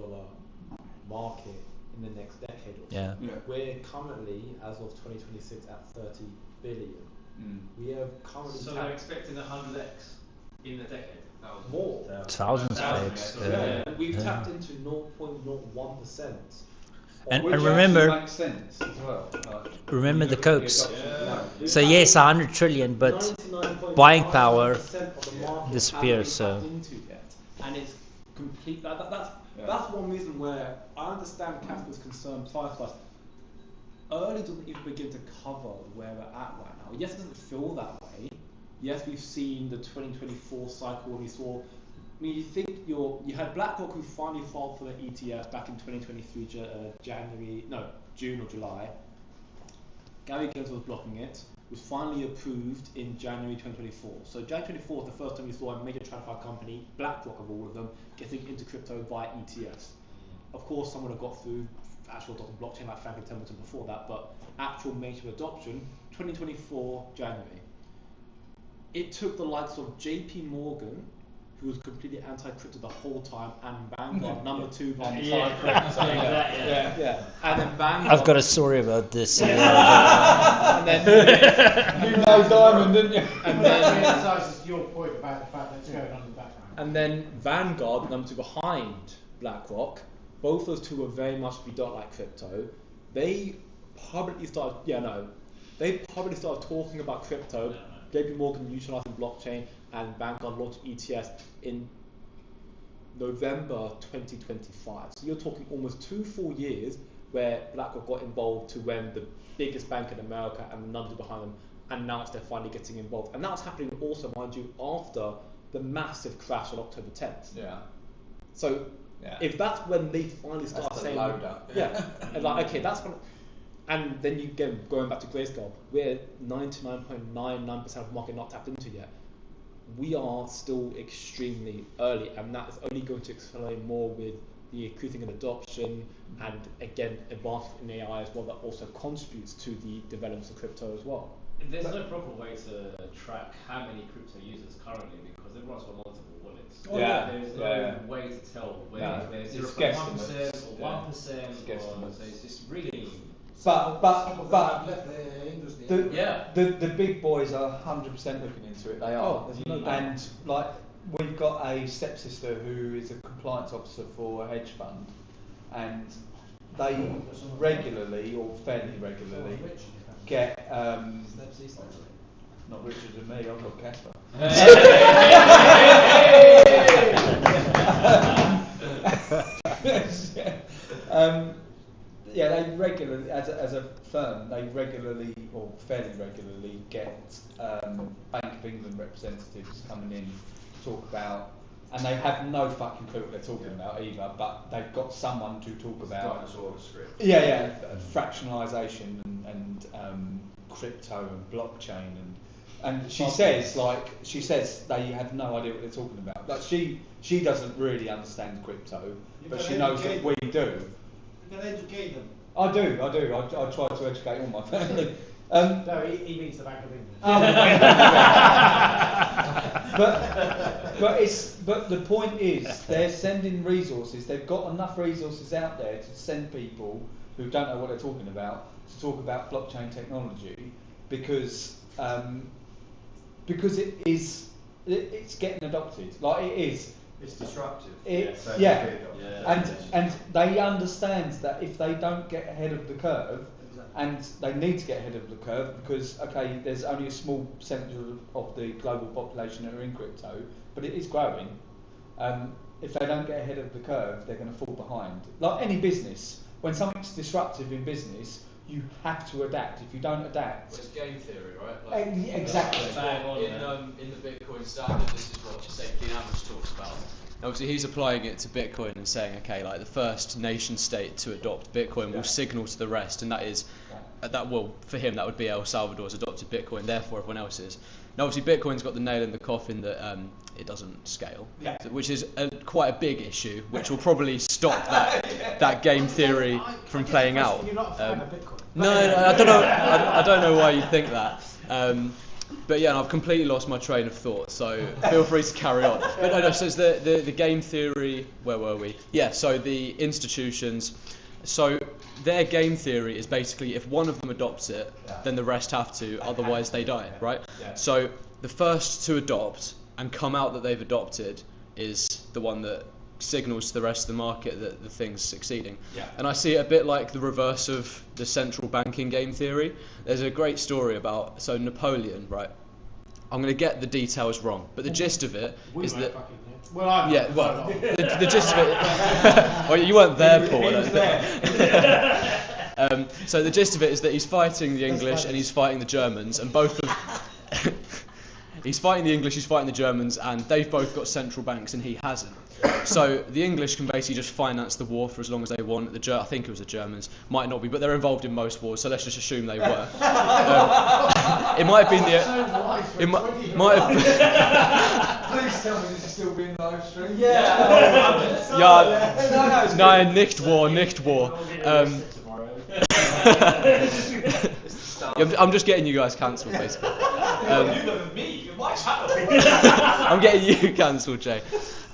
market in the next decade or so. We're currently, as of 2026, at 30 billion. We have currently. So they're expecting 100x in a decade. More. Thousands of eggs. We've tapped into 0.01%. And remember, makes sense as well. Remember the cokes. So yes, 100 trillion, but buying power disappears. So. And it's complete. That's one reason where I understand Kaspa's concern price-wise. Early doesn't even begin to cover where we're at right now. Yes, it doesn't feel that way. Yes, we've seen the 2024 cycle. We saw. I mean, you think you had BlackRock who finally filed for their ETF back in 2023, June or July. Gary Gensler was blocking it. Was finally approved in January 2024. So January 2024 was the first time we saw a major TradFi company, BlackRock of all of them, getting into crypto via ETFs. Of course, some would have got through actual blockchain like Franklin Templeton before that, but actual major adoption, 2024 January. It took the likes of JP Morgan, who was completely anti-crypto the whole time, and Vanguard, number 2 anti-crypto. And then Vanguard. I've got a story about this. And then you know Diamond, didn't you? And then emphasises your point about the fact that it's going on in the background. And then Vanguard, number 2 behind BlackRock. Both those two were very much, we don't like crypto. They publicly started, talking about crypto. JP Morgan utilizing blockchain, and Vanguard launched ETFs in November 2025. So you're talking almost 2 full years where BlackRock got involved to when the biggest bank in America and the numbers behind them announced they're finally getting involved. And that was happening also, mind you, after the massive crash on October 10th. Yeah. So if that's when they finally start saying, and like, okay, that's when. And then you get going back to Grayscale, we're 99.99% of the market not tapped into yet. We are still extremely early, and that is only going to accelerate more with the increasing in adoption and again advancement in AI as well. That also contributes to the development of crypto as well. There's no proper way to track how many crypto users currently because everyone's got multiple wallets. There's no way to tell whether there's 0.1% or 1%, so it's just really. But the big boys are 100% looking into it. They are, and like we've got a stepsister who is a compliance officer for a hedge fund, and they regularly or fairly regularly get not richer than me. I've got Kaspa. They regularly, as a firm, they regularly or fairly regularly get Bank of England representatives coming in to talk about, and they have no fucking clue what they're talking about either. But they've got someone to talk about. Fractionalisation and crypto and blockchain and she says they have no idea what they're talking about. Like she doesn't really understand crypto, but she knows that we do. You can educate them. I do. I try to educate all my family. No, he means the Bank of England. But the point is, they're sending resources. They've got enough resources out there to send people who don't know what they're talking about to talk about blockchain technology, because it's getting adopted. Like it is. It's disruptive. And they understand that if they don't get ahead of the curve, and they need to get ahead of the curve because, okay, there's only a small percentage of the global population that are in crypto, but it is growing. If they don't get ahead of the curve, they're going to fall behind. Like any business, when something's disruptive in business, you have to adapt. If you don't adapt... Well, it's game theory, right? Like, exactly. In the Bitcoin standard, this is what Safety Amherst talks about. Obviously, he's applying it to Bitcoin and saying, okay, like the first nation state to adopt Bitcoin will signal to the rest, and that is, for him, that would be El Salvador's adopted Bitcoin, therefore everyone else is. And obviously, Bitcoin's got the nail in the coffin that it doesn't scale, which is quite a big issue, which will probably stop that game theory from playing out. You're not a fan of Bitcoin? No, I don't know. I don't know why you think that. But yeah, I've completely lost my train of thought, so feel free to carry on. But no, so it's the game theory, where were we? Yeah, so the institutions, so their game theory is basically if one of them adopts it, then the rest have to, otherwise they die, right? So the first to adopt and come out that they've adopted is the one that signals to the rest of the market that the thing's succeeding. And I see it a bit like the reverse of the central banking game theory. There's a great story about, so Napoleon, right? I'm going to get the details wrong, but the gist of it is that... the gist of it... well, you weren't there, Paul. I don't think. So the gist of it is that he's fighting the English and he's fighting the Germans, and both of... He's fighting the English, he's fighting the Germans, and they've both got central banks and he hasn't. So the English can basically just finance the war for as long as they want. I think it was the Germans, might not be, but they're involved in most wars, so let's just assume they were. It might have been the... It might have been... Please tell me this is still being live streamed. No, nicht war. I'm just getting you guys cancelled, basically. You know me, you're my channel. I'm getting you cancelled, Jay.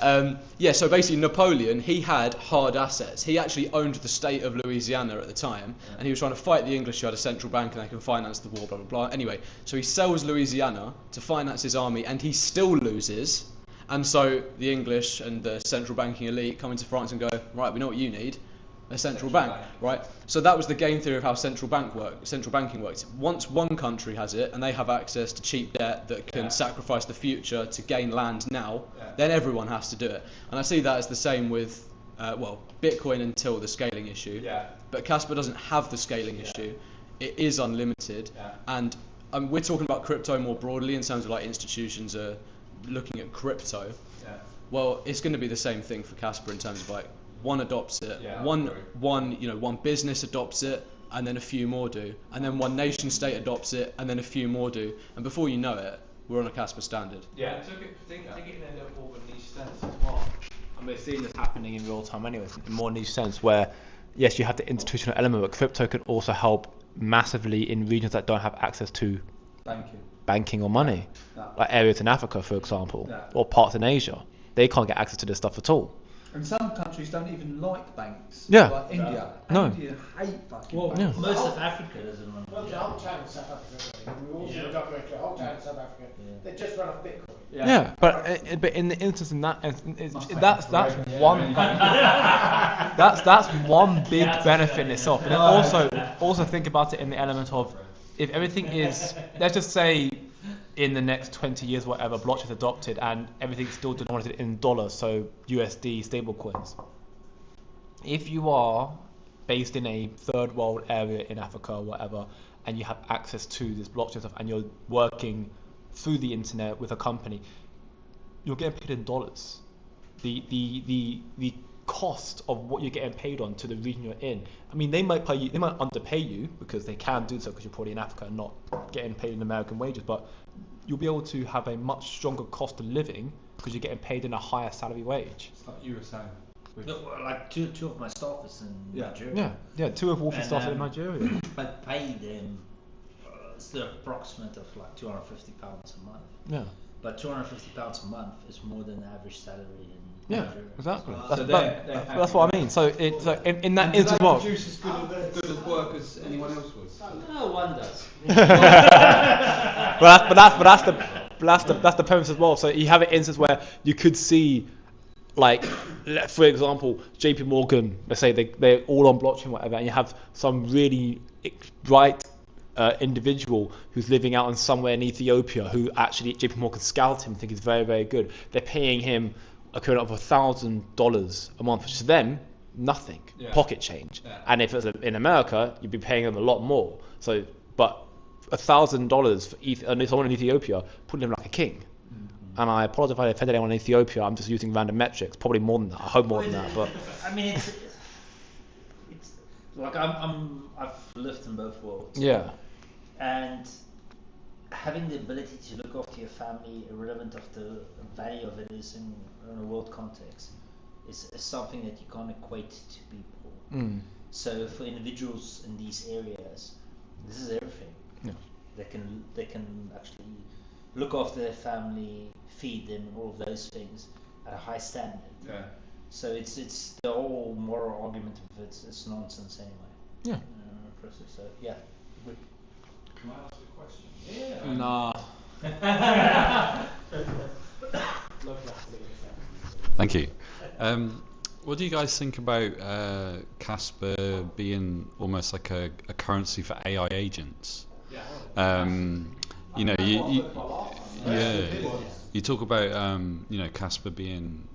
So basically Napoleon, he had hard assets. He actually owned the state of Louisiana at the time, and he was trying to fight the English who had a central bank and they can finance the war, blah, blah, blah. Anyway, so he sells Louisiana to finance his army, and he still loses. And so the English and the central banking elite come into France and go, right, we know what you need. A central bank, right? So that was the game theory of how central banking works. Once one country has it and they have access to cheap debt that can sacrifice the future to gain land now, then everyone has to do it. And I see that as the same with, Bitcoin until the scaling issue. But Kaspa doesn't have the scaling issue. It is unlimited. And we're talking about crypto more broadly in terms of like institutions are looking at crypto. Well, it's going to be the same thing for Kaspa in terms of like, one adopts it, one business adopts it, and then a few more do, and then one nation state adopts it, and then a few more do, and before you know it, we're on a Kaspa standard. I think it ended up more of a niche sense as well. And we're seeing this happening in real time anyway, in more niche sense where, yes, you have the institutional element, but crypto can also help massively in regions that don't have access to banking or money, like areas in Africa, for example, or parts in Asia. They can't get access to this stuff at all. And some countries don't even like banks. Like India. No. India hate fucking banks. Most of Africa doesn't run. Well, the whole town of South Africa. We also documented the whole town of South Africa. They just run off Bitcoin. But in the instance in that, that's one. That's one big benefit in itself. And also think about it in the element of if everything is, let's just say, in the next 20 years, whatever, blockchain is adopted and everything's still denominated in dollars, so USD stable coins. If you are based in a third world area in Africa or whatever, and you have access to this blockchain stuff and you're working through the internet with a company, you're getting paid in dollars. The cost of what you're getting paid on to the region you're in. I mean, they might pay you, they might underpay you because they can do so because you're probably in Africa and not getting paid in American wages, but you'll be able to have a much stronger cost of living because you're getting paid in a higher salary wage. It's like you were saying. No, like two of my staff is in Nigeria. Yeah, two of Wolfy's staff in Nigeria. I paid them it's the approximate of like £250 a month. Yeah. But £250 a month is more than the average salary in Yeah, Nigeria. exactly. So That's what I mean. So in that do instance, they well, produce as good of work as anyone else would? No one does. but that's the premise as well. So you have an instance where you could see, like, for example, JP Morgan, let's say they're all on blockchain, whatever, and you have some really bright individual who's living out in somewhere in Ethiopia who actually JP Morgan scouted him, think he's very, very good. They're paying him equivalent of $1,000 a month, which is them nothing, pocket change. Yeah. And if it's in America, you'd be paying them a lot more. So, but $1,000 for someone in Ethiopia, putting him like a king. And I apologize if I offended anyone in Ethiopia. I'm just using random metrics, probably more than that. I hope more than that. But I mean, it's like I've lived in both worlds. Yeah. And having the ability to look after your family, irrelevant of the value of it is in a world context, is something that you can't equate to people. Mm. So for individuals in these areas, this is everything. Yeah. They can actually look after their family, feed them, all of those things at a high standard. Yeah. So it's the whole moral argument of it's nonsense anyway. Yeah. So yeah. Can I ask a question? Yeah. Nah. Thank you. What do you guys think about Kaspa being almost like a currency for AI agents? You know, you talk about Kaspa being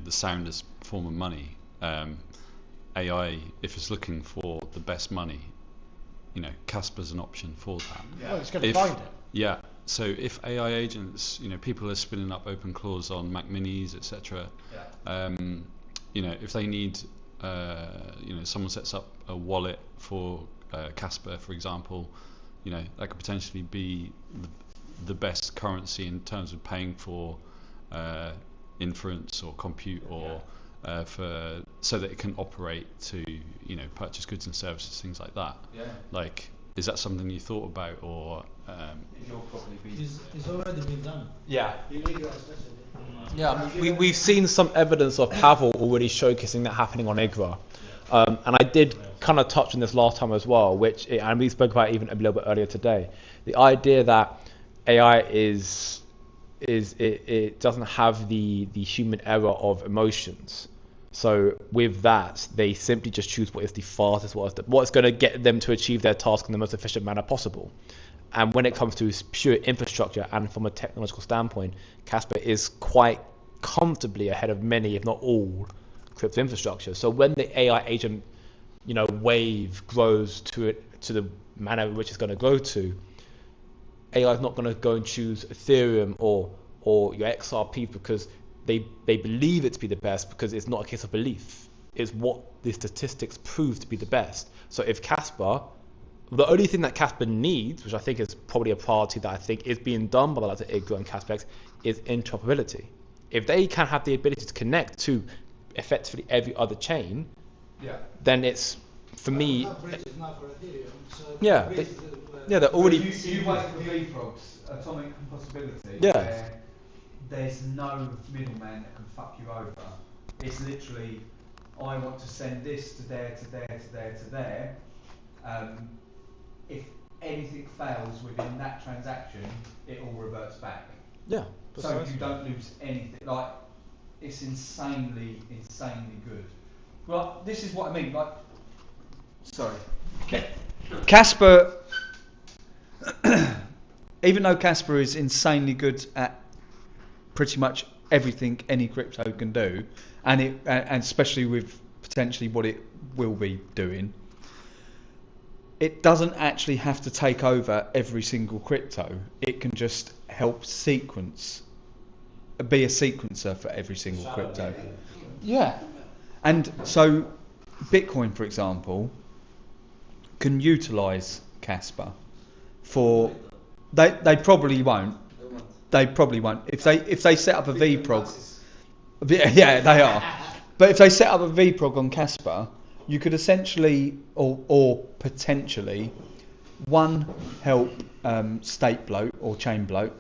the soundest form of money. AI, if it's looking for the best money, Kaspa's an option for that. Yeah. Well, it's going to find it. Yeah. So if AI agents, people are spinning up open claws on Mac Minis, etc. Yeah. If they need, someone sets up a wallet for Kaspa, for example, that could potentially be the best currency in terms of paying for inference or compute or so that it can operate to purchase goods and services, things like that. Yeah. Like, is that something you thought about, or you'll probably be? It's already been done. Yeah. Illegal especially. Yeah, we've seen some evidence of Pavel already showcasing that happening on IGRA. And I did kind of touch on this last time as well, and we spoke about it even a little bit earlier today. The idea that AI it doesn't have the human error of emotions. So with that, they simply just choose what is the fastest, what's going to get them to achieve their task in the most efficient manner possible. And when it comes to pure infrastructure and from a technological standpoint, Kaspa is quite comfortably ahead of many, if not all, crypto infrastructure. So when the AI agent, wave grows to the manner in which it's going to grow to, AI is not going to go and choose Ethereum or your XRP because they believe it to be the best, because it's not a case of belief. It's what the statistics prove to be the best. So if Kaspa, the only thing that Kaspa needs, which I think is probably a priority that I think is being done by the likes of IGRA and Kaspex, is interoperability. If they can have the ability to connect to effectively every other chain, then it's, for me, they're already. You wait for leapfrogs, atomic composability. Yeah. Where there's no middleman that can fuck you over. It's literally, I want to send this to there, to there, to there, to there. If anything fails within that transaction, it all reverts back. Yeah. So you don't lose anything. Like, it's insanely good. Well, this is what I mean. Like, sorry. Kaspa, even though Kaspa is insanely good at pretty much everything any crypto can do, and especially with potentially what it will be doing, it doesn't actually have to take over every single crypto. It can just help be a sequencer for every single crypto. Yeah. And so Bitcoin, for example, can utilize Kaspa for, they probably won't. They probably won't. If they set up a vprog, yeah, they are. But if they set up a vprog on Kaspa, you could essentially or potentially One, help state bloat or chain bloat,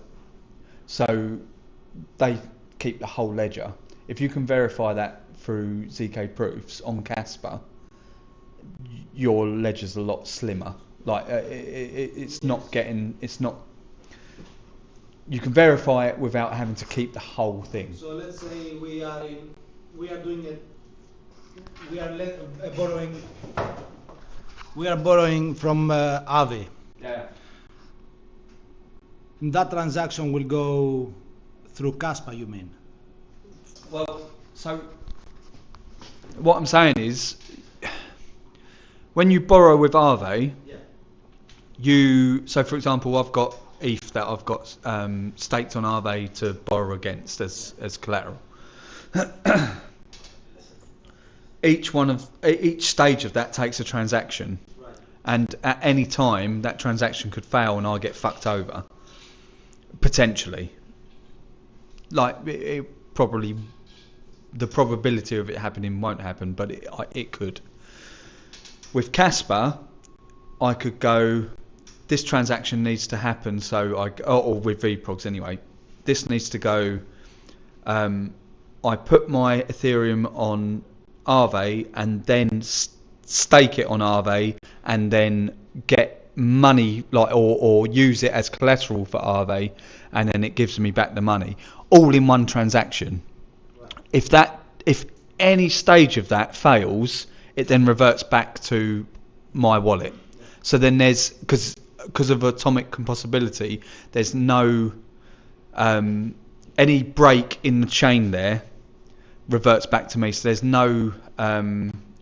so they keep the whole ledger. If you can verify that through ZK proofs on Kaspa, your ledger's a lot slimmer. Like it's not. You can verify it without having to keep the whole thing. So let's say we are borrowing from Aave. Yeah. That transaction will go through Kaspa, you mean? Well, so what I'm saying is, when you borrow with Aave, so for example, I've got ETH that I've got staked on Aave to borrow against as collateral. Each stage of that takes a transaction, and at any time that transaction could fail and I get fucked over, potentially. Like it probably, the probability of it happening won't happen, but it could. With Kaspa, I could go, this transaction needs to happen, so or with VProgs anyway, this needs to go, I put my Ethereum on Aave and then stake it on Aave and then get money, or use it as collateral for Aave, and then it gives me back the money, all in one transaction. If any stage of that fails, it then reverts back to my wallet. So then there's, because of atomic compulsibility, there's no any break in the chain there reverts back to me, so there's no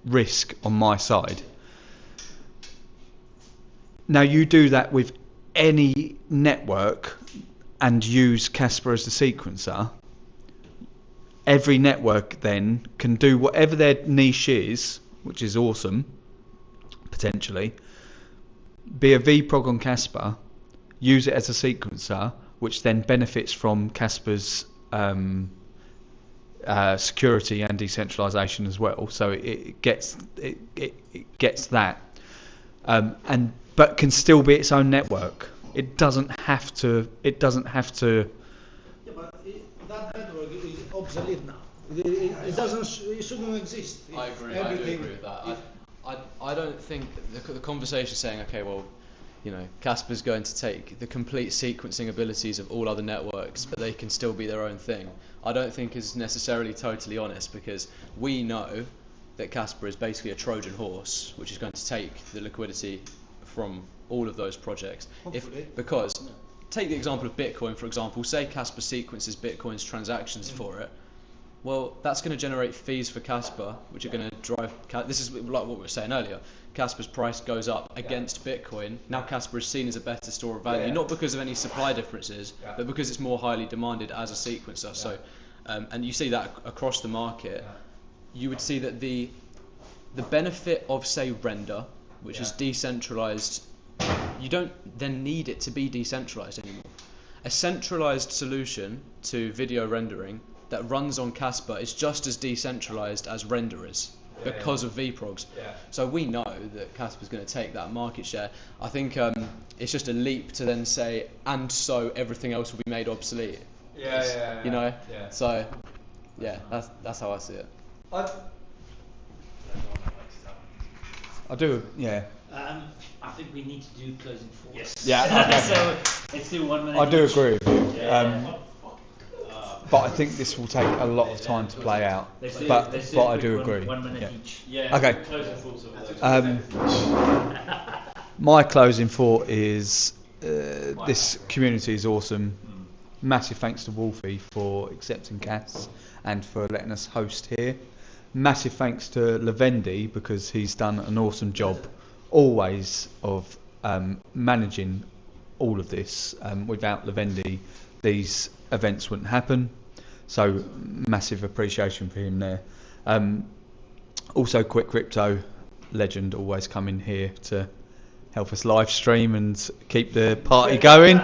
risk on my side. Now you do that with any network and use Kaspa as the sequencer, every network then can do whatever their niche is, which is awesome, potentially, be a VProg on Kaspa, use it as a sequencer, which then benefits from Kaspa's security and decentralization as well. So it gets that, but can still be its own network. It doesn't have to. Yeah, but that network is obsolete now. It shouldn't exist. I agree with that. I don't think the conversation saying, okay, well, Kaspa's going to take the complete sequencing abilities of all other networks, but they can still be their own thing, I don't think is necessarily totally honest, because we know that Kaspa is basically a Trojan horse, which is going to take the liquidity from all of those projects. Because take the example of Bitcoin, for example. Say Kaspa sequences Bitcoin's transactions for it. Well, that's going to generate fees for Kaspa, which are going to drive. This is like what we were saying earlier. Kaspa's price goes up against Bitcoin. Now Kaspa is seen as a better store of value, not because of any supply differences, but because it's more highly demanded as a sequencer. So, and you see that across the market. You would see that the benefit of, say, render, which is decentralized, you don't then need it to be decentralized anymore. A centralized solution to video rendering that runs on Kaspa is just as decentralized as render is, because of VProgs. So we know that Kaspa is going to take that market share. I think it's just a leap to then say, and so everything else will be made obsolete. You know. So that's how I see it. I do, I think we need to do closing thoughts. Yes. Yeah. Okay. So let's do 1 minute. I do each. agree with you. But I think this will take a lot of time to play out. But I do agree. 1 minute each. Okay. Closing thoughts. My closing thought is this community is awesome. Massive thanks to Wolfy for accepting Cass and for letting us host here. Massive thanks to Lavendi, because he's done an awesome job always of managing all of this. Without Lavendi, these events wouldn't happen. So massive appreciation for him there. Also, Quick Crypto legend, always coming here to help us live stream and keep the party going.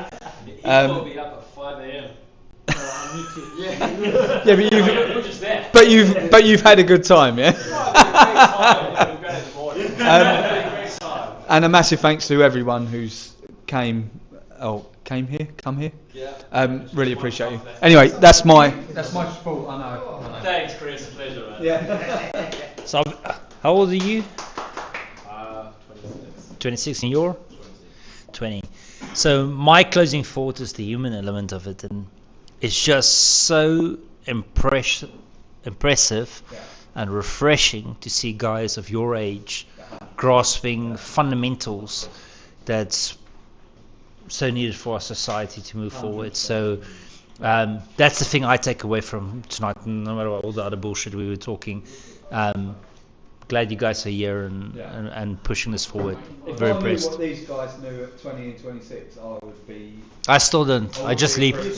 He will be up at 5 a.m. But you've had a good time, yeah. And a massive thanks to everyone who's come here. Yeah. Really appreciate you. Anyway, that's my fault. I know. Thanks, Chris. A pleasure, man. Yeah. So, how old are you? 26. 26, and you're? 20. So my closing thought is the human element of it, and it's just so impressive and refreshing to see guys of your age grasping fundamentals that's so needed for our society to move forward. So that's the thing I take away from tonight, no matter what all the other bullshit we were talking. Glad you guys are here and pushing this forward. Very impressed. If I knew what these guys knew at 20 and 26, I would be... I still don't. I just leap. I would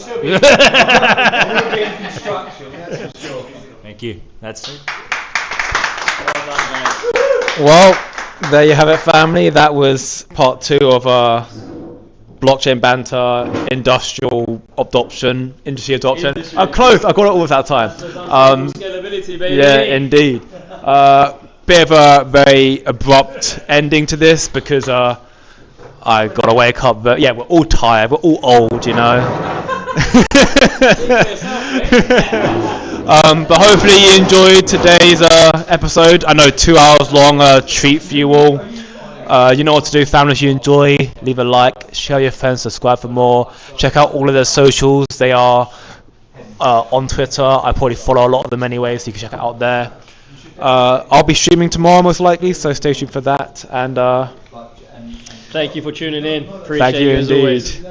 be in construction, that's for sure. Thank you. That's it. Well, there you have it, family. That was part 2 of our blockchain banter, industry adoption. I'm close. I got it all without time. Scalability, baby. Yeah, indeed. Bit of a very abrupt ending to this because I got to wake up. But yeah, we're all tired. We're all old, you know. But hopefully you enjoyed today's episode. I know 2 hours long, treat for you all. You know what to do, family. If you enjoy, leave a like, share your friends, subscribe for more. Check out all of their socials. They are on Twitter. I probably follow a lot of them anyway, so you can check it out there. I'll be streaming tomorrow most likely, so stay tuned for that. And thank you for tuning in. Appreciate you as indeed. always.